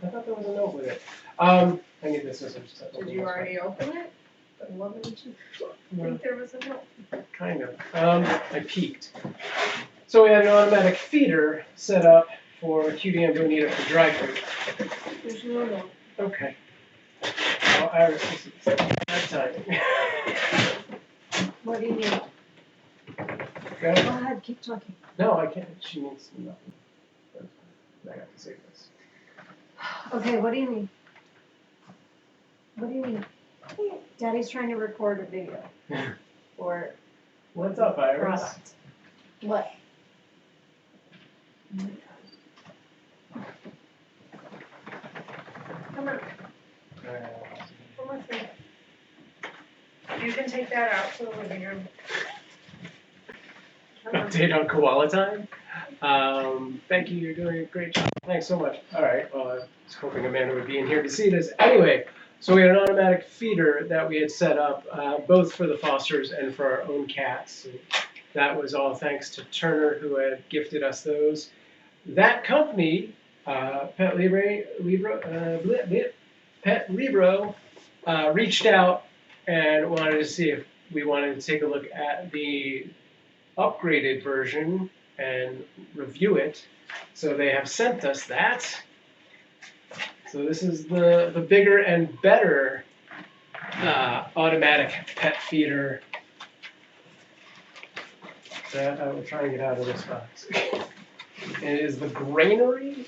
I thought there was a note with it. I need the scissors. to Did open you this already open it? I love it. I one. think there was a note. Kind of. I peeked. So we had an automatic feeder set up for Cutie and Bonita for dry food. There's no note. Okay. Well, Iris, this is that time. What do you need? Go. Go ahead, keep talking. No, I can't. She needs nothing. I have to save this. Okay, what do you need? What do you need? Daddy's trying to record a video for What's up, Iris? product. What? Come on, come on, Sam. You can take that out to the living room. Come on. Update on koala time. Thank you. You're doing a great job. Thanks so much. All right. Well, I was hoping Amanda would be in here to see this. Anyway, so we had an automatic feeder that we had set up both for the fosters and for our own cats. And that was all thanks to Turner, who had gifted us those. That company, Pet Libro, reached out and wanted to see if we wanted to take a look at the upgraded version and review it. So they have sent us that. So this is the bigger and better automatic pet feeder that I will try and get out of this box. It is the Granary.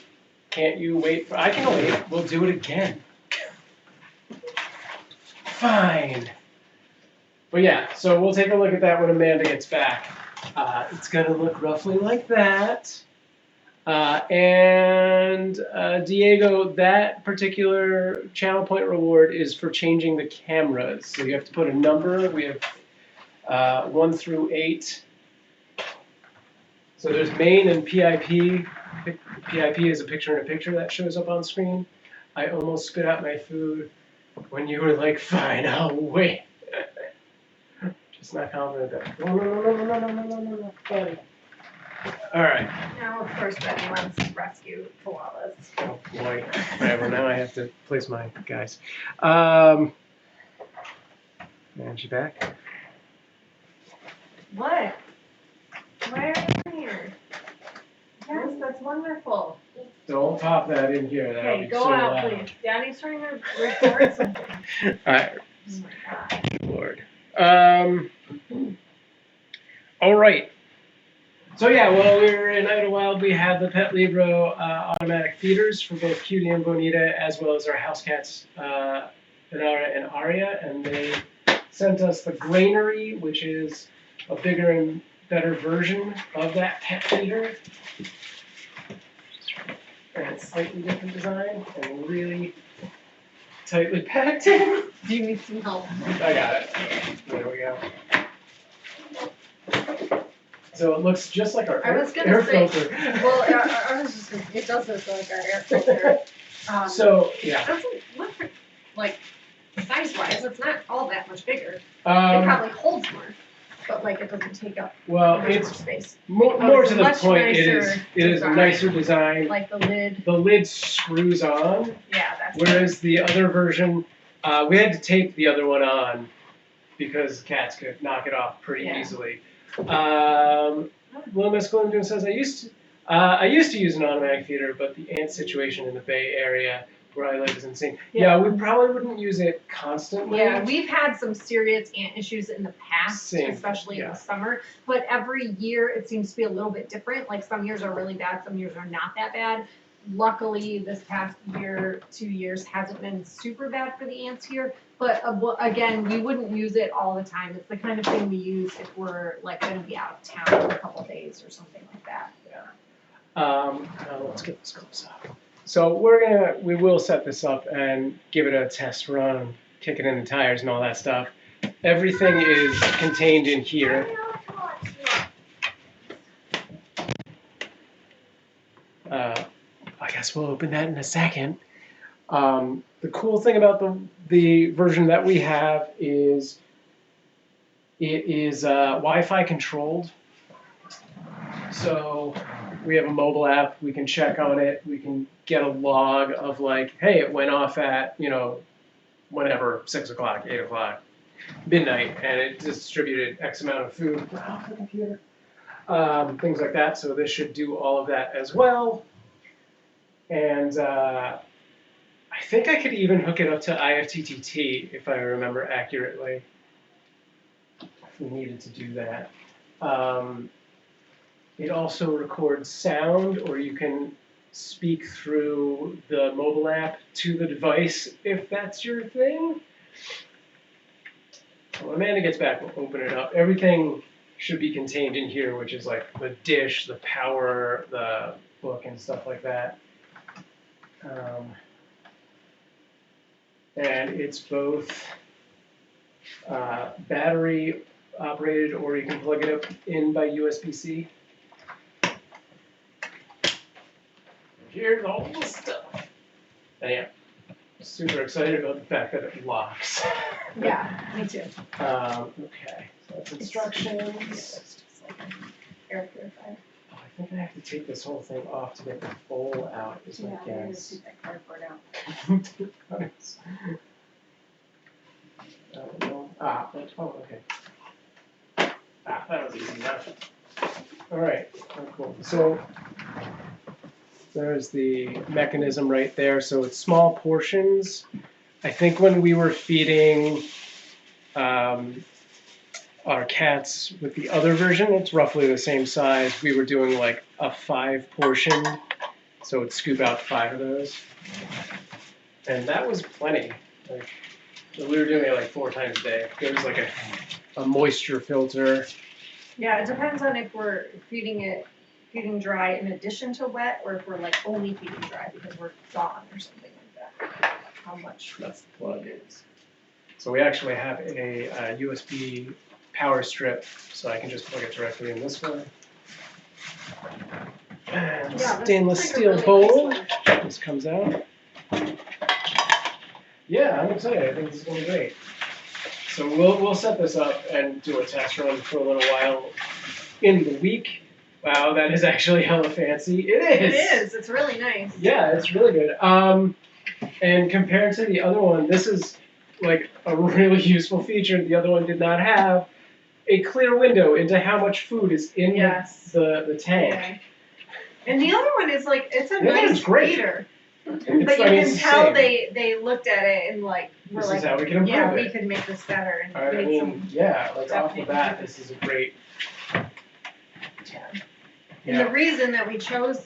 Can't you wait for? I can wait. We'll do it again. Fine. But yeah, so we'll take a look at that when Amanda gets back. It's going to look roughly like that. Diego, that particular channel point reward is for changing the cameras. So you have to put a number. We have 1 through 8. So there's main and PIP. PIP is a picture-in-a-picture that shows up on screen. I almost spit out my food when you were like, fine, I'll wait. Just not confident that. No, buddy. All right. Now, of course, Betty wants to rescue koalas. Oh boy. Whatever. Now I have to place my guys. And she back. What? Why are you here? Yes, that's wonderful. Don't pop that in here. That'll Okay, be go so out, loud. please. Daddy's trying to record something. All right. Oh my God. Lord. All right. So yeah, while we were in Idlewild, we had the Pet Libro automatic feeders for both Cutie and Bonita, as well as our house cats, Inara and Aria, and they sent us the granary, which is a bigger and better version of that pet feeder. And it's slightly different design and really tightly packed in. Do you need some help? I got it. There we go. So it looks just like our I was gonna air say, filter. Well, I was just gonna, it does look like our air filter. So yeah, It doesn't look like size-wise, it's not all that much bigger. It probably holds more, but like it doesn't take up well, much more it's space. more it's to a the much point. It nicer is a design. nicer design. Like the lid, The lid screws on, yeah, that's. whereas the other version, we had to tape the other one on because cats could knock it off pretty Yeah. easily. Little Miss Glinton says I used to use an automatic feeder, but the ant situation in the Bay Area where I live is insane. Yeah, we probably wouldn't use it constantly. Yeah, we've had some serious ant issues in the past, Same, especially in yeah. the summer. But every year it seems to be a little bit different. Like some years are really bad, some years are not that bad. Luckily, this past year, 2 years hasn't been super bad for the ants here. But again, we wouldn't use it all the time. It's the kind of thing we use if we're like going to be out of town for a couple of days or something like that. Now let's get this close up. So we will set this up and give it a test run, kick it in the tires and all that stuff. Everything is contained in here. I guess we'll open that in a second. The cool thing about the version that we have is it is Wi-Fi controlled. So we have a mobile app, we can check on it, we can get a log of like, hey, it went off at, whenever, 6 o'clock, 8 o'clock, midnight, and it distributed X amount of food off the computer. Things like that, so this should do all of that as well. And I think I could even hook it up to IFTTT if I remember accurately, if we needed to do that. It also records sound, or you can speak through the mobile app to the device if that's your thing. When Amanda gets back, we'll open it up. Everything should be contained in here, which is like the dish, the power, the book, and stuff like that. And it's both battery operated, or you can plug it up in by USB-C. Here's all the stuff. And yeah, super excited about the fact that it locks. Yeah, me too. Okay, so that's instructions. It's just like an air purifier. Oh, I think I have to take this whole thing off to get the bowl out, is my guess. Take that cardboard out. Okay. That was easy enough. All right, cool. So there's the mechanism right there. So it's small portions. I think when we were feeding our cats with the other version, it's roughly the same size. We were doing like a 5 portion, so it'd scoop out 5 of those. And that was plenty. Like, we were doing it like 4 times a day. There was like a moisture filter. Yeah, it depends on if we're feeding dry in addition to wet, or if we're like only feeding dry because we're gone or something like that. How much That's the plug is. So we actually have a USB power strip, so I can just plug it directly in this one. And Yeah, stainless this steel looks like a really bowl. nice one. This comes out. Yeah, I'm excited. I think this is going to be great. So we'll set this up and do a test run for a little while in the week. Wow, that is actually hella fancy. It is. It is. It's really nice. Yeah, it's really good. And compared to the other one, this is like a really useful feature the other one did not have. A clear window into how much food is in Yes. the tank. Yeah. And the other one is like, it's a The other nice one's great. feeder. It's- But you I mean, can it's the tell same. they looked at it and like, were This like, is how we can improve yeah, we it. could make this better. And I made mean, some, yeah, like off the definitely bat, improvements. this is a great. And Yeah. the reason that we chose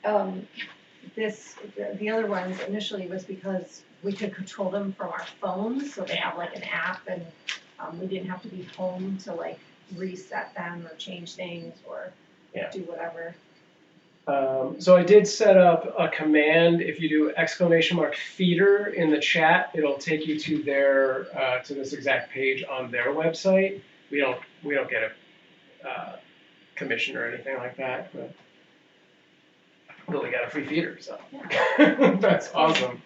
the other ones initially was because we could control them from our phones, so they have like an app, and we didn't have to be home to like reset them or change things or Yeah. do whatever. So I did set up a command. If you do ! feeder in the chat, it'll take you to their to this exact page on their website. We don't get a commission or anything like that, but we got a free feeder, so Yeah. that's awesome.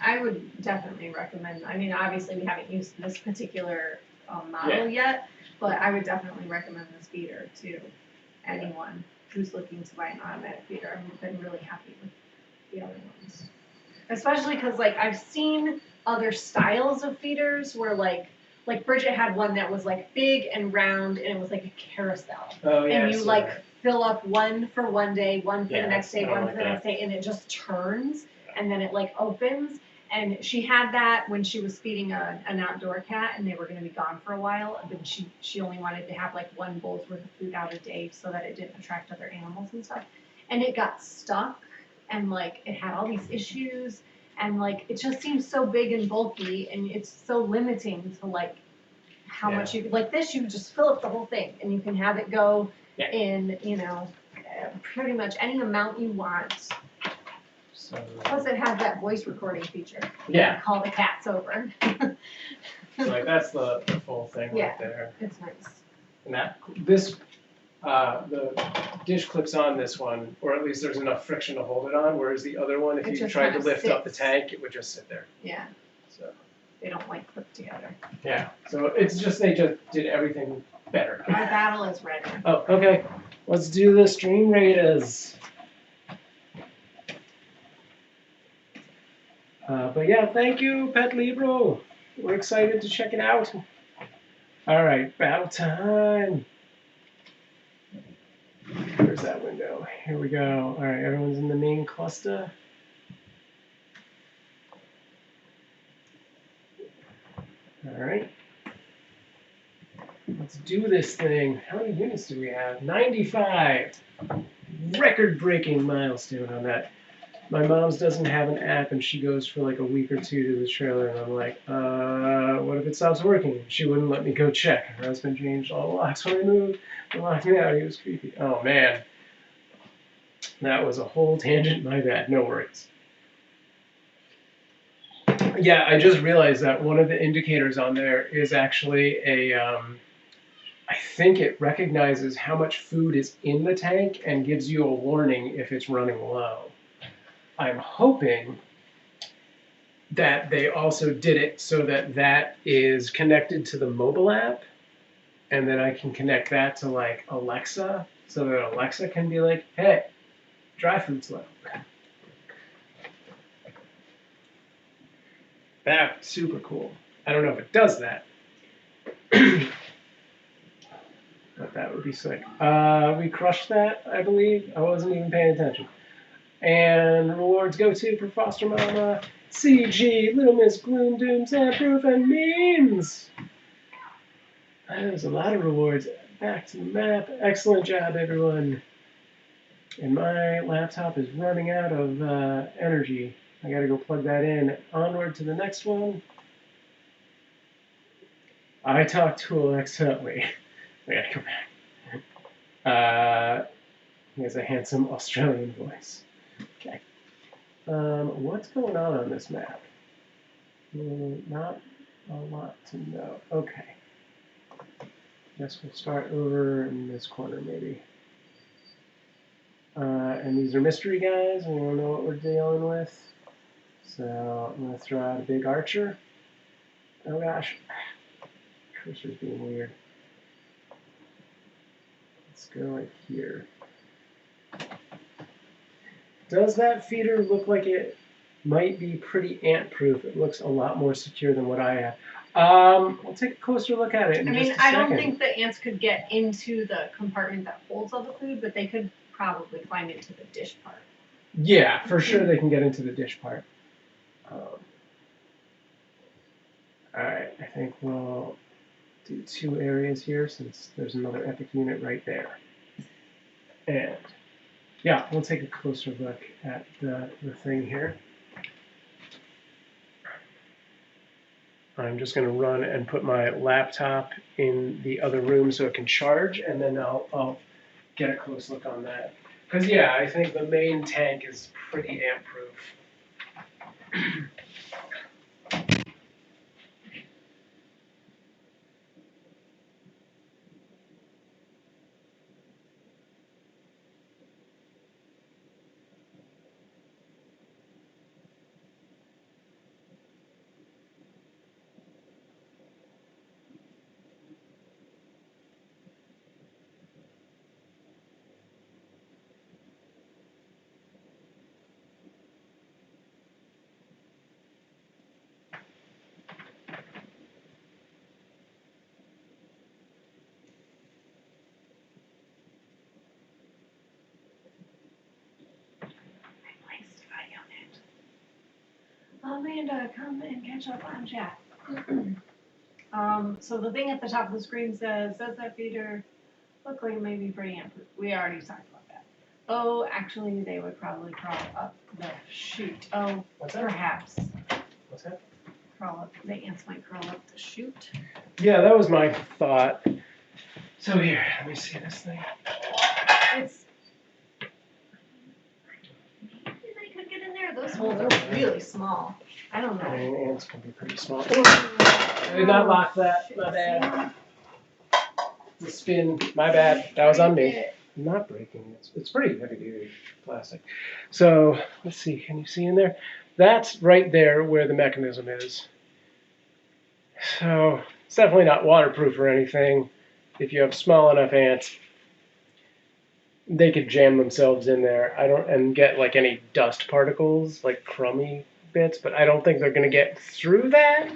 I would definitely recommend, I mean, obviously we haven't used this particular model yet, but I would definitely recommend this feeder to anyone who's looking to buy an automatic feeder. I've been really happy with the other ones. Especially because like I've seen other styles of feeders where like Bridget had one that was like big and round and it was like a carousel. Oh yeah. And you like fill up one for one day, one for Yeah, the next day, I one like for the that. next day, and it just turns and then it like opens. And she had that when she was feeding an outdoor cat and they were going to be gone for a while. But she only wanted to have like one bowl's worth of food out a day so that it didn't attract other animals and stuff. And it got stuck and like it had all these issues and like it just seems so big and bulky and it's so limiting to like how much you could, like this, you just fill up the whole thing and you can have it go in, you know, pretty much any amount you want. So, Plus it has that voice recording feature. You yeah. can call the cats over. So like that's the full thing Yeah. right there. It's nice. And the dish clips on this one, or at least there's enough friction to hold it on, whereas the other one, if It you just tried to kinda lift up the sits. tank, it would just sit there. Yeah, So they don't like clip together. yeah, so it's just they just did everything better. Our battle is ready. Oh, okay. Let's do the stream raiders. But yeah, thank you, Pet Libro. We're excited to check it out. All right, battle time. Where's that window? Here we go. All right, everyone's in the main cluster. All right. Let's do this thing. How many units do we have? 95. Record-breaking milestone on that. My mom's doesn't have an app, and she goes for like a week or two to the trailer, and I'm like, what if it stops working? She wouldn't let me go check. Her husband changed all the locks when I moved. They locked me out. He was creepy. Oh, man. That was a whole tangent. My bad. No worries. Yeah, I just realized that one of the indicators on there is actually I think it recognizes how much food is in the tank and gives you a warning if it's running low. I'm hoping that they also did it so that that is connected to the mobile app, and then I can connect that to like Alexa, so that Alexa can be like, hey, dry food's low. That's super cool. I don't know if it does that. But that would be sick. We crushed that, I believe. I wasn't even paying attention. And rewards go to for Foster Mama, CG, Little Miss Gloom, Doom, Sandproof, and Memes. There's a lot of rewards. Back to the map. Excellent job, everyone. And my laptop is running out of energy. I gotta go plug that in. Onward to the next one. I talked to Alexa. Wait, we gotta go back. He has a handsome Australian voice. Okay. What's going on this map? Not a lot to know. Okay. Guess we'll start over in this corner maybe. And these are mystery guys, and we don't know what we're dealing with. So I'm going to throw out a big archer. Oh gosh, cursor's being weird. Let's go right here. Does that feeder look like it might be pretty ant-proof? It looks a lot more secure than what I have. We'll take a closer look at it in just a I second. don't think the ants could get into the compartment that holds all the food, but they could probably climb into the dish part. Yeah, for sure they can get into the dish part. Alright, I think we'll do 2 areas here since there's another epic unit right there. And yeah, we'll take a closer look at the thing here. I'm just going to run and put my laptop in the other room so it can charge, and then I'll get a close look on that. Because yeah, I think the main tank is pretty ant-proof. Amanda, come and catch up on chat. So the thing at the top of the screen says, does that feeder look like maybe pretty ant-proof? We already talked about that. Oh, actually, they would probably crawl up the chute. Oh, What's that? perhaps. What's that? Crawl up, the ants might crawl up the chute. Yeah, that was my thought. So here, let me see this thing. It's... Maybe they could get in there. Those holes are really small. I don't know. And ants can be pretty small. I did not lock that. My bad. The spin. My bad. That was on me. I'm not breaking it. It's pretty heavy duty plastic. So let's see. Can you see in there? That's right there where the mechanism is. So it's definitely not waterproof or anything. If you have small enough ants, they could jam themselves in there. And get like any dust particles, like crummy bits, but I don't think they're going to get through that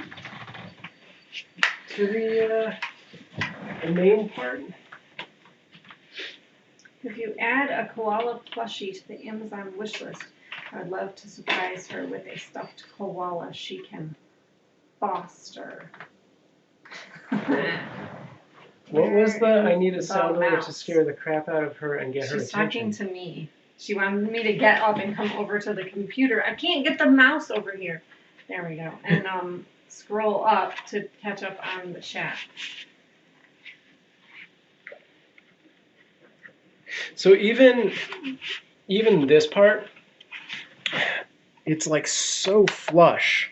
to the main part. If you add a koala plushie to the Amazon wish list, I would love to surprise her with a stuffed koala she can foster. What was the I need a The sound wave to mouse. scare the crap out of her and get her She's attention? talking to me. She wanted me to get up and come over to the computer. I can't get the mouse over here. There we go. And scroll up to catch up on the chat. So even this part, it's like so flush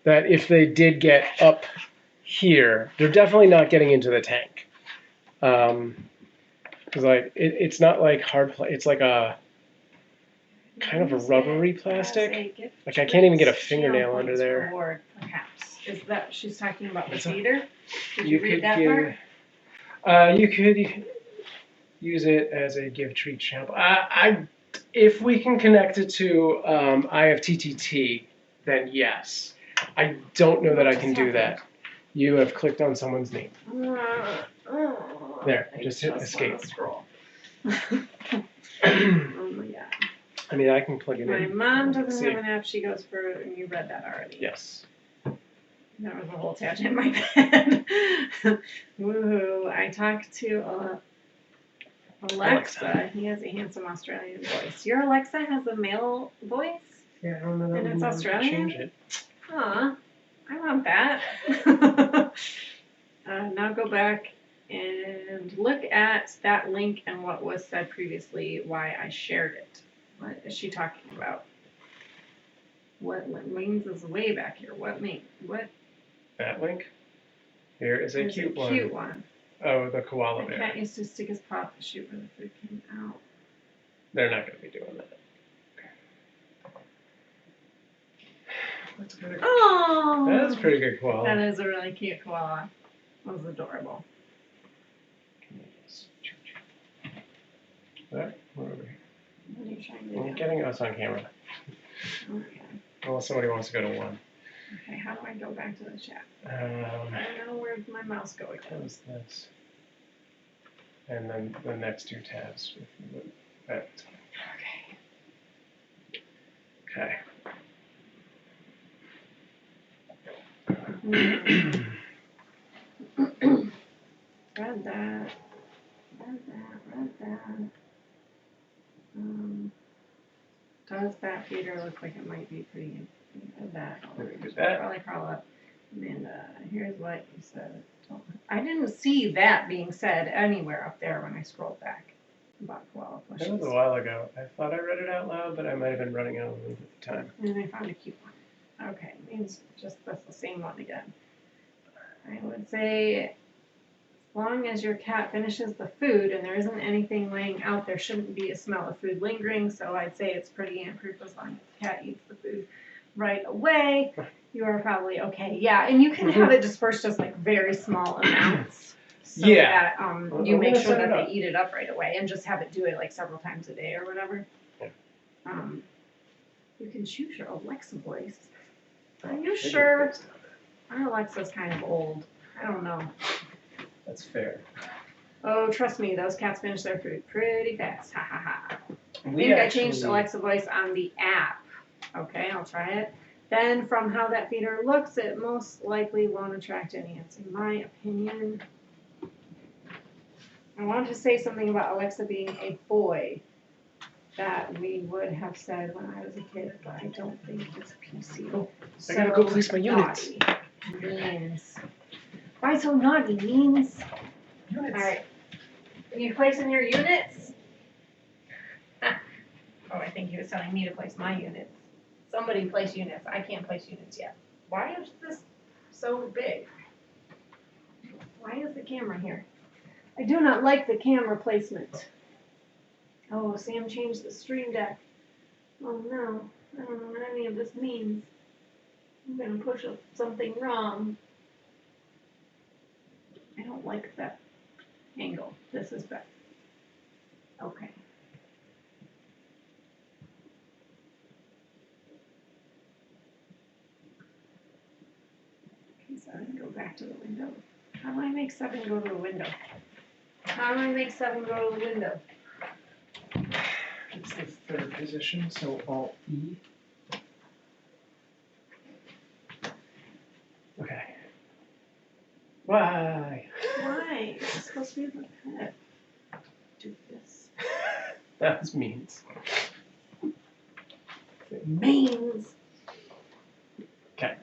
that if they did get up here, they're definitely not getting into the tank. Because like it's not like hard it's like a kind of a rubbery plastic. Like I can't even get a fingernail under there. Reward, perhaps. Is that she's talking about the What's that? feeder? Did You you read could that give. part? You could use it as a give treat channel. If we can connect it to IFTTT, then yes. I don't know that I can do that. You have clicked on someone's name. There, just hit escape. wanna scroll. Oh my god. I mean, I can plug it My in. mom Let's doesn't see. have an app she goes for, and you read that already. Yes. That was a whole tangent in my head. Woohoo. I talked to Alexa. He has a handsome Australian voice. Your Alexa has a male voice? Yeah, I don't know. And it's how to Australian? Change it. Aw, I want that. Now go back and look at that link and what was said previously, why I shared it. What is she talking about? What means is way back here. What? That link? Here is a There's cute one. Cute one. Oh, the koala The bear. cat used to stick his paw up the chute where the food came out. They're not going to be doing that. That's good. Oh! That's a pretty good That koala. is a really cute koala. That was adorable. What? We're over here. What are you trying to I'm do? getting us on camera. Okay. Unless somebody wants to go to one. Okay, how do I go back to the chat? I Um, don't know where my mouse go again. close this. And then the next two tabs. That. Okay. Read that. Does that feeder look like it might be pretty good? That. Did that. Probably crawl up. Amanda, here's what you said. I didn't see that being said anywhere up there when I scrolled back about koala That was plushies. a while ago. I thought I read it out loud, but I might have been running out of the loop at the time. And I found a cute one. Okay, means just that's the same one again. I would say as long as your cat finishes the food and there isn't anything laying out, there shouldn't be a smell of food lingering. So I'd say it's pretty ant-proof as long as the cat eats the food right away. You are probably okay. Yeah, and you can have it dispersed as like very small amounts. So Yeah. that Well, you I'm make gonna sure set it that up. they eat it up right away and just have it do it like several times a day or whatever. Yeah. You can choose your Alexa voice. Are you sure? Our Alexa's kind of old. I don't know. That's fair. Oh, trust me, those cats finish their food pretty fast. Ha ha ha. I We think I actually- changed Alexa voice on the app. Okay, I'll try it. Then from how that feeder looks, it most likely won't attract any ants, in my opinion. I wanted to say something about Alexa being a boy that we would have said when I was a kid, but I don't think it's PC. Oh, I gotta go place my units. Naughty. Means. Why so naughty, means? Units. Alright. Are you placing your units? Oh, I think he was telling me to place my units. Somebody place units. I can't place units yet. Why is this so big? Why is the camera here? I do not like the camera placement. Oh, Sam changed the stream deck. Oh no, I don't know what any of this means. I'm gonna push up something wrong. I don't like that angle. This is better. Okay. Okay, 7, go back to the window. How do I make 7 go to the window? How do I make 7 go to the window? It's the third position, so Alt E. Okay. Why? Why? It's supposed to be the pet. Do this. That was means. Means. Okay.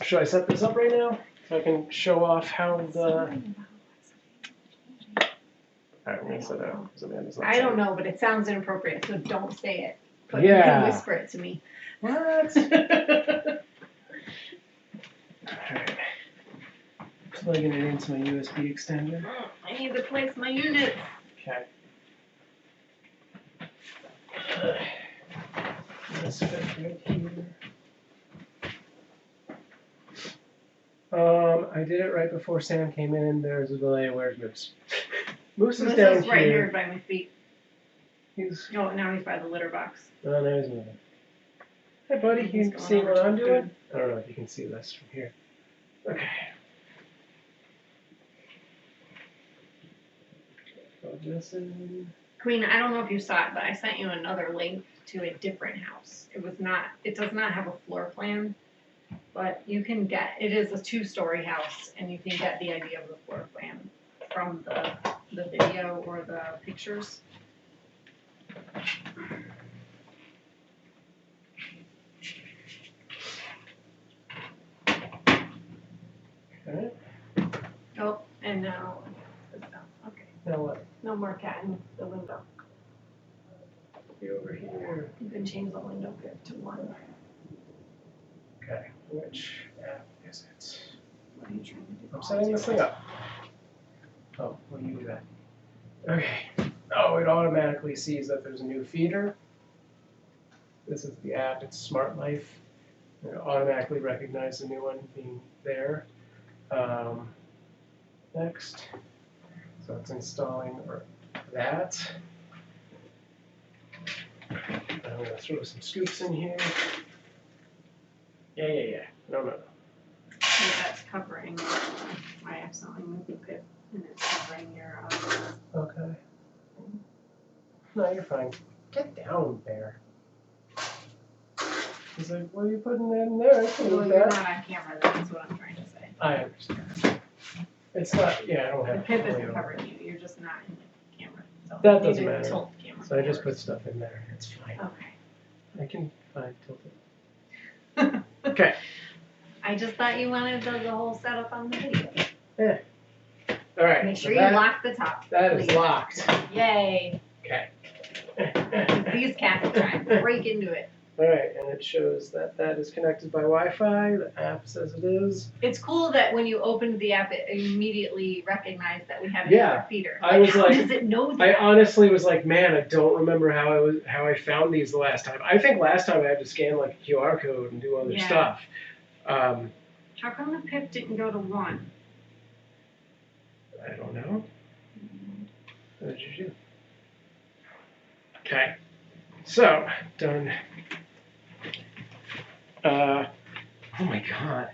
Should I set this up right now so I can show off how the? Alright, I'm gonna set it up because Amanda's not. I don't saying know, but it sounds inappropriate, so don't say it. But Yeah. you can whisper it to me. What? Alright. Plugging it into my USB extender. I need to place my unit. Okay. This fit right here. I did it right before Sam came in. There's a delay. Where's Moose? Moose is This down is right here. here by my feet. He's Oh, now he's by the litter box. oh, now he's moving. Hey, buddy, He's you going see over what to I'm the doing? food. I don't know if you can see this from here. Okay. Plug this in. Queen, I don't know if you saw it, but I sent you another link to a different house. It does not have a floor plan, but you can get, it is a 2-story house, and you can get the idea of the floor plan from the video or the pictures. Okay. Oh, and now, okay, Now what? no more cat in the window. Be over here. You can change the window bit to 1. Okay. Which app is it? What are you trying to do? I'm setting this thing up. Oh, what do you do that? Okay. Oh, it automatically sees that there's a new feeder. This is the app, it's Smart Life. It automatically recognizes the new one being there. Next. So it's installing that. I'm going to throw some scoops in here. Yeah. No. So that's covering, I accidentally moved the pip and it's covering your, Okay. No, you're fine. Get down there. He's like, what are you putting in there? I can well, move you're that. not on camera, that's what I'm trying to say. I understand. It's not, yeah, I don't The have. pip control isn't over covering it. you, you're just not in the camera. So That you doesn't need to matter. tilt the camera So I just forward. put stuff in there. It's fine. Okay. I can tilt it. Okay. I just thought you wanted the whole setup on the video. All right. Make so sure you that- lock the top. That is please. locked. Yay. Okay. These cats are trying to break into it. All right, and it shows that that is connected by Wi-Fi. The app says it is. It's cool that when you opened the app, it immediately recognized that we have Yeah, another feeder. I was how like- does it know I that? honestly was like, man, I don't remember how I found these the last time. I think last time I had to scan like a QR code and do other Yeah. stuff. How come the pip didn't go to 1? I don't know. What did you do? Okay, so done. Oh my god.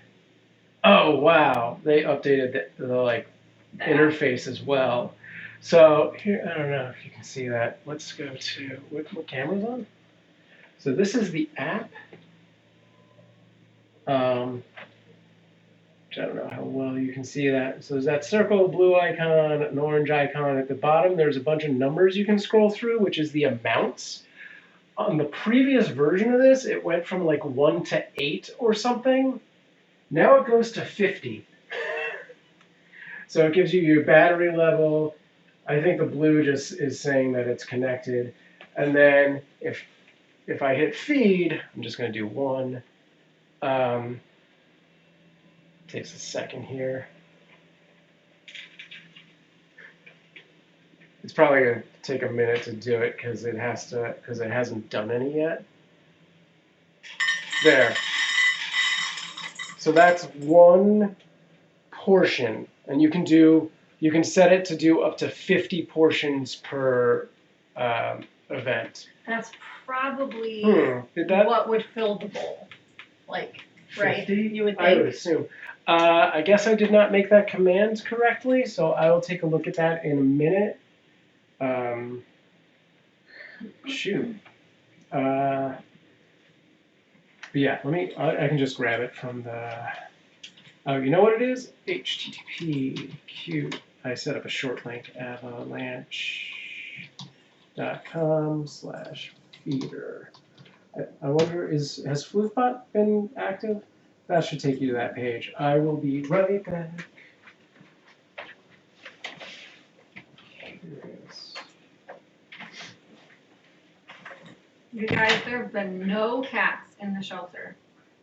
Oh wow, they updated the like interface as well. So here, I don't know if you can see that. Let's go to what camera's on. So this is the app. Which I don't know how well you can see that. So there's that circle, blue icon, an orange icon at the bottom. There's a bunch of numbers you can scroll through, which is the amounts. On the previous version of this, it went from like 1 to 8 or something. Now it goes to 50. So it gives you your battery level. I think the blue just is saying that it's connected. And then if I hit feed, I'm just going to do 1. Takes a second here. It's probably going to take a minute to do it because it hasn't done any yet. There. So that's 1 portion, and you can set it to do up to 50 portions per event. That's probably Did that what would fill the bowl. Like, right? 50? You would I would think. assume. I guess I did not make that command correctly, so I will take a look at that in a minute. Shoot. But yeah, I can just grab it from the, oh, you know what it is? http:// I set up a short link, avalanche.com/feeder. I wonder, has Floofbot been active? That should take you to that page. I will be right back. Here it is. You guys, there have been no cats in the shelter.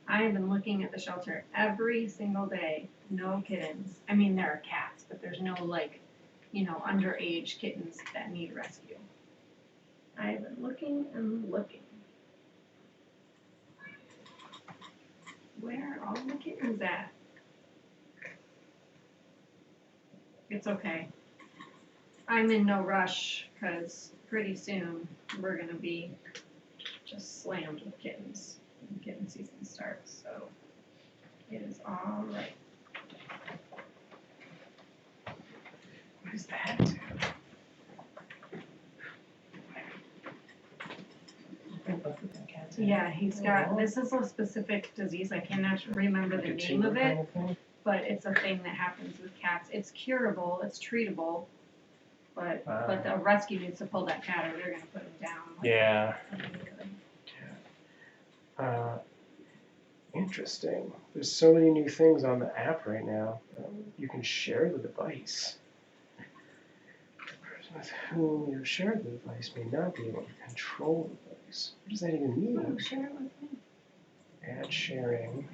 I have been looking at the shelter every single day. No kittens. I mean, there are cats, but there's no, like, underage kittens that need rescue. I have been looking and looking. Where are all the kittens at? It's okay. I'm in no rush, because pretty soon we're going to be just slammed with kittens when kitten season starts, so it is all right. What does that do? Yeah, he's got, this is a specific disease, I cannot remember the name of it, but it's a thing that happens with cats. It's curable, it's treatable, but the rescue needs to pull that cat or they're gonna put him down. Yeah. Immediately. Interesting. There's so many new things on the app right now. You can share the device. The person with whom you share the device may not be able to control the device. What does that even mean? Oh, share it with me. Add sharing.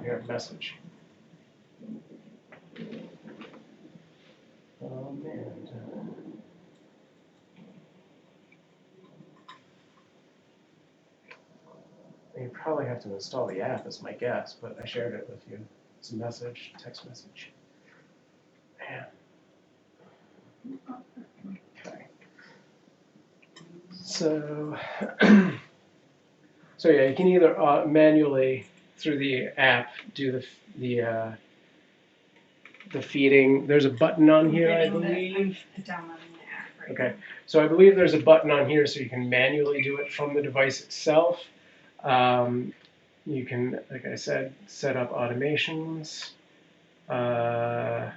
here, message. Oh man. You probably have to install the app, is my guess, but I shared it with you. It's a message, text message. Man. Okay. So, so yeah, you can either manually through the app do the feeding. There's a button on here, I believe. Downloading the app right Okay, so I believe there's a button on here so you can manually do it from the device itself. You can, like I said, set up automations. Where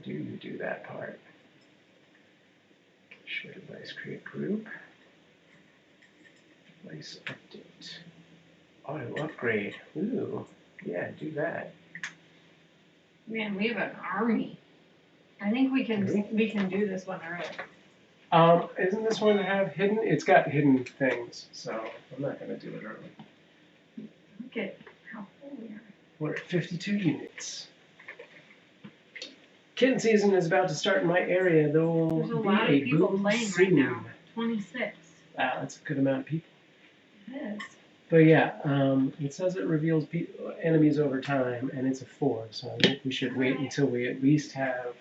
do you do that part? Share device, create group. Device update. Auto upgrade. Ooh, yeah, do that. Man, we have an army. I think we can do this one early. Isn't this one have hidden? It's got hidden things, so I'm not gonna do it early. Look at how full we are. We're at 52 units. Kitten season is about to start in my area, though. There's a lot of people playing right now. 26. Wow, that's a good amount of people. It is. But yeah, it says it reveals enemies over time, and it's a 4, so I think we should wait until we at least have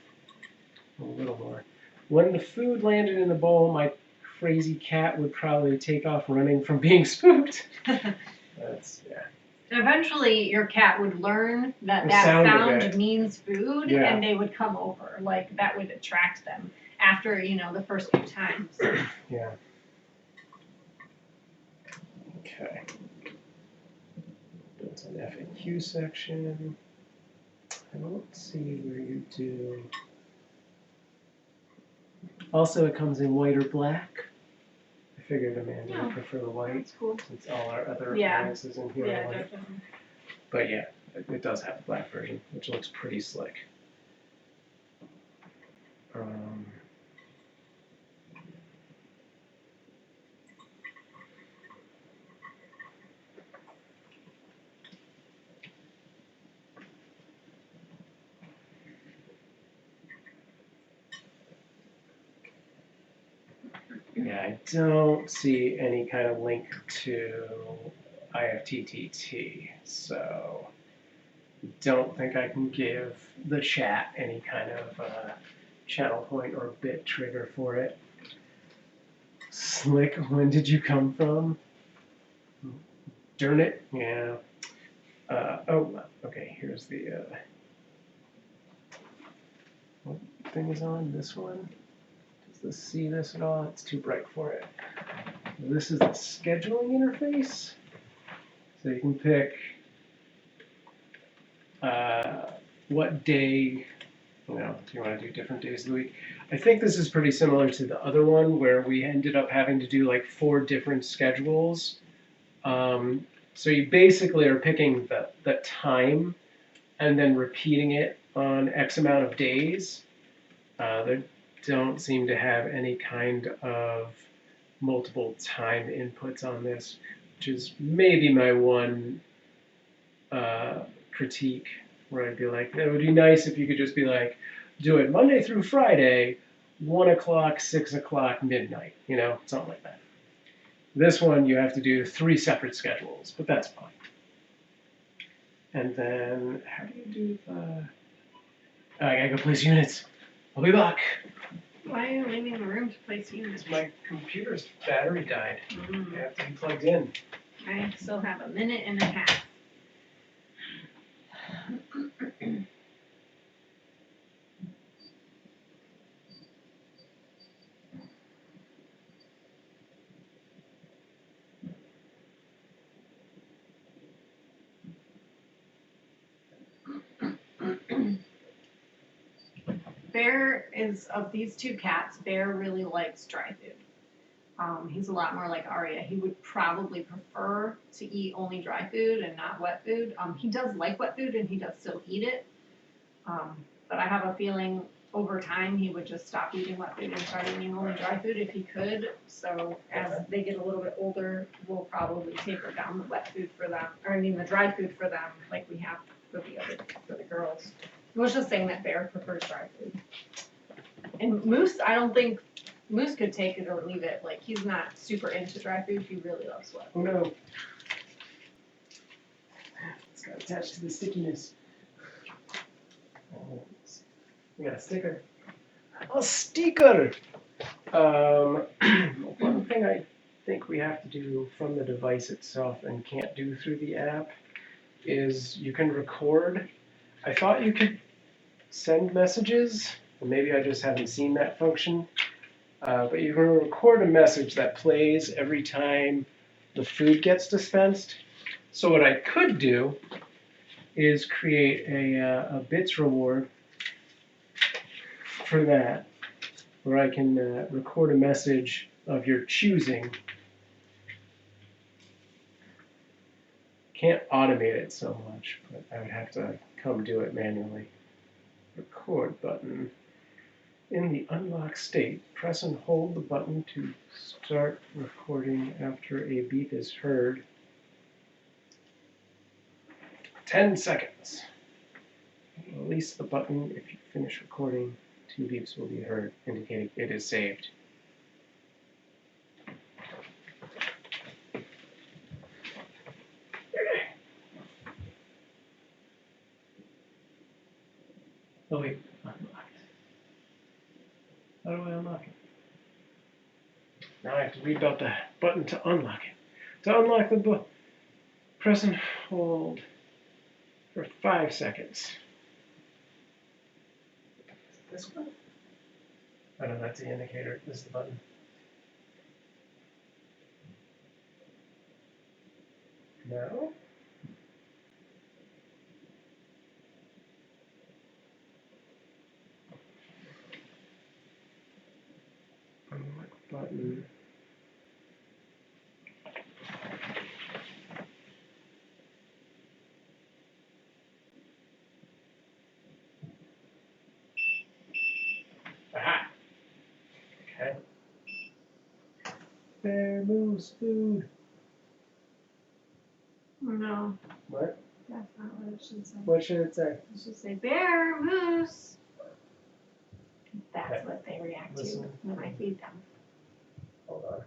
a little more. When the food landed in the bowl, my crazy cat would probably take off running from being spooked. That's, yeah. Eventually, your cat would learn that The that sound of sound it. means food, Yeah. and they would come over. Like, that would attract them after, the first few times. Yeah. Okay. That's an FAQ section. I don't see where you do. Also, it comes in white or black. I figured Amanda would prefer the white, That's cool. since all our other Yeah. appliances in here are white. Definitely. But yeah, it does have the black version, which looks pretty slick. Yeah, I don't see any kind of link to IFTTT, so don't think I can give the chat any kind of channel point or bit trigger for it. Slick, when did you come from? Darn it, yeah. Oh, okay, here's the, what thing is on this one? Does this see this at all? It's too bright for it. This is the scheduling interface. So you can pick what day, do you want to do different days of the week? I think this is pretty similar to the other one where we ended up having to do like 4 different schedules. So you basically are picking the time and then repeating it on X amount of days. There don't seem to have any kind of multiple time inputs on this, which is maybe my one critique, where I'd be like, it would be nice if you could just be like, do it Monday through Friday, 1 o'clock, 6 o'clock, midnight, something like that. This one, you have to do 3 separate schedules, but that's fine. And then, how do you do the... I gotta go place units. I'll be back. Why are you leaving the room to place units? My computer's battery died. Mm. I have to be plugged in. I still have a minute and a half. Bear is, of these 2 cats, Bear really likes dry food. He's a lot more like Arya. He would probably prefer to eat only dry food and not wet food. He does like wet food and he does still eat it. But I have a feeling over time, he would just stop eating wet food and start eating only dry food if he could. So as they get a little bit older, we'll probably taper down the wet food for them, or I mean the dry food for them, like we have for the girls. I was just saying that Bear prefers dry food. And Moose, I don't think Moose could take it or leave it. Like he's not super into dry food. He really loves wet. Oh no. It's got attached to the stickiness. Oh, we got a sticker. A sticker! One thing I think we have to do from the device itself and can't do through the app is you can record. I thought you could send messages, and maybe I just haven't seen that function. But you can record a message that plays every time the food gets dispensed. So what I could do is create a bits reward for that, where I can record a message of your choosing. Can't automate it so much, but I would have to come do it manually. Record button. In the unlock state, press and hold the button to start recording after a beep is heard. 10 seconds. Release the button if you finish recording. 2 beeps will be heard, indicating it is saved. Oh wait, unlocked. How do I unlock it? Now I have to rebuild the button to unlock it. To unlock the book, press and hold for 5 seconds. This one? Oh no, that's the indicator. This is the button. Now. Unlock button. Aha! Okay. Bear moves food. Oh no, What? that's not what it should say. What should it say? It should say Bear, Moose. That's Okay. what they react Listen. to when I feed them. Hold on.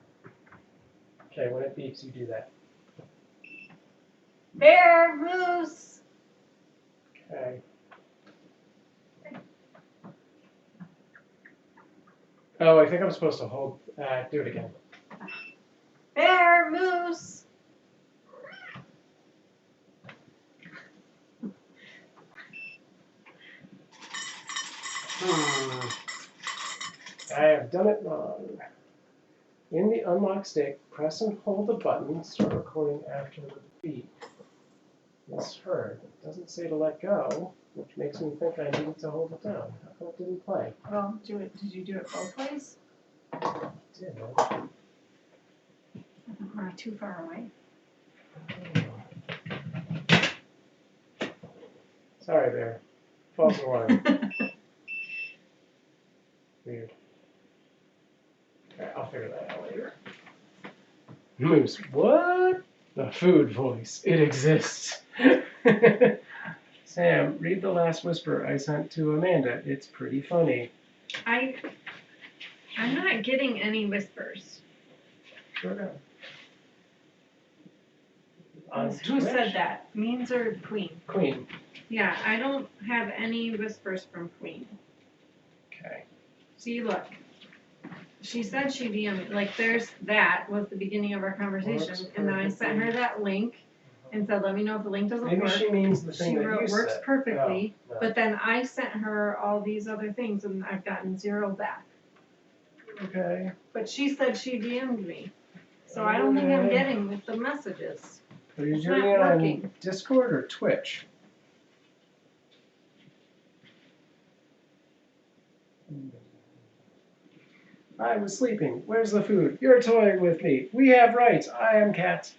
Okay, when it beeps, you do that. Bear, Moose. Okay. Oh, I think I'm supposed to hold. Do it again. Bear, Moose. I have done it wrong. In the unlock state, press and hold the button. Start recording after the beep is heard. It doesn't say to let go, which makes me think I need to hold it down. How come it didn't play? Well, did you do it both ways? It did. I think we're too far away. Sorry, Bear. False alarm. Weird. Okay, I'll figure that out later. Moose, what? The food voice. It exists. Sam, read the last whisper I sent to Amanda. It's pretty funny. I'm not getting any whispers. Sure do. On Who Twitch? said that? Means or Queen? Queen. Yeah, I don't have any whispers from Queen. Okay. See, look. She said she DM'd, like, that was the beginning of our conversation, Works and then I sent her that link and said, let me know if the link doesn't Maybe work. she means the thing She that wrote, you works said. perfectly, Oh, no. but then I sent her all these other things and I've gotten 0 back. Okay. But she said she DM'd me, so I don't think I'm Okay. getting with the messages. Are you It's doing not it on working. Discord or Twitch? I was sleeping. Where's the food? You're toying with me. We have rights. I am cat.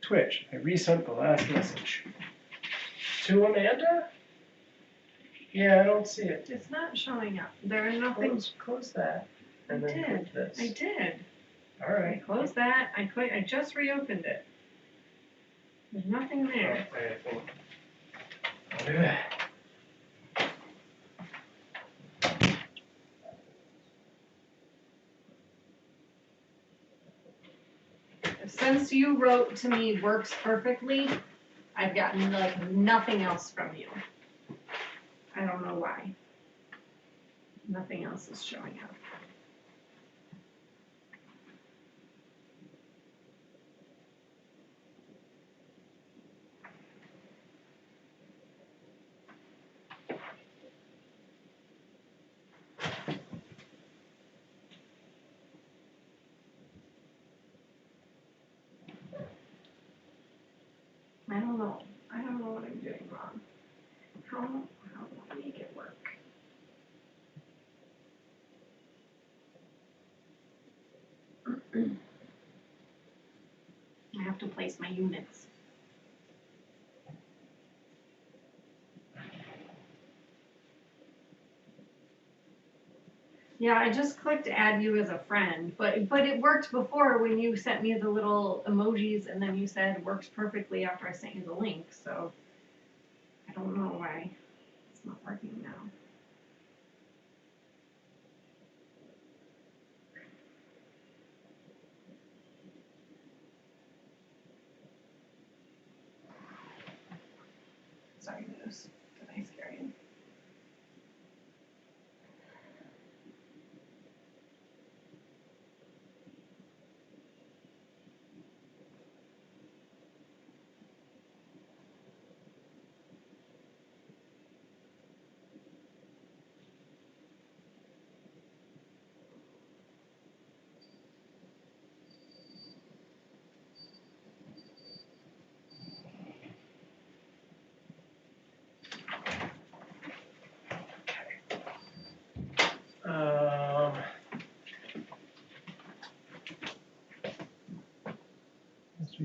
Twitch. I resent the last message. To Amanda? Yeah, I don't see it. It's not showing up. There are nothing. Close that. And I then did. click this. I did. All I right. closed that. I just reopened it. There's nothing there. I think I'll do that. Since you wrote to me works perfectly, I've gotten like nothing else from you. I don't know why. Nothing else is showing up. I don't know. I don't know what I'm doing wrong. How do I make it work? I have to place my units. Yeah, I just clicked add you as a friend, but it worked before when you sent me the little emojis and then you said works perfectly after I sent you the link, so I don't know why it's not working now. Sorry, Moose. Did I scare you?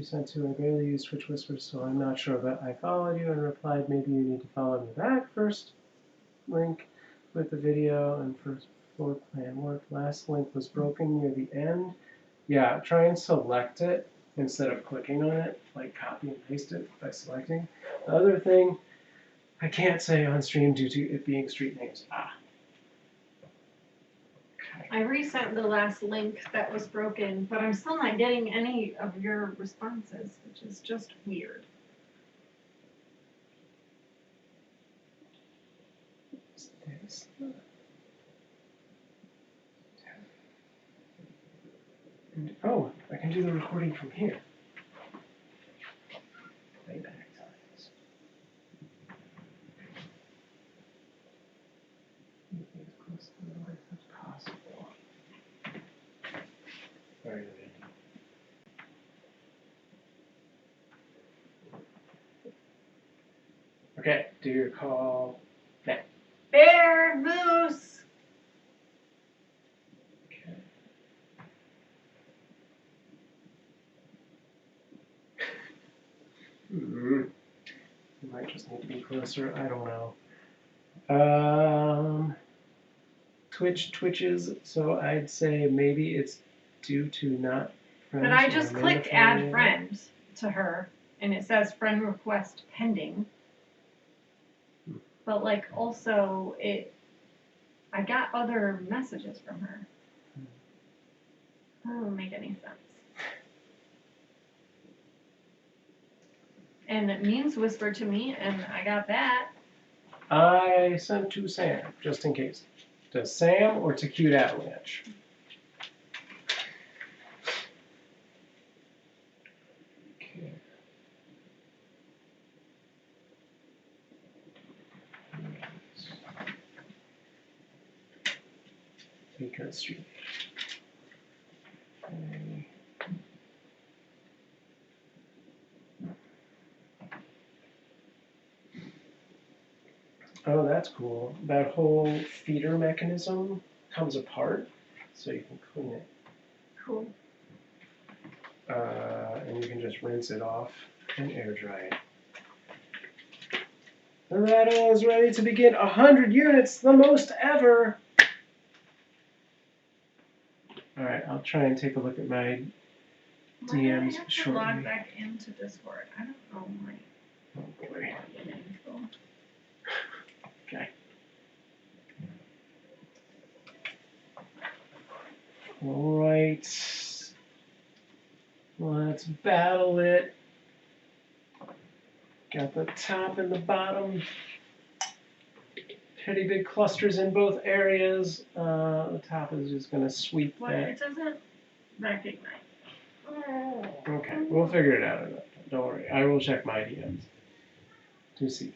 Sent to, I barely use Twitch Whispers, so I'm not sure, but I followed you and replied, maybe you need to follow me back. First link with the video and first floor plan work. Last link was broken near the end. Yeah, try and select it instead of clicking on it, like copy and paste it by selecting. The other thing, I can't say on stream due to it being street names. I resent the last link that was broken, but I'm still not getting any of your responses, which is just weird. And, oh, I can do the recording from here. Playback times. As close to the life as possible. Sorry, okay, do your call now. Bear, moose. Okay. You might just need to be closer. I don't know. Twitches. So I'd say maybe it's due to not friends. But I just clicked add friend to her, and it says friend request pending. But like also I got other messages from her. That doesn't make any sense. And it means whisper to me, and I got that. I sent to Sam, just in case. To Sam or to 𝐏𝐞𝐿. Okay. Baker Street. Okay. Oh, that's cool. That whole feeder mechanism comes apart, so you can clean it. Cool. And you can just rinse it off and air dry it. The rattle is ready to begin. 100 units, the most ever. All right, I'll try and take a look at my DMs I have to shortly. log back into Discord. I don't know my Oh boy. info. Okay. All right. Let's battle it. Got the top and the bottom. Pretty big clusters in both areas. The top is just going to sweep What? that. It doesn't recognize. Okay, we'll figure it out. Don't worry. I will check my DMs to see.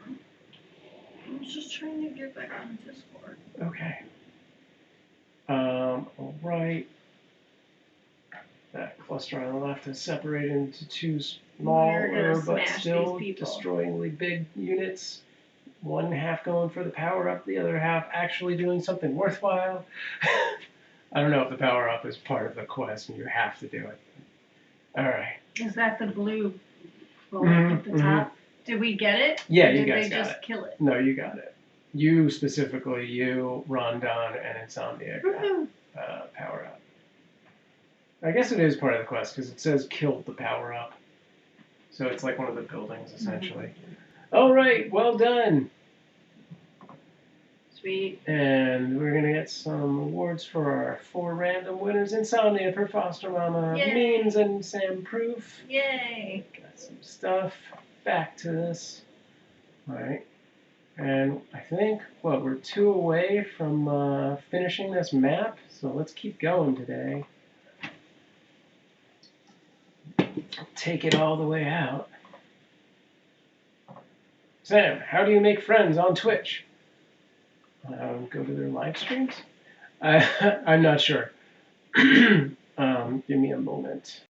I was just trying to get back on Discord. Okay. All right. That cluster on the left is separated into two We're smaller gonna but smash still these people. destroyingly big units. One half going for the power up, the other half actually doing something worthwhile. I don't know if the power up is part of the quest and you have to do it. All right. Is that the blue bullet Mhm, at the top? Did we get it? Yeah, Or you did guys they got just kill it? No, you got it. You specifically, you, Rondon, and Insomnia got power up. I guess it is part of the quest because it says killed the power up. So it's like one of the buildings essentially. All right, well done. Sweet. And we're gonna get some awards for our 4 random winners: Insomnia, Per Foster Mama, Yay. Means, and Sam Proof. Yay. Got some stuff. Back to this. All right. And I think, we're 2 away from finishing this map, so let's keep going today. Take it all the way out. Sam, how do you make friends on Twitch? Go to their live streams? I'm not sure. Give me a moment.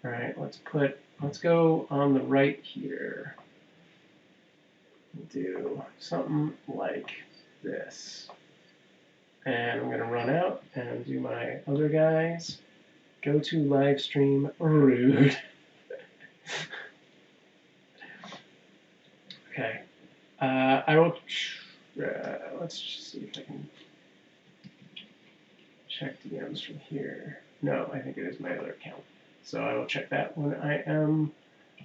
All right, let's go on the right here. Do something like this. And I'm gonna run out and do my other guys. Go to live stream rude. Okay. I will. Let's just see if I can check DMs from here. No, I think it is my other account. So I will check that when I am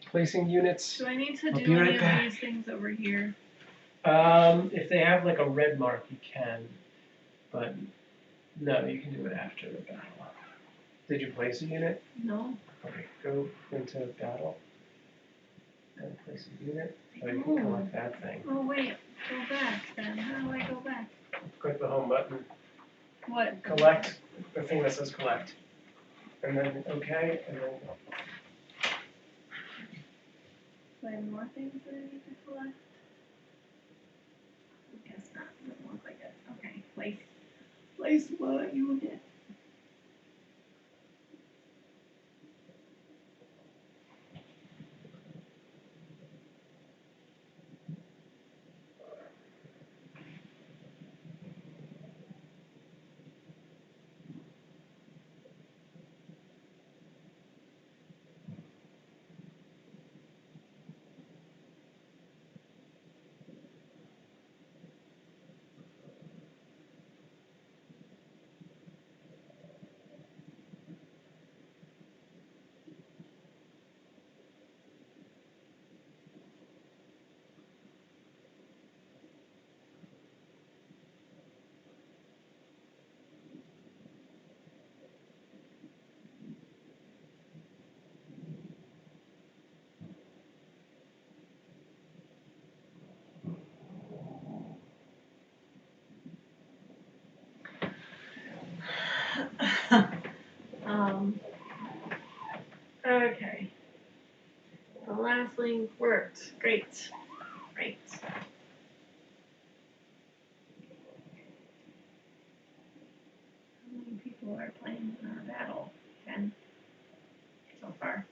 placing units. Do I need to I'll do be right any of back. these things over here? If they have like a red mark, you can. But no, you can do it after the battle. Did you place a unit? No. Okay, go into battle and place a unit. Oh, you can collect that thing. Oh wait, go back then. How do I go back? Click the home button. What? Collect the thing that says collect. And then okay, and then Do I have more things that I need to collect? I guess not. Doesn't look like it. Okay, place. Place what unit? Okay. The last link worked. Great. Great. How many people are playing in our battle? 10 so far.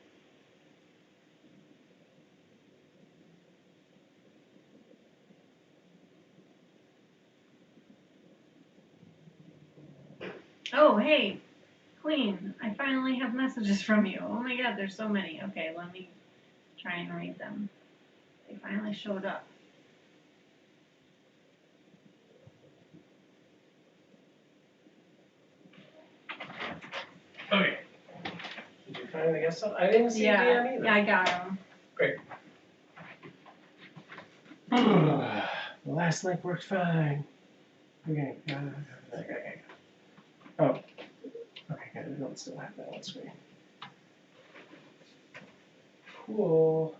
Oh, hey, Queen, I finally have messages from you. Oh my god, there's so many. Okay, let me try and read them. They finally showed up. Okay. Did you finally get some? I didn't see a DM either. Yeah, I got them. Great. The last link worked fine. Okay. Okay. Oh. Okay, good. I don't still have that on screen. Cool.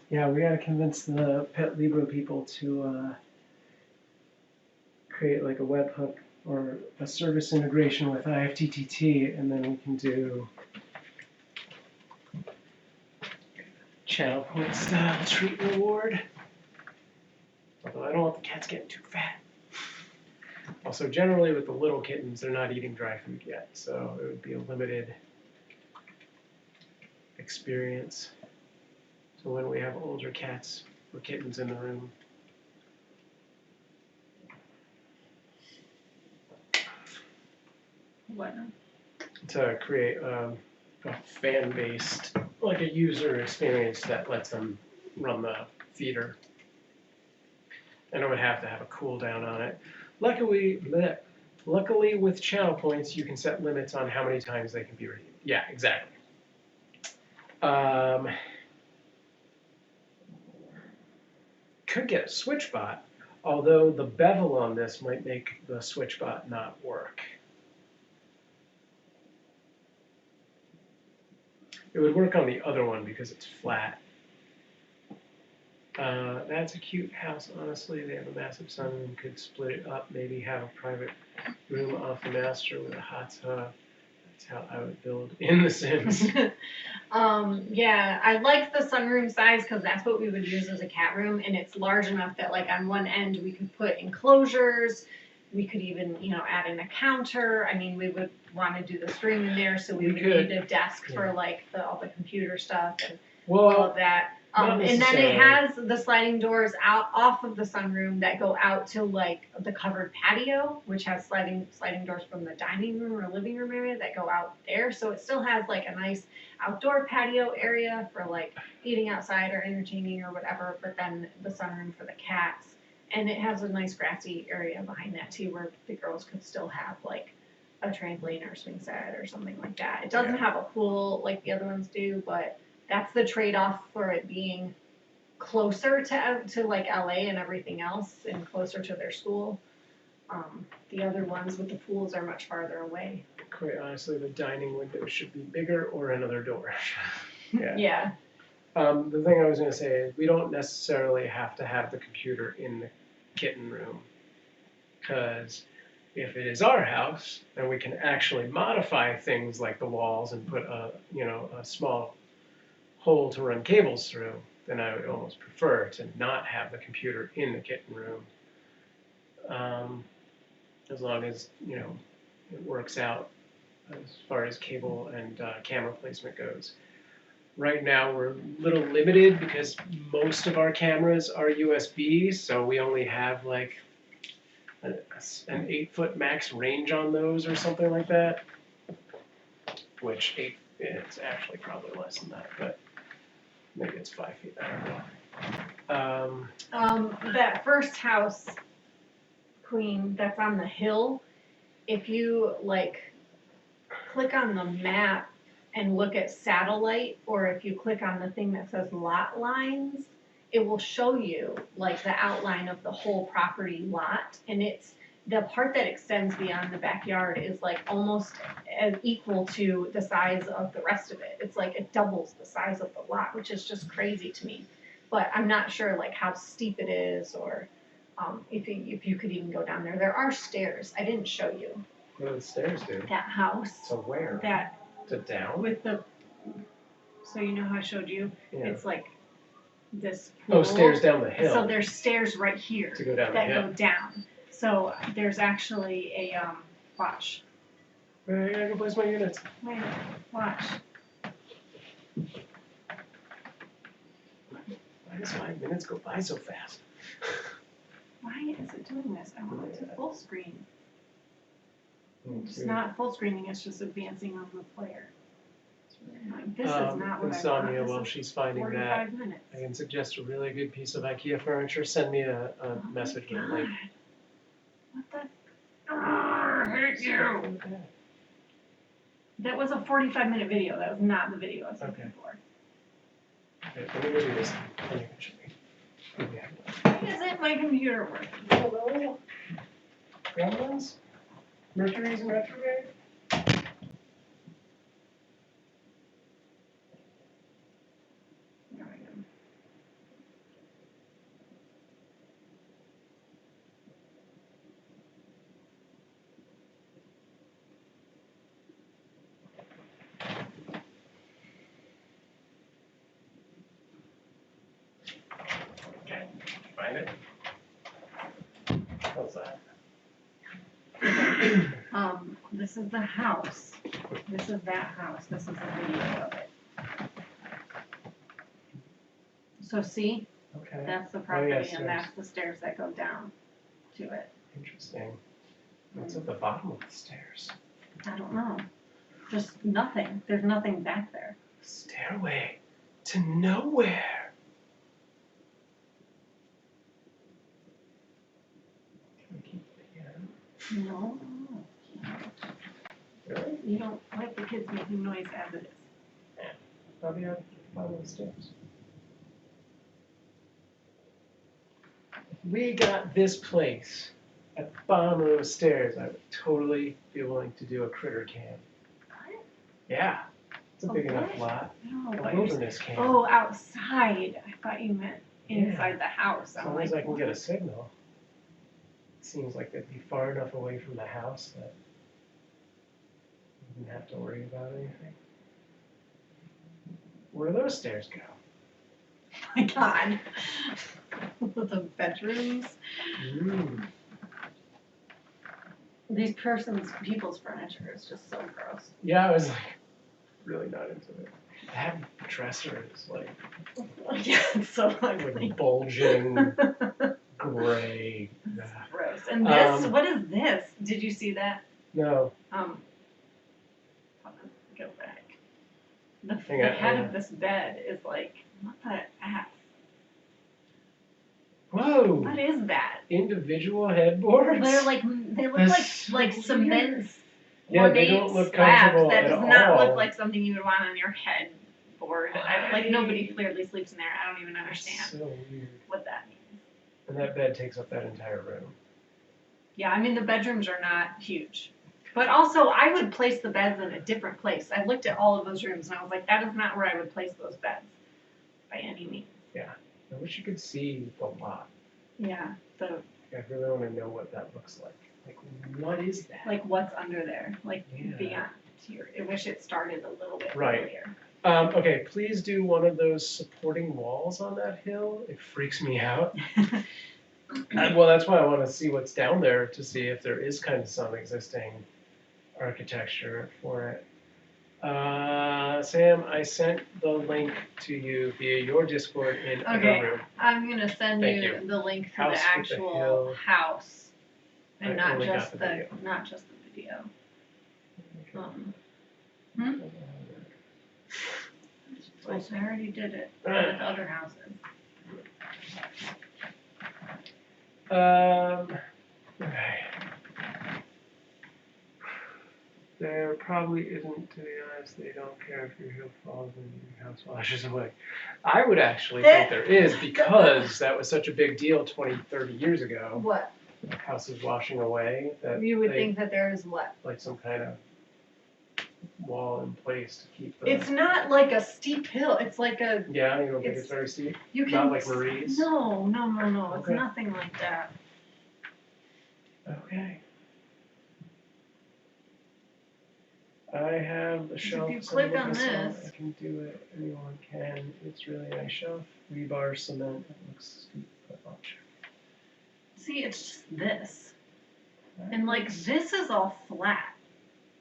Yeah, we gotta convince the Pet Libra people to create like a webhook or a service integration with IFTTT, and then we can do channel point style treat reward. Although I don't want the cats getting too fat. Also, generally with the little kittens, they're not eating dry food yet, so it would be a limited experience. So when we have older cats or kittens in the room, What? to create a fan-based, like a user experience that lets them run the feeder. And it would have to have a cooldown on it. Luckily with channel points, you can set limits on how many times they can be redeemed. Yeah, exactly. Could get a switch bot, although the bevel on this might make the switch bot not work. It would work on the other one because it's flat. That's a cute house, honestly. They have a massive sunroom, could split it up, maybe have a private room off the master with a hot tub. That's how I would build in The Sims. Yeah, I like the sunroom size because that's what we would use as a cat room, and it's large enough that like on one end we could put enclosures. We could even, add in a counter. I mean, we would want to do the stream in there, so we would need a desk for like all the computer stuff and all of that. And then it has the sliding doors out off of the sunroom that go out to like the covered patio, which has sliding doors from the dining room or living room area that go out there. So it still has like a nice outdoor patio area for like eating outside or entertaining or whatever, but then the sunroom for the cats. And it has a nice grassy area behind that too, where the girls could still have like a trampoline or swing set or something like that. It doesn't have a pool like the other ones do, but that's the trade-off for it being closer to like LA and everything else, and closer to their school. The other ones with the pools are much farther away. Quite honestly, the dining window should be bigger or another door. Yeah. The thing I was going to say is we don't necessarily have to have the computer in the kitten room, because if it is our house, then we can actually modify things like the walls and put a small hole to run cables through. Then I would almost prefer to not have the computer in the kitten room, as long as it works out as far as cable and camera placement goes. Right now we're a little limited because most of our cameras are USB, so we only have like an 8-foot max range on those or something like that. Which it's actually probably less than that, but maybe it's 5 feet. I don't know. That first house, Queen, that's on the hill, if you like click on the map and look at satellite, or if you click on the thing that says lot lines, it will show you like the outline of the whole property lot, and it's the part that extends beyond the backyard is like almost as equal to the size of the rest of it. It's like it doubles the size of the lot, which is just crazy to me. But I'm not sure like how steep it is, or if you could even go down there. There are stairs. I didn't show you. What do the stairs do? That house. To where? That To down? with the. So you know how I showed you? Yeah. It's like this pool. Oh, stairs down the hill. So there's stairs right here To go down the that hill. go down. So there's actually a watch. Alright, I gotta go place my units. Wait, watch. Why does 5 minutes go by so fast? Why is it doing this? I want it to full screen. It's Okay. not full screening, it's just advancing on the player. It's really annoying. This is not what Insomnia, I want. while This she's is finding that, 45 minutes. I can suggest a really good piece of IKEA furniture. Send me a Oh my message with a link. God. What the? I hate you! That was a 45-minute video. That was not the video I was looking Okay. for. Okay, let me go do this. Then you can show me. Yeah. Why isn't my computer working? Hello? Gremlins? Mercury's in retrograde? There we go. Okay, find it. How's that? This is the house. This is that house. This is a video of it. So see, Okay. that's the property yes, and yes. that's the stairs that go down to it. Interesting. What's at the bottom of the stairs? I don't know. Just nothing. There's nothing back there. Stairway to nowhere. Can we keep it again? No. Really? You don't like the kids making noise as it is. Probably at the bottom of the stairs. We got this place at the bottom of those stairs. I would totally be willing to do a critter cam. What? Yeah, it's a A big enough what? lot. I don't know A what you're saying. wilderness cam. Oh, outside. I thought you meant inside the house. As I'm long as like, I can get a signal. It seems like they'd be far enough away from the house that you wouldn't have to worry about anything. Where do those stairs go? oh my God. The bedrooms. These people's furniture is just so gross. Yeah, I was like really not into it. That dresser is like Yeah, it's so ugly. with bulging gray. Gross. And this, Um, what is this? Did you see that? No, Hold on, go back. The Hang on, head hang of this bed is like, what the F? whoa! What is that? Individual headboards. They look That's like so like cement Yeah, they ornate don't look slabs. comfortable That at does not all. look like something you would want on your headboard. Like nobody clearly sleeps in there. I don't even understand So weird. what that means. And that bed takes up that entire room. Yeah, I mean the bedrooms are not huge. But also I would place the beds in a different place. I looked at all of those rooms and I was like, that is not where I would place those beds by any means. I wish you could see the lot. Yeah. So I really want to know what that looks like. Like, what is that? like what's under there? Like Yeah. beyond here. I wish it started a little bit Right. earlier. Okay, please do one of those supporting walls on that hill. It freaks me out. Well, that's why I want to see what's down there to see if there is kind of some existing architecture for it. Sam, I sent the link to you via your Discord in Okay. other room. I'm gonna send Thank you you. the link to House the with the actual hill. house, and I not only got just the the video. video. I already did it with other houses. Okay. There probably isn't, to be honest. They don't care if your hill falls and your house washes away. I would actually think there is because that was such a big deal 20, 30 years ago. What? Houses washing away. That You would they, think that there is what? like some kind of wall in place to keep the. It's not like a steep hill. It's like a. Yeah, you don't think it's- it's very steep? You can. Not like Marie's? No. It's Okay. nothing like that. Okay. I have the If shelf. you some of click on this on. this- I can do it. Anyone can. It's really a nice shelf. Rebar cement. It looks steep, but I'll check. See, it's just this, and like this is all flat.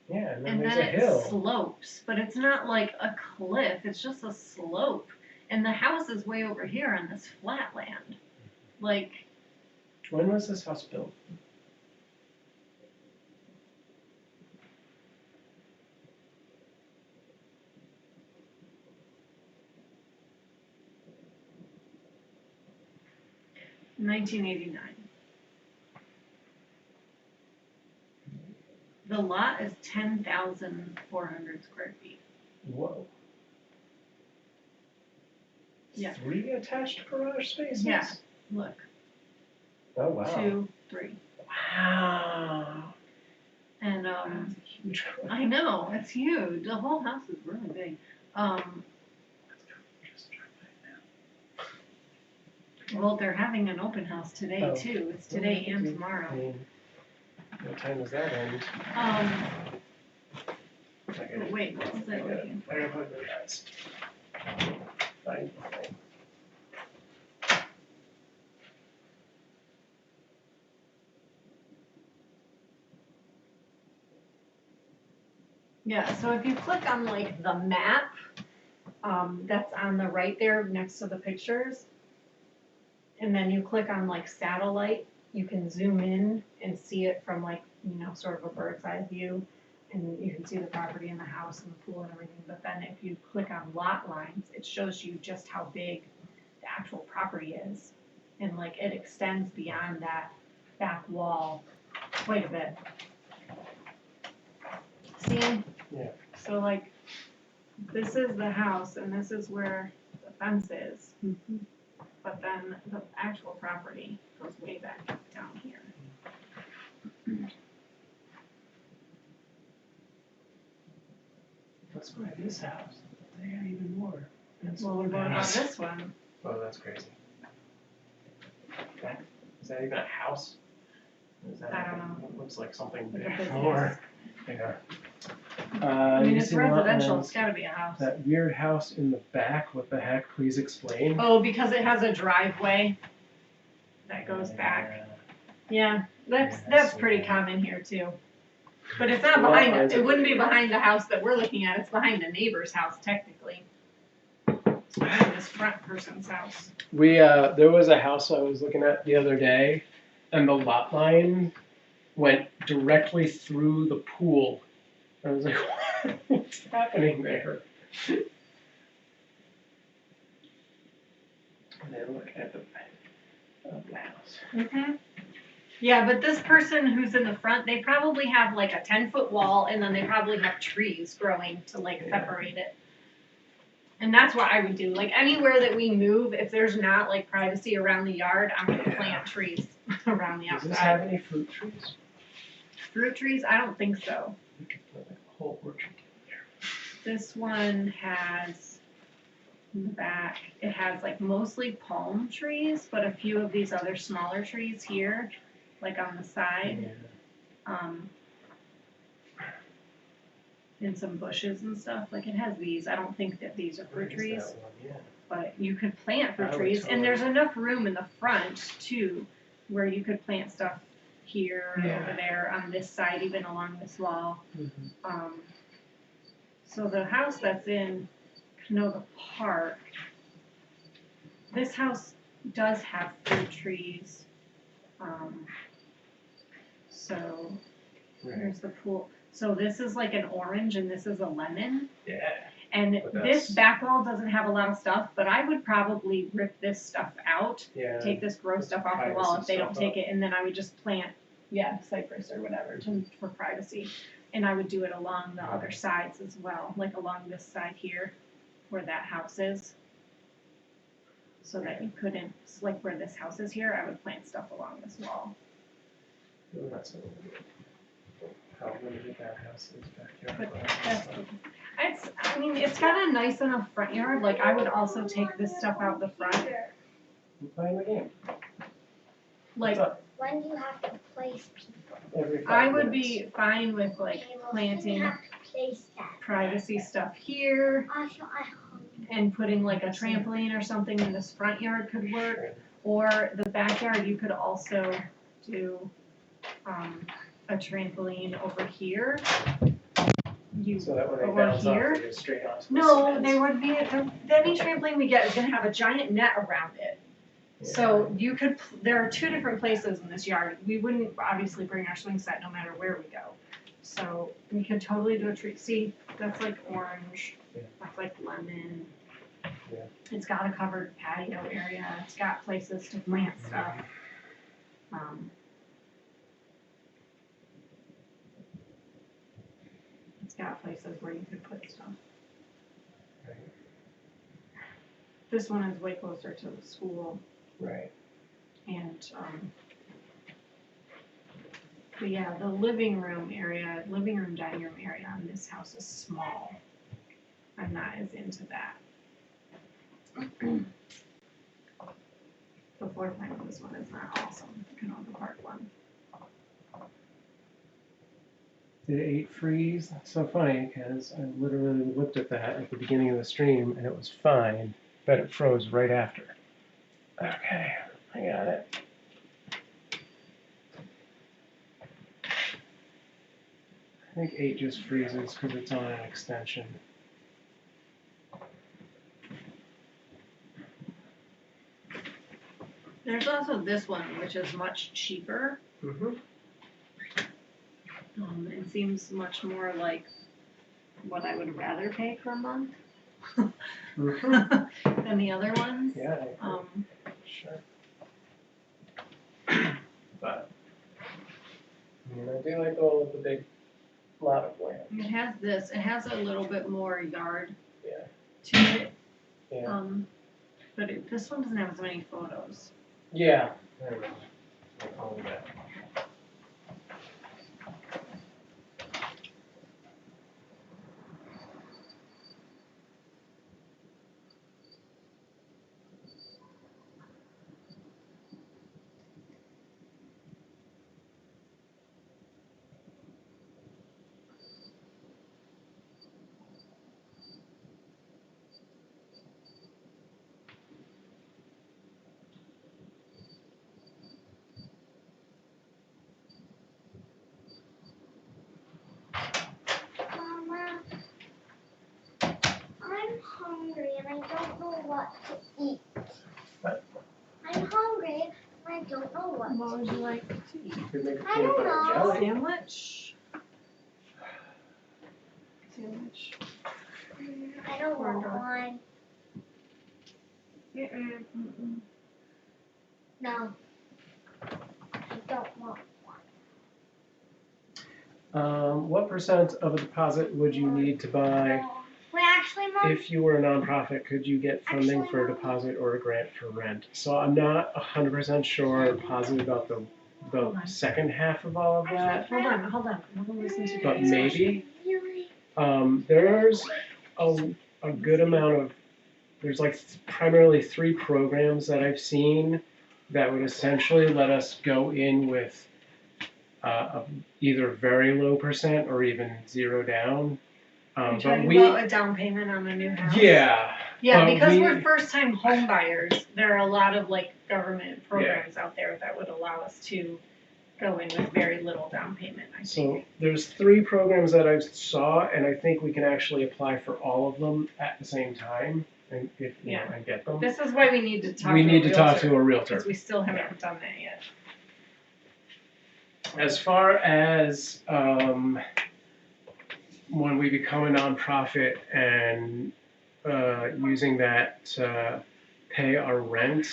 Yeah, and then And there's then a it hill. slopes, but it's not like a cliff, it's just a slope. And the house is way over here on this flat land. Like, When was this house built? in 1989. The lot is 10,400 square feet. Whoa. Yeah. 3 attached garage spaces? Yeah. Look, Oh, wow. 2, 3. Wow. And That's a huge garage. I know, it's huge. The whole house is really big. Just drive by now. Well, they're having an open house today Oh. too. It's today and I tomorrow. mean, what time does that end? Wait, what was I looking I gotta put the guys. Fine. Yeah, so if you click on like the map, that's on the right there next to the pictures, and then you click on like satellite, you can zoom in and see it from like, sort of a bird's eye view, and you can see the property and the house and the pool and everything. But then if you click on lot lines, it shows you just how big the actual property is. And like it extends beyond that back wall quite a bit. See? Yeah. So like, this is the house and this is where the fence is. But then the actual property goes way back down here. Let's buy this house. They got even more. That's Well, more what about house. this one? Oh, that's crazy. Is that even a house? Is that I don't know. It looks like something Like a big. business. More. Yeah. I mean, you it's see lot residential, lines? it's gotta be a house. That weird house in the back, what the heck? Please explain. Oh, because it has a driveway that goes back. Yeah, Yeah, I that's see pretty that. common here too. But it's not Lot behind, lines are it wouldn't be pretty behind the house that we're looking at, it's behind the neighbor's house technically. It's behind this front person's house. There was a house I was looking at the other day, and the lot line went directly through the pool. I was like, what's happening there? And then look at the house. Mm-hmm. Yeah, but this person who's in the front, they probably have like a 10-foot wall and then they probably have trees growing to like Yeah. separate it. And that's what I would do. Like anywhere that we move, if there's not like privacy around the yard, I'm gonna Yeah. plant trees around the Does this outside. have any fruit trees? Fruit trees? I don't think so. We could put like a whole orchard there. This one has in the back, it has like mostly palm trees, but a few of these other smaller trees here, like on the side. And some bushes and stuff. Like it has these. I don't think that these are fruit Where is trees, that one? Yeah. but you could plant fruit I would trees. totally- And there's enough room in the front too, where you could plant stuff here, Yeah. over there, on this side, even along this wall. Mhm. So the house that's in Canoga Park, this house does have fruit trees. So Right. here's the pool. So this is like an orange and this is a lemon. Yeah. And But this that's- back wall doesn't have a lot of stuff, but I would probably rip this stuff out, Yeah. take this gross stuff off the wall privacy if they don't stuff take it, and then I would just plant, cypress or whatever for privacy. And I would do it along the other sides as well, like along this side here, where that house is. So that you couldn't, like where this house is here, I would plant stuff along this wall. Oh, that's so weird. How limited that house is backyard. But I mean, it's got a nice enough front yard, like I would also take this stuff out the front, I'm playing the game. like, What's up? When do you have to place people? Every 5 I would minutes. be fine with like Okay, well, planting You have to place that. privacy stuff here Also, I hope. and putting like a trampoline or something in this front yard could work. Or the backyard, you could also do, a trampoline over here. You, So that when they over bounce off, here? they go straight onto the No, cement. they would be, any trampoline we get is gonna have a giant net around it. So you could, there are 2 different places in this yard. We wouldn't obviously bring our swing set no matter where we go. So we could totally do a tree, see, that's like orange, Yeah. that's like lemon. Yeah. It's got a covered patio area, it's got places to plant stuff. It's got places where you could put stuff. Right. This one is way closer to the school Right. and, but yeah, the living room, dining room area in this house is small. I'm not as into that. The floor plan of this one is not awesome, the Canova Park one. Did 8 freeze? That's so funny because I literally looked at that at the beginning of the stream and it was fine, but it froze right after. Okay, I got it. I think 8 just freezes because it's on an extension. There's also this one, which is much cheaper. Mm-hmm. It seems much more like what I would rather pay per month Mm-hmm. than the other ones. Yeah, I agree. Sure. But I mean, I do like all of the big lot of land. It has a little bit more yard Yeah. to it. Yeah. But this one doesn't have as many photos. Yeah. I don't know. I'll call that. Mama, I'm hungry and I don't know what to eat. What? I'm hungry and I don't know what What to would eat. you like to eat? You could make a I peanut don't butter know. jelly. Sandwich? Sandwich. I don't Corn want dog. one. Mm-mm. No. I don't want What percent of a deposit would you need to buy? Wait, actually, Mom. If you were a nonprofit, could you get funding Actually, for a Mom. deposit or a grant for rent? So I'm not 100% sure or positive about the second half of all of that, Hold on. I'm gonna listen to but Daddy's maybe. Really? There's a good amount of, there's like primarily 3 programs that I've seen that would essentially let us go in with either very low percent or even 0 down. Are you But talking we, about a down payment on a new house? yeah. Yeah, but because we- we're first time home buyers, there are a lot of like government programs out there that would allow us to go in with very little down payment, I So think. there's 3 programs that I saw, and I think we can actually apply for all of them at the same time, and if you know, and get them. This is why we need to talk to a We need to talk realtor, to a realtor. because we still haven't done that yet. As far as when we become a nonprofit and using that to pay our rent,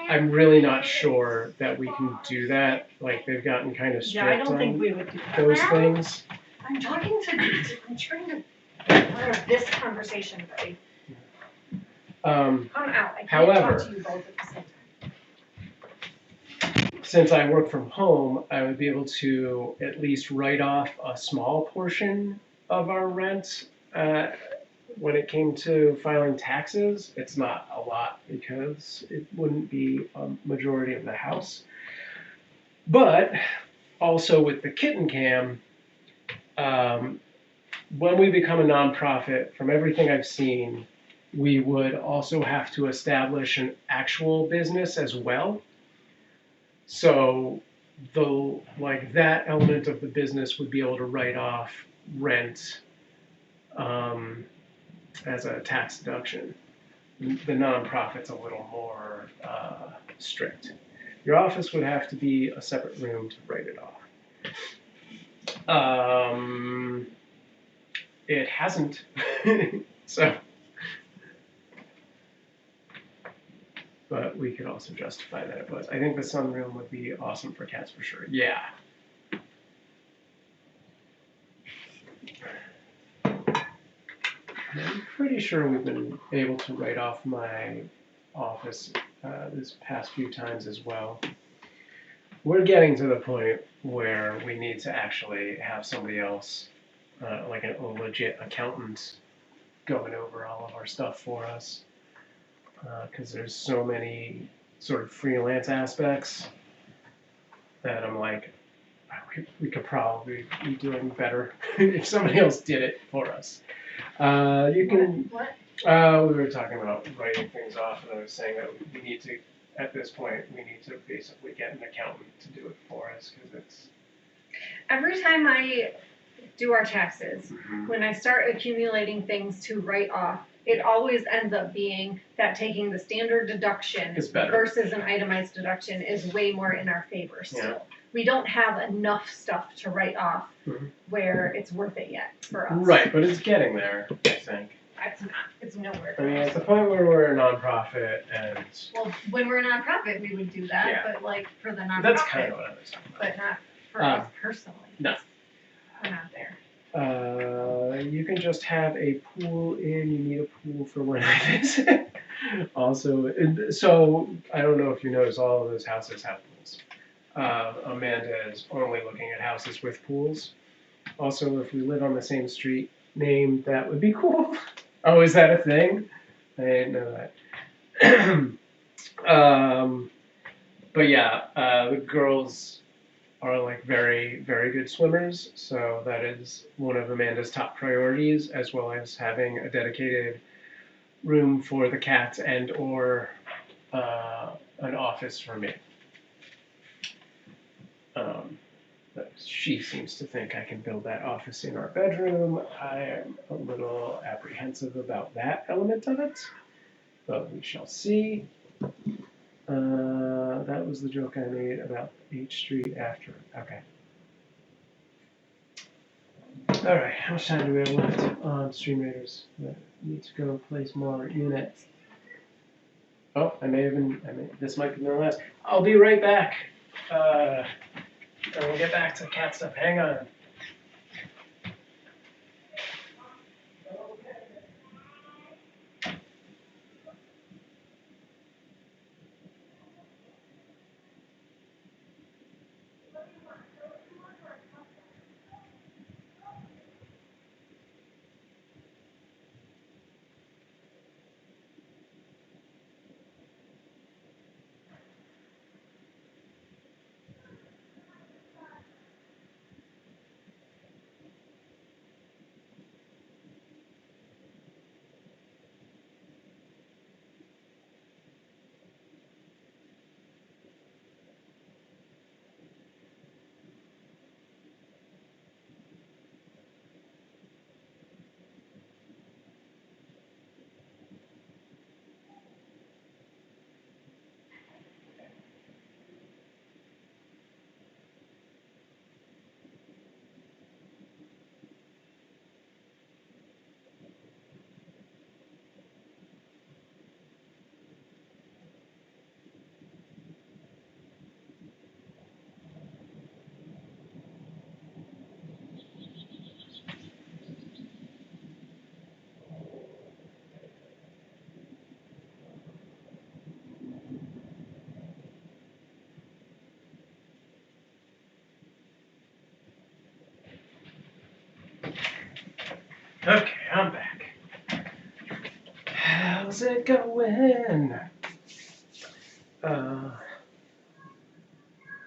I'm really not sure that we can do that. Like, they've gotten kind of Yeah, I strict don't think on we would do that. those things. I'm trying to have this conversation, buddy. Um, I'm out. I can't However- talk to you both at the same time. Since I work from home, I would be able to at least write off a small portion of our rent. When it came to filing taxes, it's not a lot because it wouldn't be a majority of the house. But also with the Kitten Cam, when we become a nonprofit, from everything I've seen, we would also have to establish an actual business as well. So that element of the business would be able to write off rent as a tax deduction. The nonprofit's a little more strict. Your office would have to be a separate room to write it off. It hasn't, so. But we could also justify that it was. I think the sunroom would be awesome for cats for sure. Yeah. I'm pretty sure we've been able to write off my office this past few times as well. We're getting to the point where we need to actually have somebody else, like a legit accountant, going over all of our stuff for us. Because there's so many sort of freelance aspects that I'm like, we could probably be doing better if somebody else did it for us. You can. What? We were talking about writing things off, and I was saying that we need to, at this point, we need to basically get an accountant to do it for us because it's. Every time I do our taxes, when I start accumulating things to write off, it always ends up being that taking the standard deduction It's better. versus an itemized deduction is way more in our favor still. Yeah. We don't have enough stuff to write off where it's worth it yet for us. Right, but it's getting there, I think. It's not. It's nowhere I mean, close. at the point where we're a nonprofit, and Well, when we're a nonprofit, we would do that, Yeah. but like for the nonprofit, that's kind of what I was talking about. but not for us personally. No. We're not there. You can just have a pool in. You need a pool for when I visit. Also, so I don't know if you notice, all of those houses have pools. Amanda is only looking at houses with pools. Also, if we live on the same street name, that would be cool. Oh, is that a thing? I didn't know that. But yeah, the girls are like very, very good swimmers, so that is one of Amanda's top priorities, as well as having a dedicated room for the cats and or an office for me. But she seems to think I can build that office in our bedroom. I am a little apprehensive about that element of it, but we shall see. That was the joke I made about H Street after. Okay. All right, how much time do we have left on Stream Raiders? I need to go place more units. Oh, this might be the last. I'll be right back. And we'll get back to cat stuff. Hang on. Okay, I'm back. How's it going?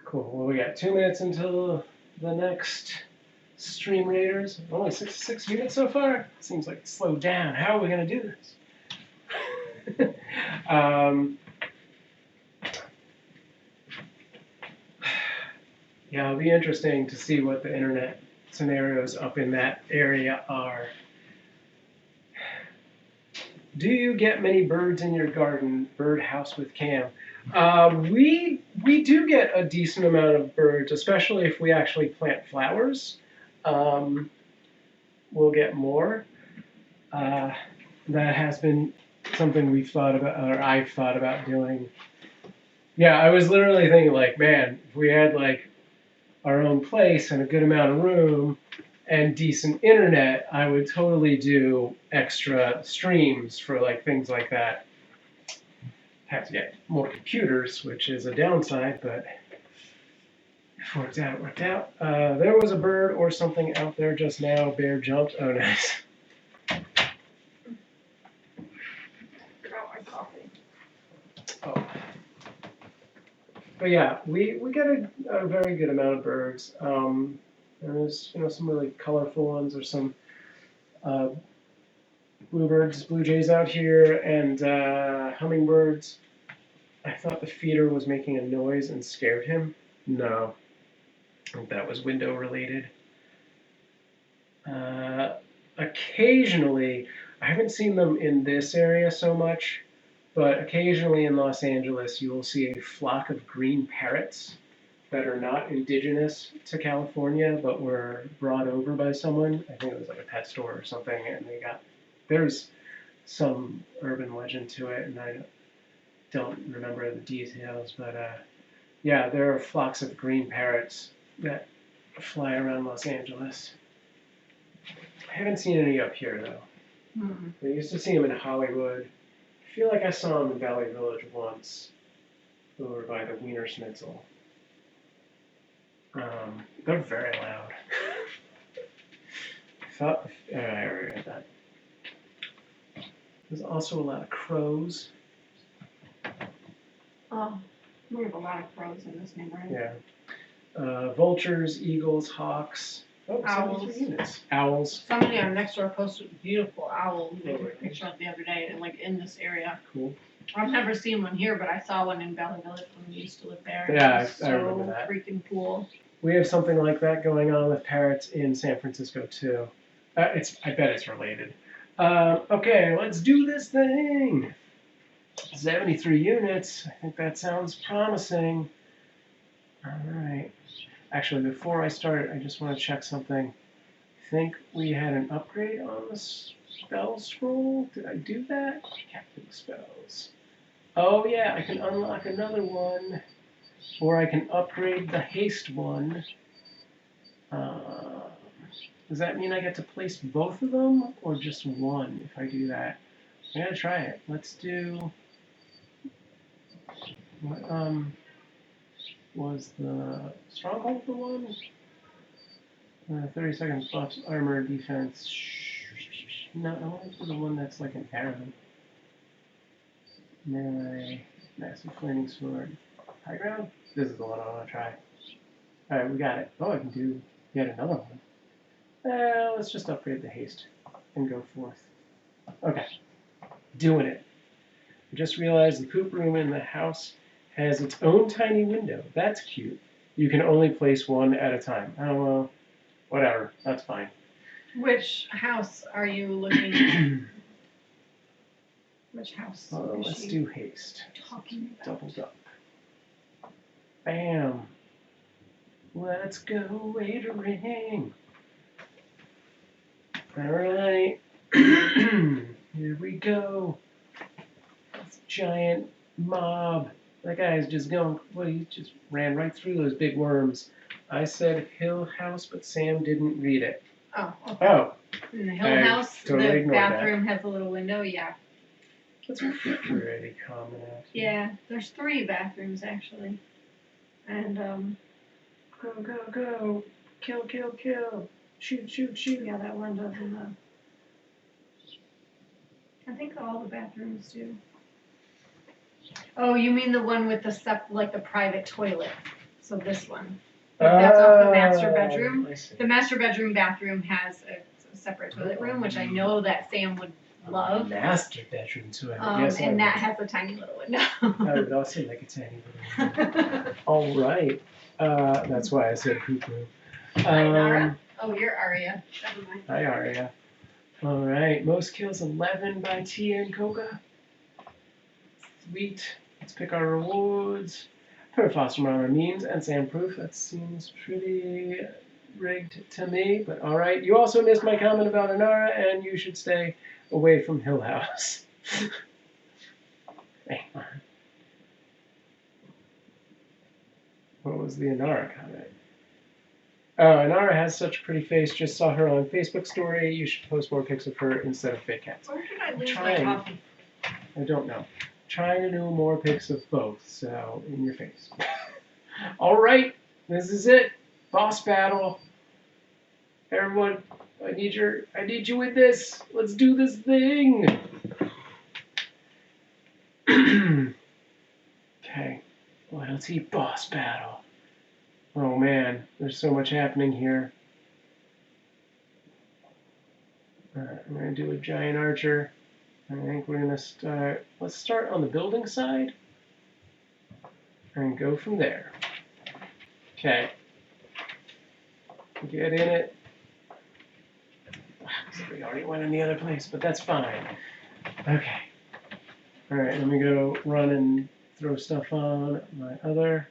Cool. Well, we got 2 minutes until the next Stream Raiders. Only 6 minutes so far. Seems like it's slowed down. How are we gonna do this? Yeah, it'll be interesting to see what the internet scenarios up in that area are. Do you get many birds in your garden? Birdhouse with Cam. We do get a decent amount of birds, especially if we actually plant flowers. We'll get more. That has been something we've thought about, or I've thought about doing. Yeah, I was literally thinking, like, man, if we had like our own place and a good amount of room and decent internet, I would totally do extra streams for like things like that. Have to get more computers, which is a downside, but if it worked out, it worked out. There was a bird or something out there just now. Bear jumped. Oh, nice. Oh. But yeah, we get a very good amount of birds. And there's some really colorful ones. There's some bluebirds, blue jays out here, and hummingbirds. I thought the feeder was making a noise and scared him. No, I think that was window related. Occasionally, I haven't seen them in this area so much, but occasionally in Los Angeles you will see a flock of green parrots that are not indigenous to California, but were brought over by someone. I think it was like a pet store or something, and there's some urban legend to it, and I don't remember the details, but yeah, there are flocks of green parrots that fly around Los Angeles. I haven't seen any up here, though. Mm-hmm. I used to see them in Hollywood. I feel like I saw them in Valley Village once, over by the Wiener Schnitzel. They're very loud. I already read that. There's also a lot of crows. Oh, we have a lot of crows in this neighborhood. Yeah. Vultures, eagles, hawks. Oh, Owls. 73 units. Owls. Somebody on next door posted a beautiful owl. They took a picture of the other day, and like in this area. Cool. I've never seen one here, but I saw one in Valley Village when we used to live there. Yeah, It was I remember so that. freaking cool. We have something like that going on with parrots in San Francisco too. I bet it's related. Okay, let's do this thing. 73 units. I think that sounds promising. All right. Actually, before I start, I just want to check something. I think we had an upgrade on the spell scroll. Did I do that? Captain spells. Oh yeah, I can unlock another one. Or I can upgrade the haste one. Does that mean I get to place both of them, or just one if I do that? I'm gonna try it. Let's do. What was the stronghold the one? 30 seconds buffs, armor, defense. No, I want to do the one that's like an arrow. Melee, massive flaming sword. High ground? This is the one I want to try. Alright, we got it. Oh, I can do yet another one. Let's just upgrade the haste and go forth. Okay, doing it. I just realized the poop room in the house has its own tiny window. That's cute. You can only place one at a time. Oh, well, whatever. That's fine. Which house are you looking at? Which house? is Let's she do haste. talking about? Double up. Bam. Let's go wagering. Alright. Here we go. This giant mob. That guy's just going, well, he just ran right through those big worms. I said Hill House, but Sam didn't read it. Oh, okay. Oh, In the Hill I House, totally the ignored that. bathroom has a little window, yeah. that's pretty common actually. Yeah, there's 3 bathrooms actually. And, Go, go, go. Kill, kill, kill. Shoot, shoot, shoot. yeah, that one doesn't, I think all the bathrooms do. Oh, you mean the one with the like the private toilet? So this one. That's off the master bedroom. I see. The master bedroom bathroom has a separate toilet room, which I know that Sam would love. Master bedroom too. Yes, And that has a tiny little window. I would also like a tiny little. All right. That's why I said poop room. Hi, Nara. Oh, you're Aria. Never mind. Hi, Aria. All right, most kills 11 by 𝐀𝐮_𝐘𝐽. Sweet. Let's pick our rewards. Per foster mama means and sandproof. That seems pretty rigged to me, but all right. You also missed my comment about Inara, and you should stay away from Hill House. Hang on. What was the Inara comment? Oh, Inara has such a pretty face. Just saw her on Facebook story. You should post more pics of her instead of fake cats. Where did I lose my Trying. coffee? I don't know. Trying to do more pics of both, so in your face. All right, this is it. Boss battle. Everyone, I need you with this. Let's do this thing. Okay, let's see boss battle. Oh man, there's so much happening here. Alright, I'm gonna do a giant archer. I think we're gonna start, let's start on the building side and go from there. Okay. Get in it. We already went in the other place, but that's fine. Okay. Alright, let me go run and throw stuff on my other.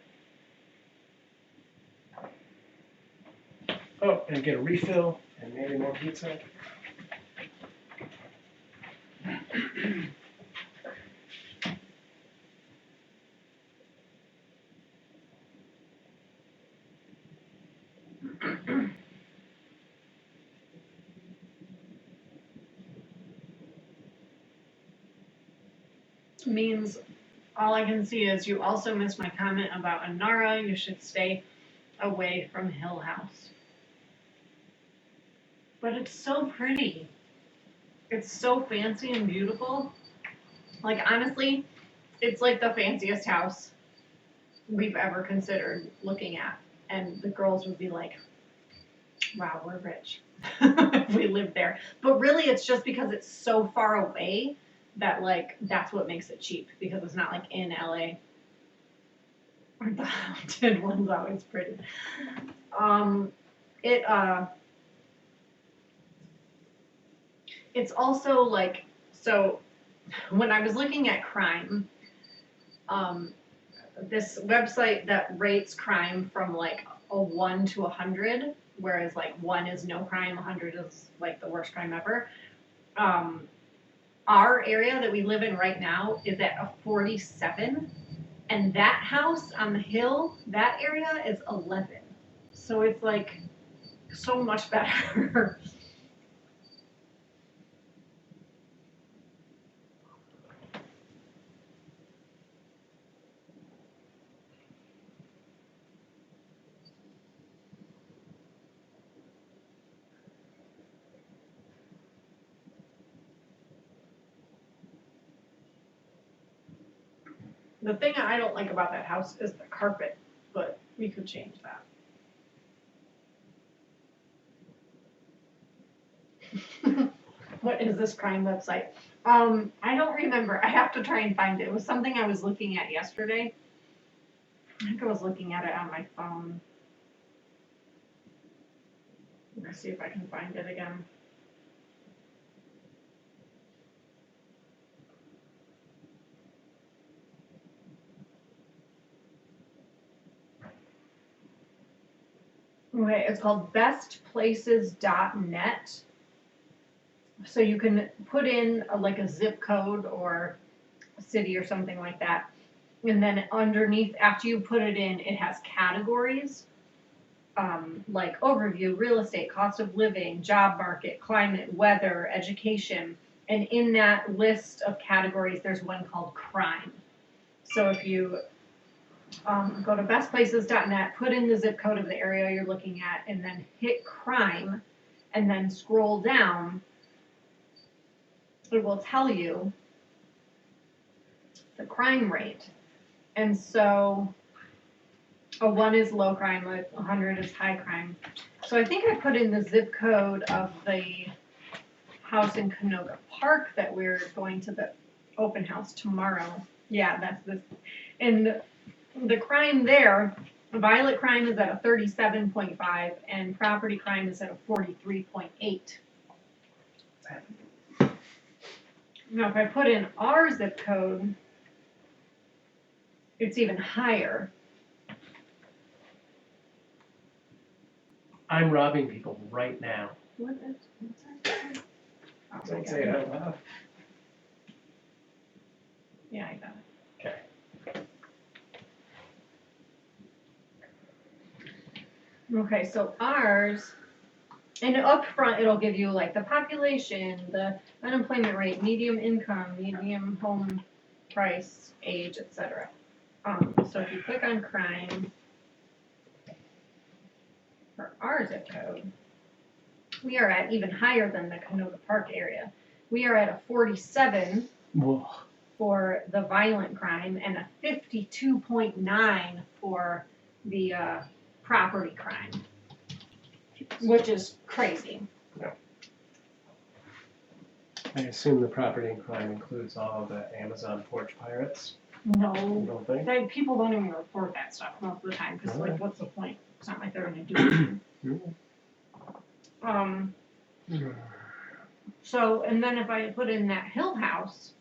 Oh, and get a refill and maybe more pizza. Means all I can see is you also missed my comment about Inara. You should stay away from Hill House. But it's so pretty. It's so fancy and beautiful. Like, honestly, it's like the fanciest house we've ever considered looking at. And the girls would be like, wow, we're rich if we lived there. But really, it's just because it's so far away that, like, that's what makes it cheap, because it's not like in LA. The haunted one's always pretty. It's also like, so when I was looking at crime, this website that rates crime from like a 1 to 100, whereas like 1 is no crime, 100 is like the worst crime ever. Our area that we live in right now is at a 47, and that house on the hill, that area is 11. So it's like so much better. The thing I don't like about that house is the carpet, but we could change that. What is this crime website? I don't remember. I have to try and find it. It was something I was looking at yesterday. I think I was looking at it on my phone. Let's see if I can find it again. Okay, it's called bestplaces.net. So you can put in like a zip code or a city or something like that. And then underneath, after you put it in, it has categories. Like overview, real estate, cost of living, job market, climate, weather, education. And in that list of categories, there's one called crime. So if you go to bestplaces.net, put in the zip code of the area you're looking at, and then hit crime, and then scroll down, it will tell you the crime rate. And so a 1 is low crime, 100 is high crime. So I think I put in the zip code of the house in Canoga Park that we're going to the open house tomorrow. Yeah, that's this. And the crime there, violent crime is at a 37.5 and property crime is at a 43.8. It's happening. Now, if I put in our zip code, it's even higher. I'm robbing people right now. What's that? Oh, I Don't got say it it. out loud. Yeah, I got it. Okay. Okay, so ours, and up front, it'll give you like the population, the unemployment rate, medium income, medium home price, age, etc. So if you click on crime for our zip code, we are at even higher than the Canoga Park area. We are at a 47 Whoa. for the violent crime and a 52.9 for the property crime, which is crazy. I assume the property and crime includes all of the Amazon porch pirates. You No, don't think? people don't even report that stuff most of the time because Really? like, what's the point? It's not like they're gonna do anything. So, and then if I put in that Hill House,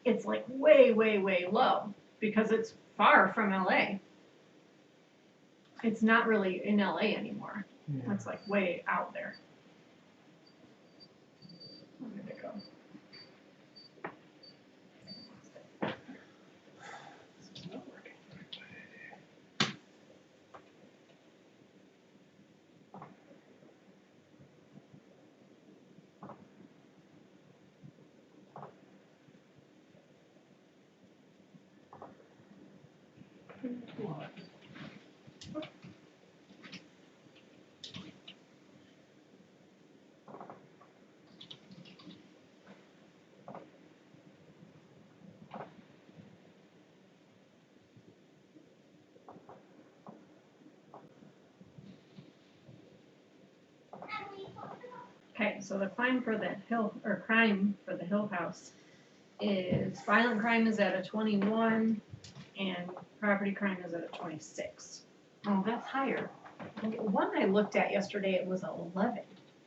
it's like way, way, way low because it's far from LA. It's not really in LA anymore. Yeah. It's like way out there. Where did it go? This is not working. What? Okay, so the crime for the Hill House is violent crime is at a 21 and property crime is at a 26. Oh, that's higher. The one I looked at yesterday, it was 11. It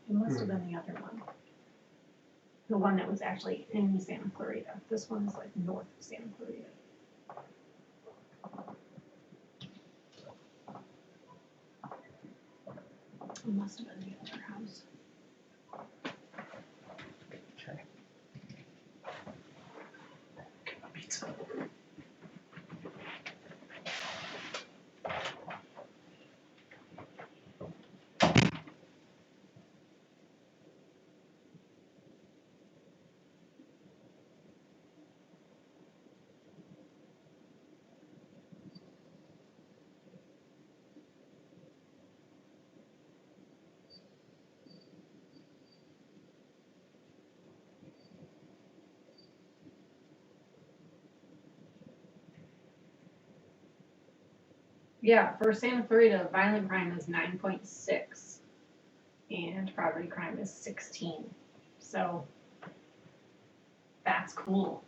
must have been the other one. The one that was actually in Santa Clarita. This one's like north of Santa Clarita. It must have been the other house. Okay. Get my pizza. Yeah, for Santa Clarita, violent crime is 9.6 and property crime is 16. So that's cool.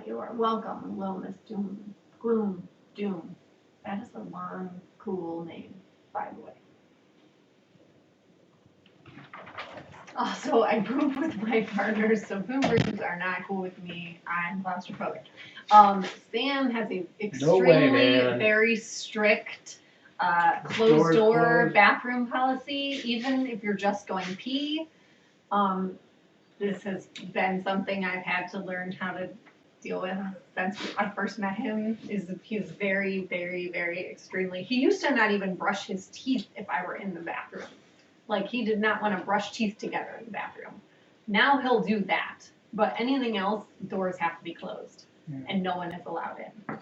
You are welcome, Lomas Gloom Doom. That is a long, cool name, by the way. Also, I poop with my partners, so poop rooms are not cool with me. I'm claustrophobic. Sam has a extremely, very strict closed door bathroom policy, even if you're just going pee. This has been something I've had to learn how to deal with since I first met him. He's very, very, very extremely. He used to not even brush his teeth if I were in the bathroom. Like, he did not want to brush teeth together in the bathroom. Now he'll do that, but anything else, doors have to be closed, and no one is allowed in.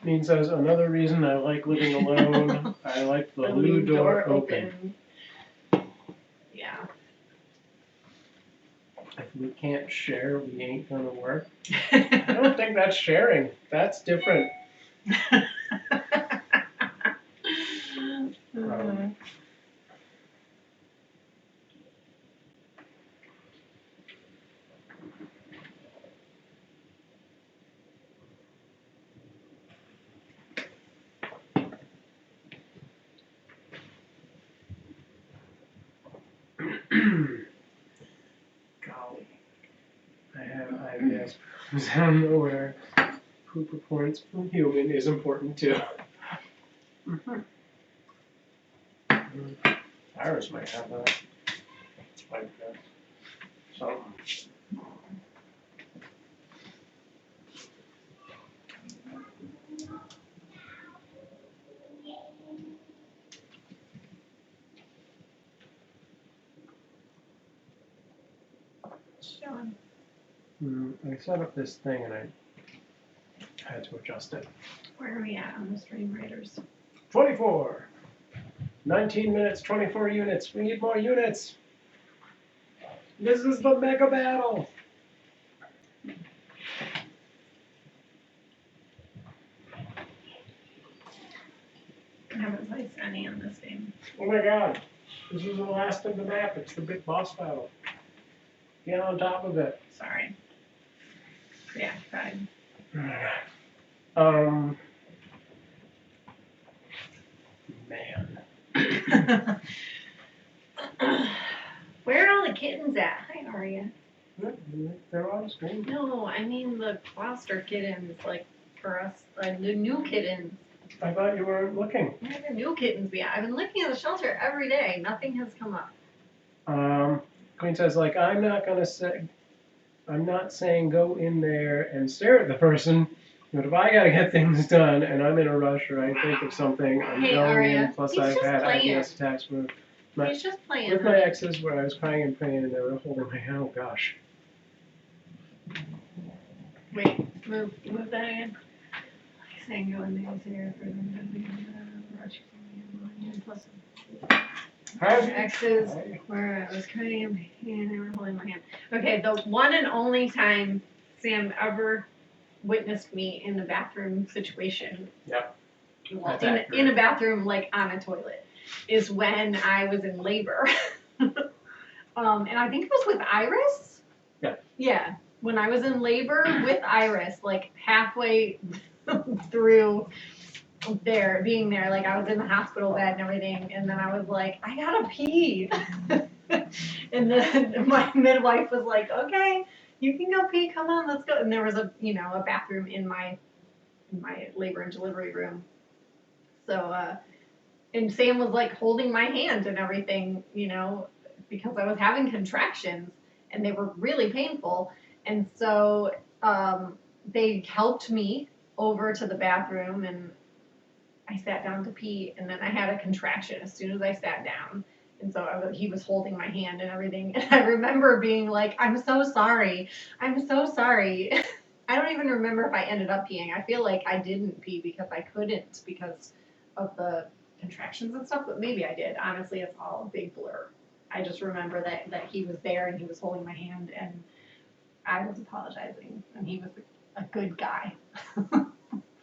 Means there's another reason I like living alone. I like the loo door open. Yeah. If we can't share, we ain't gonna work. I don't think that's sharing. That's different. comes out of nowhere. Poop reports from human is important too. Iris might have that. Like that. Something. Showing. I set up this thing and I had to adjust it. Where are we at on the stream raiders? 24. 19 minutes, 24 units. We need more units. This is the mega battle. I haven't played any on this game. Oh my god. This is the last of the map. It's the big boss battle. Get on top of it. Sorry. Yeah, fine. Man. Where are all the kittens at? Hi, Aria. They're on screen. No, I mean the foster kittens, like for us, like the new kittens. I thought you weren't looking. Where are the new kittens be at? I've been looking at the shelter every day. Nothing has come up. Queen says, like, I'm not saying go in there and stare at the person, but if I gotta get things done and I'm in a rush or I think of something, I'm Hey, going Aria, in. Plus, he's I've just had playing. IBS attacks with He's just playing. my exes where I was crying and praying and they were holding my hand. Oh gosh. Wait, move that again. Saying go in there, stare for them to be rush. Plus, exes where I was crying and they were holding my hand. Okay, the one and only time Sam ever witnessed me in the bathroom situation. Yep. Well, That's in a bathroom, like on a toilet, is when I was in labor. And I think it was with Iris. Yeah. Yeah. When I was in labor with Iris, like halfway through being there, like I was in the hospital bed and everything, and then I was like, I gotta pee. And then my midwife was like, okay, you can go pee, come on, let's go. And there was a bathroom in my labor and delivery room. So, and Sam was like holding my hand and everything, because I was having contractions and they were really painful. And so, they helped me over to the bathroom and I sat down to pee, and then I had a contraction as soon as I sat down. And so he was holding my hand and everything. And I remember being like, I'm so sorry. I'm so sorry. I don't even remember if I ended up peeing. I feel like I didn't pee because I couldn't because of the contractions and stuff, but maybe I did. Honestly, it's all a big blur. I just remember that he was there and he was holding my hand and I was apologizing and he was a good guy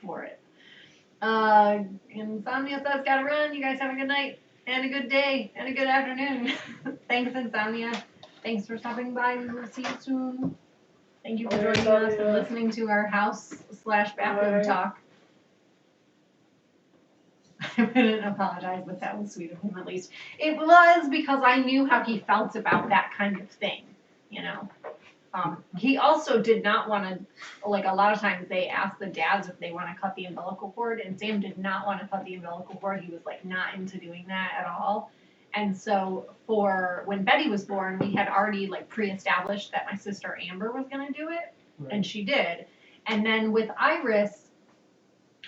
for it. Insomnia says, gotta run. You guys have a good night and a good day and a good afternoon. Thanks, Insomnia. Thanks for stopping by. We will see you soon. Thank you for joining us and listening to our house/bathroom talk. I wouldn't apologize, but that was sweet of him at least. It was because I knew how he felt about that kind of thing, He also did not want to, like a lot of times they ask the dads if they want to cut the umbilical cord, and Sam did not want to cut the umbilical cord. He was like not into doing that at all. And so for when Betty was born, we had already like pre-established that my sister Amber was going to do it, and she did. And then with Iris,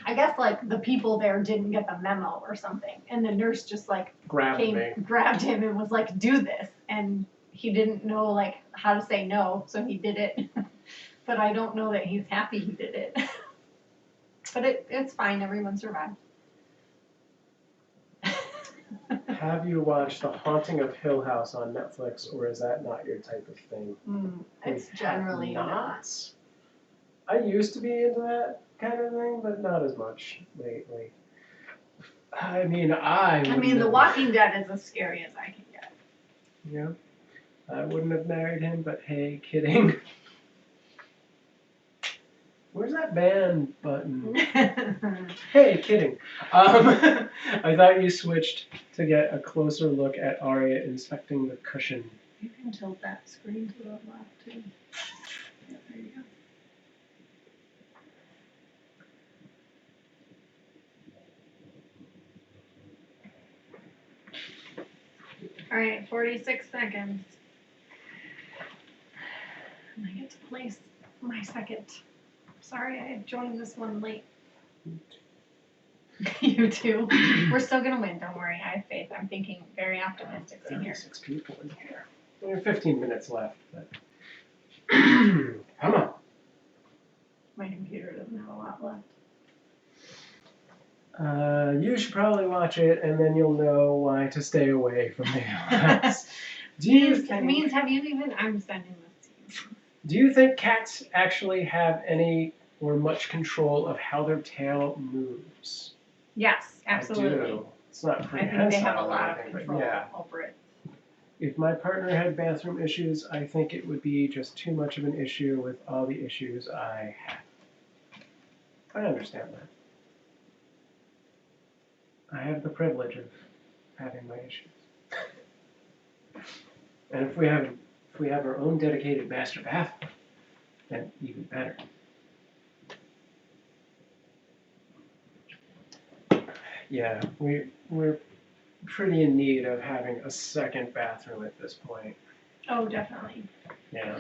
I guess like the people there didn't get the memo or something, and the nurse just like grabbed him and was like, do this, and he didn't know like how to say no, so he did it. But I don't know that he's happy he did it. But it's fine, everyone survived. Have you watched The Haunting of Hill House on Netflix, or is that not your type of thing? It's generally not. I used to be into that kind of thing, but not as much lately. I mean, The Walking Dead is as scary as I can get. Yeah. I wouldn't have married him, but hey, kidding. Where's that ban button? Hey, kidding. I thought you switched to get a closer look at Aria inspecting the cushion. You can tilt that screen to the left too. Yeah, there you go. All right, 46 seconds. And I get to place my second. Sorry, I joined this one late. You too. We're still gonna win. Don't worry. I have faith. I'm thinking very optimistic in here. 36 people in here. We have 15 minutes left, but come on. My computer doesn't have a lot left. You should probably watch it, and then you'll know why to stay away from the house. Do you think? Have you even? I'm sending this to you. Do you think cats actually have any or much control of how their tail moves? Yes, absolutely. I do. It's not I prehensile. think they have a or lot of anything, but control yeah. over it. If my partner had bathroom issues, I think it would be just too much of an issue with all the issues I have. I understand that. I have the privilege of having my issues. And if we have our own dedicated master bathroom, then even better. Yeah, we're pretty in need of having a second bathroom at this point. Oh, definitely. Yeah.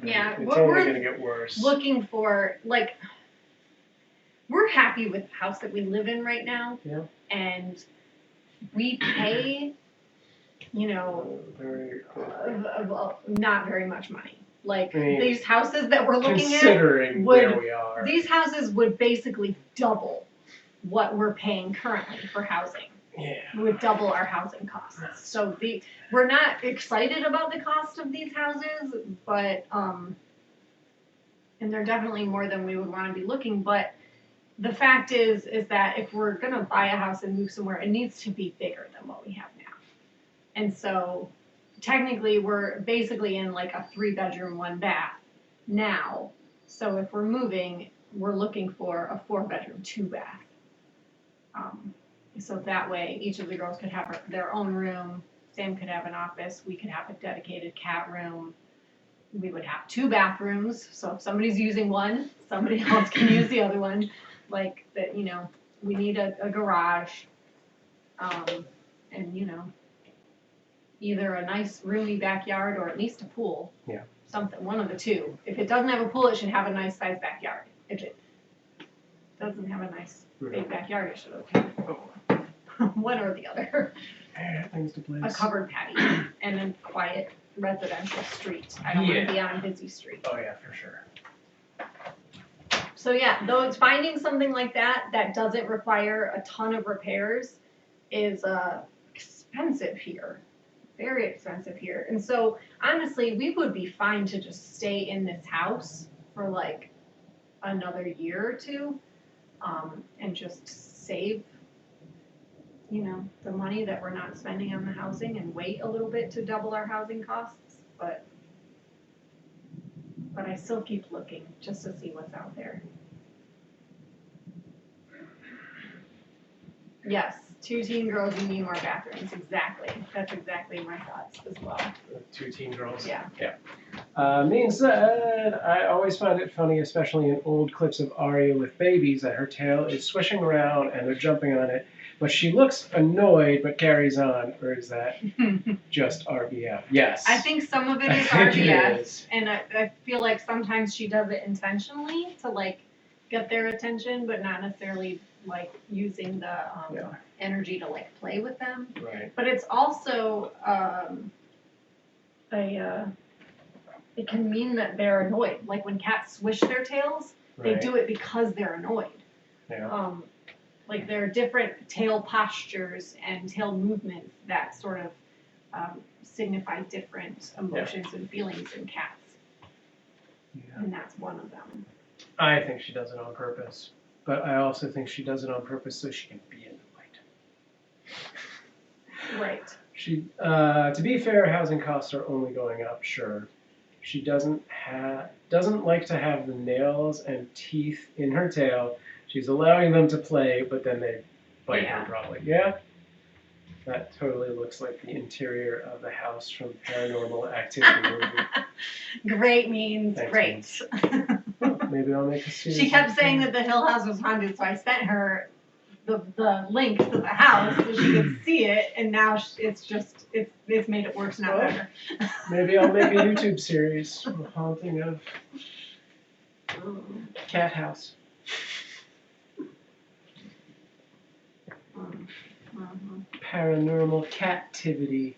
Yeah, It's what only we're going to get worse. Looking for, like, we're happy with the house that we live in right now. Yeah. And we pay, you know, Very not very much money. Like, I mean, these houses that we're looking at, considering where we are. these houses would basically double what we're paying currently for housing. Yeah. Would double our housing costs. So we're not excited about the cost of these houses, but and they're definitely more than we would want to be looking. But the fact is that if we're gonna buy a house and move somewhere, it needs to be bigger than what we have now. And so technically we're basically in like a 3-bedroom, 1-bath now. So if we're moving, we're looking for a 4-bedroom, 2-bath. So that way, each of the girls could have their own room. Sam could have an office. We could have a dedicated cat room. We would have 2 bathrooms. So if somebody's using one, somebody else can use the other one. Like that, you know, we need a garage. And, you know, either a nice roomy backyard or at least a pool. Yeah. Something, one of the two. If it doesn't have a pool, it should have a nice sized backyard. If it doesn't have a nice big backyard, it should have a pool. One or the other. Things to place. A covered patio and a quiet residential street. I don't want to be on a busy street. Oh yeah, for sure. So yeah, though it's finding something like that doesn't require a ton of repairs is expensive here. Very expensive here. And so honestly, we would be fine to just stay in this house for like another year or two, and just save, you know, the money that we're not spending on the housing and wait a little bit to double our housing costs. But I still keep looking just to see what's out there. Yes, 2 teen girls, you need more bathrooms. Exactly. That's exactly my thoughts as well. 2 teen girls. Yeah. Being said, I always find it funny, especially in old clips of Arya with babies, that her tail is swishing around and they're jumping on it. But she looks annoyed but carries on, or is that just RBF? Yes. I think some of it is I think RBF, it is. and I feel like sometimes she does it intentionally to like get their attention, but not necessarily like using the energy to like play with them. Right. But it's also it can mean that they're annoyed. Like when cats swish their tails, they Right. do it because they're annoyed. Yeah. Like there are different tail postures and tail movements that sort of signify different emotions and feelings in cats, Yeah. and that's one of them. I think she does it on purpose, but I also think she does it on purpose so she can be annoyed. Right. She, to be fair, housing costs are only going up. Sure, she doesn't like to have the nails and teeth in her tail. She's allowing them to play, but then they bite her probably. Yeah? That totally looks like the interior of the house from Paranormal Activity movie. Great means Thanks, great. Well, maybe I'll make a series. She kept saying that the Hill House was haunted, so I sent her the link to the house so she could see it, and now it's made it worse, not better. Maybe I'll make a YouTube series, The Haunting of Cat House. Paranormal Captivity.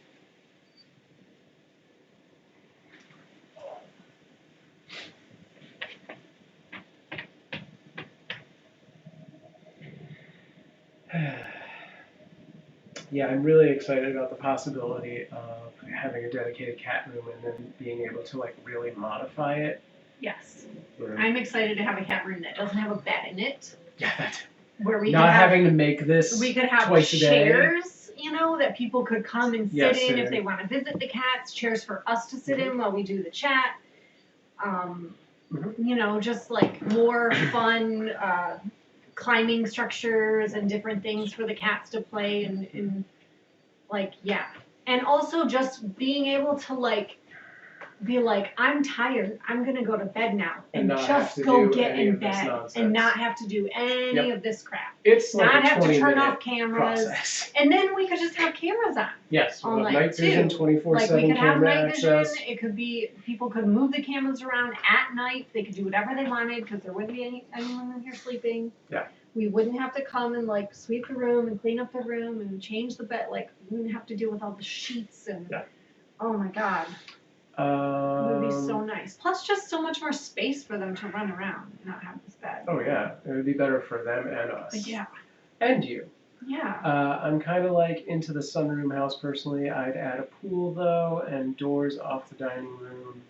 Yeah, I'm really excited about the possibility of having a dedicated cat room and then being able to like really modify it. Yes. Where- I'm excited to have a cat room that doesn't have a bed in it. Yeah, that. Where we Not could have, having to make this we could have twice a day. chairs, you know, that people could come and sit Yes, in if sir. they want to visit the cats. Chairs for us to sit in while we do the chat. You know, just like more fun climbing structures and different things for the cats to play and like, yeah. And also just being able to like be like, I'm tired, I'm gonna go to bed now, and not have just to go do get any in of this bed nonsense. and not have to do any of this crap. It's like Not a have to 20 turn minute off cameras. process. And then we could just have cameras on. Yes, All with night, night vision, too. 24/7 Like we could have camera night vision. access. It could be people could move the cameras around at night. They could do whatever they wanted because there wouldn't be anyone in here sleeping. Yeah. We wouldn't have to come and like sweep the room and clean up the room and change the bed. Like we wouldn't have to deal with all the sheets and. Yeah. Oh my God. It would be so nice. Plus, just so much more space for them to run around and not have this bed. Oh yeah, it would be better for them and us. Yeah. And you. Yeah. I'm kind of like into the sunroom house personally. I'd add a pool though and doors off the dining room.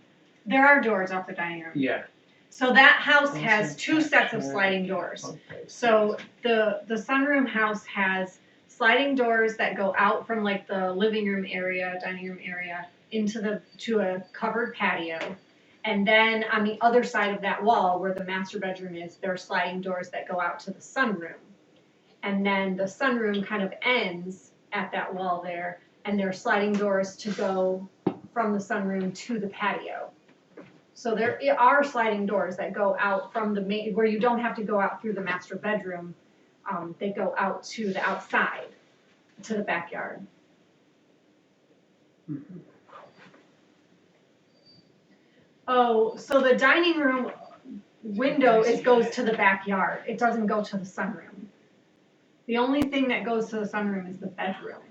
There are doors off the dining room. Yeah. So that house has Also two sets of capture- sliding doors. Okay. So the sunroom house has sliding doors that go out from like the living room area, dining room area, to a covered patio. And then on the other side of that wall where the master bedroom is, there are sliding doors that go out to the sunroom. And then the sunroom kind of ends at that wall there, and there are sliding doors to go from the sunroom to the patio. So there are sliding doors that go out from the main, where you don't have to go out through the master bedroom. They go out to the outside, to the backyard. Mhm. Oh, so the dining room window goes to the backyard. It doesn't go to the sunroom. The only thing that goes to the sunroom is the bedroom.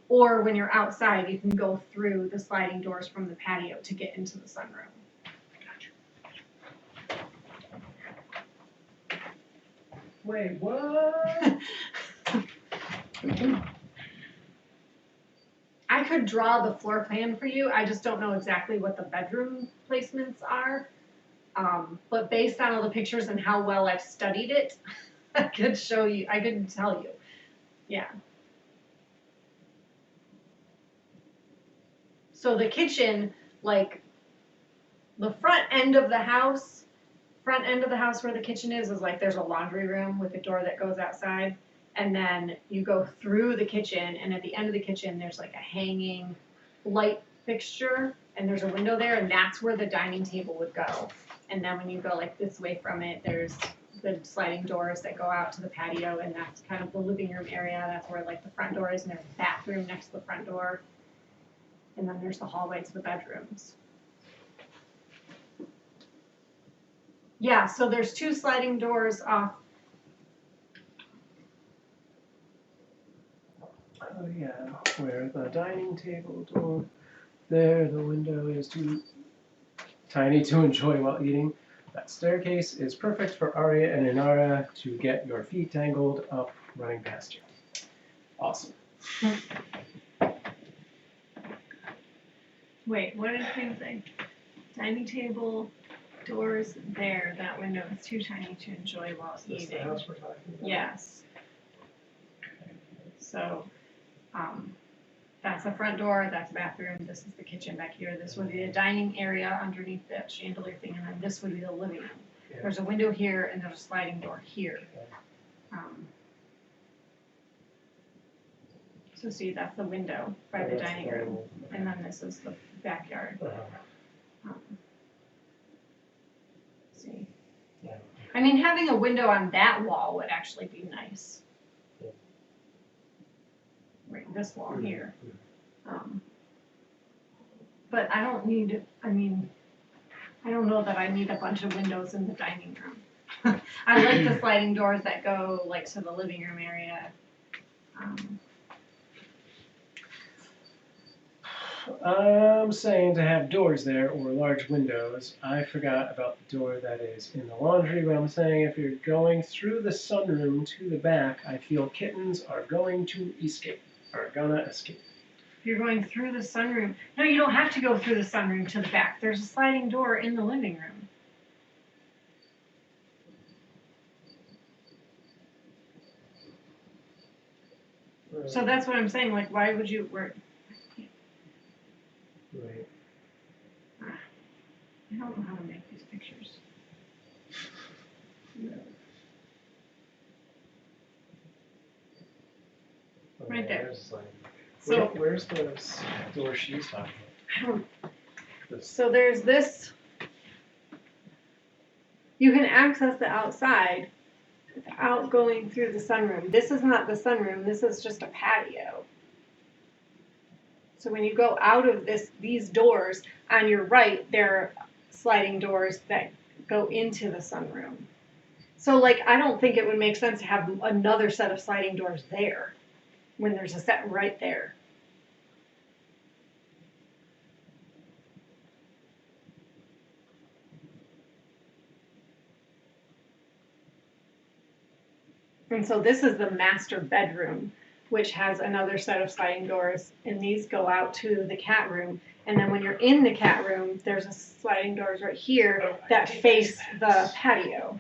Or when you're outside, you can go through the sliding doors from the patio to get into the sunroom. Wait, what? I could draw the floor plan for you. I just don't know exactly what the bedroom placements are. But based on all the pictures and how well I've studied it, I could show you, I could tell you. Yeah. So the kitchen, like the front end of the house where the kitchen is like there's a laundry room with a door that goes outside. And then you go through the kitchen, and at the end of the kitchen, there's like a hanging light fixture, and there's a window there, and that's where the dining table would go. And then when you go like this way from it, there's the sliding doors that go out to the patio, and that's kind of the living room area. That's where like the front door is, and there's a bathroom next to the front door. And then there's the hallway to the bedrooms. Yeah, so there's two sliding doors off. Oh yeah, where the dining table door, there the window is too tiny to enjoy while eating. That staircase is perfect for Arya and Inara to get your feet tangled up running past you. Awesome. Wait, what did Pam say? Dining table, doors there, that window is too tiny to enjoy while Is this the eating. house we're talking about? Yes. So, that's the front door, that's the bathroom, this is the kitchen back here, this would be the dining area underneath that chandelier thing, and then this would be the living room. Yeah. There's a window here and there's a sliding door here. So see, that's the window by the That's dining room, and then this is the backyard. See. Yeah. I mean, having a window on that wall would actually be nice. Yeah. right, this wall here. But I don't need, I mean, I don't know that I need a bunch of windows in the dining room. I like the sliding doors that go like to the living room area. I'm saying to have doors there or large windows. I forgot about the door that is in the laundry, but I'm saying if you're going through the sunroom to the back, I feel kittens are going to escape, are gonna escape. If you're going through the sunroom, no, you don't have to go through the sunroom to the back. There's a sliding door in the living room. So that's what I'm saying, like, why would you, Right. I don't know how to make these pictures. Right there. There's like, So, where's the door she's talking about? so there's this, you can access the outside without going through the sunroom. This is not the sunroom, this is just a patio. So when you go out of these doors, on your right, there are sliding doors that go into the sunroom. So like, I don't think it would make sense to have another set of sliding doors there when there's a set right there. And so this is the master bedroom, which has another set of sliding doors, and these go out to the cat room. And then when you're in the cat room, there's a sliding doors right here that face the patio.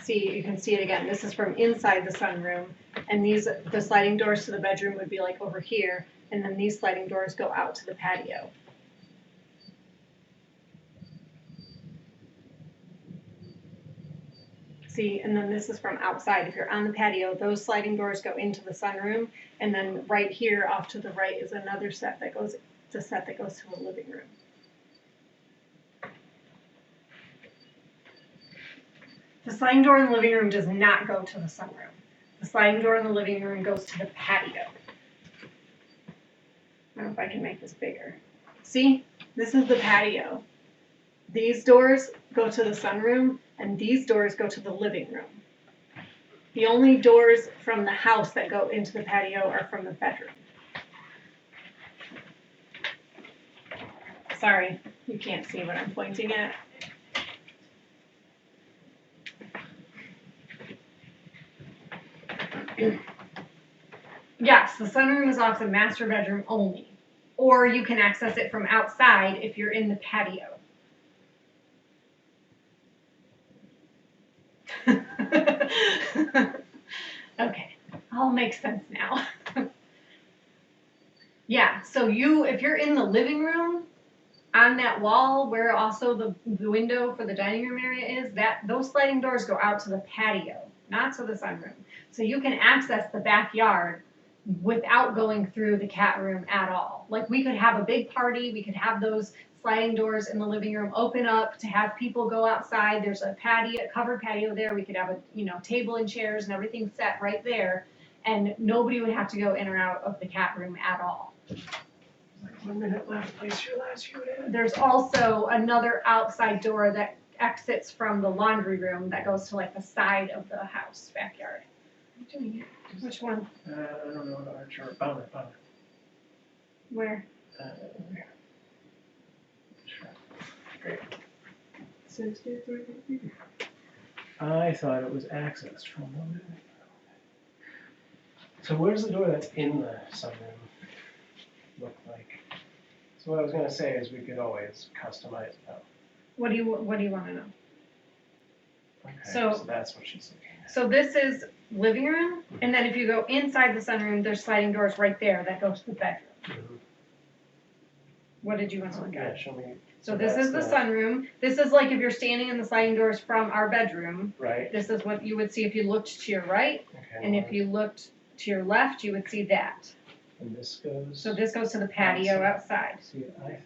See, you can see it again. This is from inside the sunroom, and the sliding doors to the bedroom would be like over here, and then these sliding doors go out to the patio. See, and then this is from outside. If you're on the patio, those sliding doors go into the sunroom, and then right here off to the right is another set that goes, to the living room. The sliding door in the living room does not go to the sunroom. The sliding door in the living room goes to the patio. I don't know if I can make this bigger. See, this is the patio. These doors go to the sunroom, and these doors go to the living room. The only doors from the house that go into the patio are from the bedroom. Sorry, you can't see what I'm pointing at. Yes, the sunroom is off the master bedroom only. Or you can access it from outside if you're in the patio. Okay, all makes sense now. Yeah, so if you're in the living room, on that wall where also the window for the dining room area is, those sliding doors go out to the patio, not to the sunroom. So you can access the backyard without going through the cat room at all. Like, we could have a big party, we could have those sliding doors in the living room open up to have people go outside. There's a patio, covered patio there. We could have a table and chairs and everything set right there, and nobody would have to go in or out of the cat room at all. Like 1 minute left, place your last unit. There's also another outside door that exits from the laundry room that goes to like the side of the house backyard. I'm doing it. Which one? I don't know what Archer. Found it. Where? There. Sure. Great. 63. I thought it was accessed from the living room. So where's the door that's in the sunroom look like? So what I was going to say is we could always customize that. What do you want to know? Okay, So- so that's what she's looking at. So this is living room, and then if you go inside the sunroom, there's sliding doors right there that go to the bedroom. Mhm. What did you want to look Yeah, at? show me. So this that's is the sunroom. This is like if you're standing in the sliding doors from our bedroom. Right. This is what you would see if you looked to your right, Okay. and if you looked to your left, you would see that. And this goes. So this goes to the patio outside. See, I think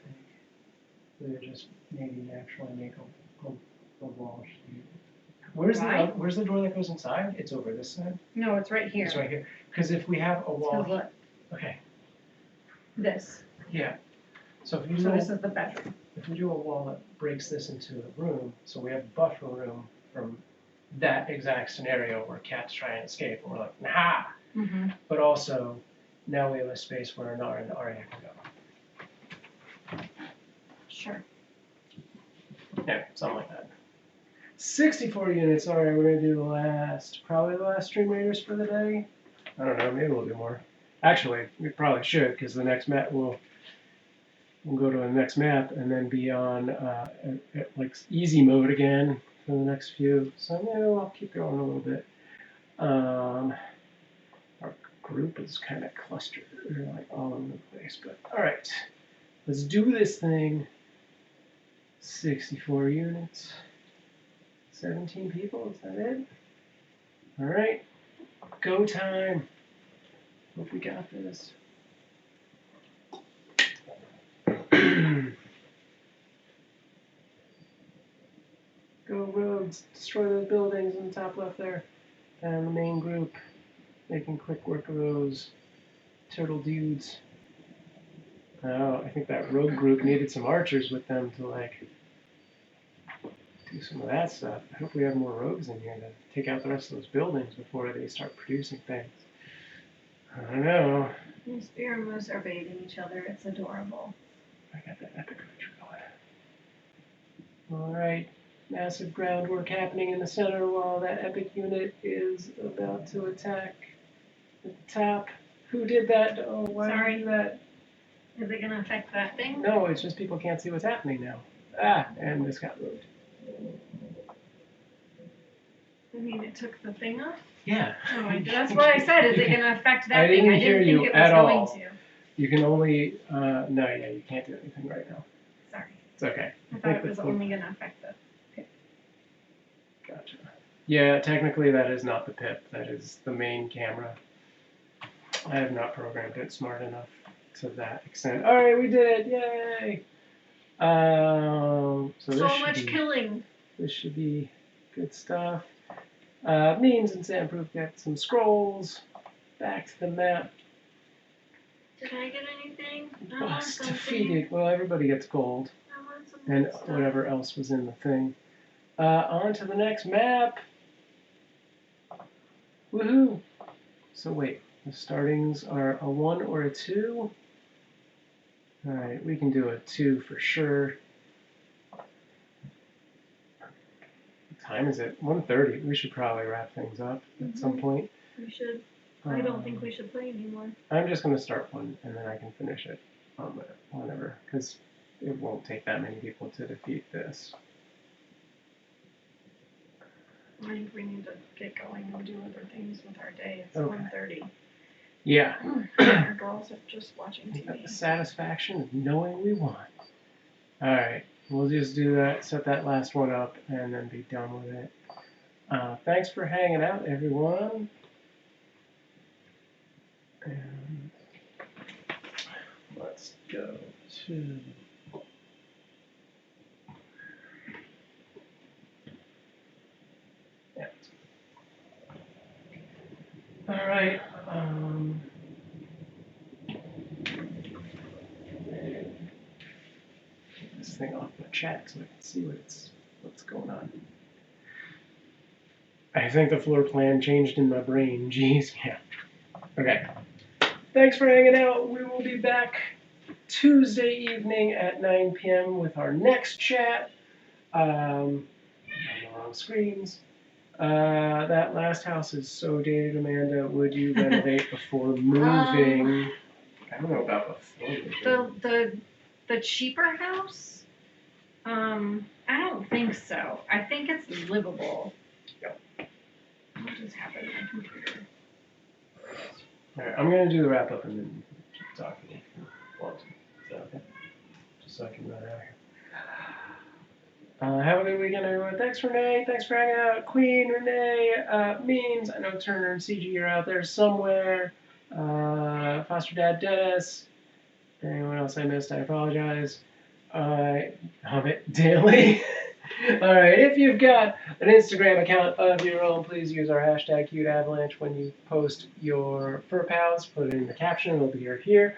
we would just maybe naturally make a wall sheet Where's Why? where's the door that goes inside? It's over this side. No, it's right here. It's right here. Because if we have a So wall, look, okay, this. yeah. So if you So do, this is the bedroom. if we do a wall that breaks this into a room, so we have buffer room from that exact scenario where cats try and escape, and we're like, nah. Mm-hmm. But also, now we have a space where an R and Aria can go. Sure. Yeah, something like that. 64 units. All right, we're gonna do probably the last Stream Raiders for the day. I don't know, maybe we'll do more. Actually, we probably should, because the next map we'll go to the next map and then be on like easy mode again for the next few. So maybe I'll keep going a little bit. Our group is kind of clustered, they're like all over the place. But all right, let's do this thing. 64 units. 17 people, is that it? All right, go time. Hope we got this. Go roads, destroy those buildings in the top left there. Down the main group, making quick work of those turtle dudes. Oh, I think that rogue group needed some archers with them to like do some of that stuff. I hope we have more rogues in here to take out the rest of those buildings before they start producing things. I don't know. The spear and moose are bathing each other. It's adorable. I got that epic creature going. Alright, massive groundwork happening in the center while that epic unit is about to attack the top. Who did that? Oh, why did you do that? Is it gonna affect that thing? No, it's just people can't see what's happening now. Ah, and this got moved. I mean, it took the thing off? Yeah. Oh, that's what I said. Is it gonna affect that I thing? didn't I hear didn't you think it was at going all. to. You can only, no, yeah, you can't do anything right now. Sorry. It's okay. I thought it was only gonna affect the. Gotcha. Yeah, technically that is not the PIP. That is the main camera. I have not programmed it smart enough to that extent. All right, we did it! Yay! So this So should much be, killing. this should be good stuff. Means and Sandproof got some scrolls. Back to the map. Did I get anything? I want Boss something. defeated. Well, everybody gets gold. I want some And good stuff. whatever else was in the thing. On to the next map. Woohoo! So wait, the startings are a 1 or a 2. Alright, we can do a 2 for sure. What time is it? 1:30. We should probably wrap things up at some point. We should. I don't think we should play anymore. I'm just going to start one and then I can finish it whenever, because it won't take that many people to defeat this. I think we need to get going and do other things with our day. It's Okay. 1:30. Yeah. Our girls are just watching We got the TV. satisfaction of knowing we won. Alright, we'll just do that, set that last one up, and then be done with it. Thanks for hanging out, everyone. And let's go to... Yeah. Alright, this thing off my chat so I can see what's going on. I think the floor plan changed in my brain. Jeez, yeah. Okay. Thanks for hanging out. We will be back Tuesday evening at 9 p.m. with our next chat. On the wrong screens. That last house is so dated, Amanda. Would you renovate before moving? I don't know about before moving. The cheaper house? I don't think so. I think it's livable. Yep. What just happened to my computer? Alright, I'm gonna do the wrap up and then keep talking if you want to. Is that okay? Just so I can run out of here. Have a good weekend, everyone. Thanks, Renee. Thanks for hanging out. Queen, Renee, Means. I know Turner and CG are out there somewhere. Foster Dad Dennis. Anyone else I missed, I apologize. Hobbit Daily. All right, if you've got an Instagram account of your own, please use our hashtag #CuteAvalanche when you post your fur pals. Put it in the caption, it'll be right here.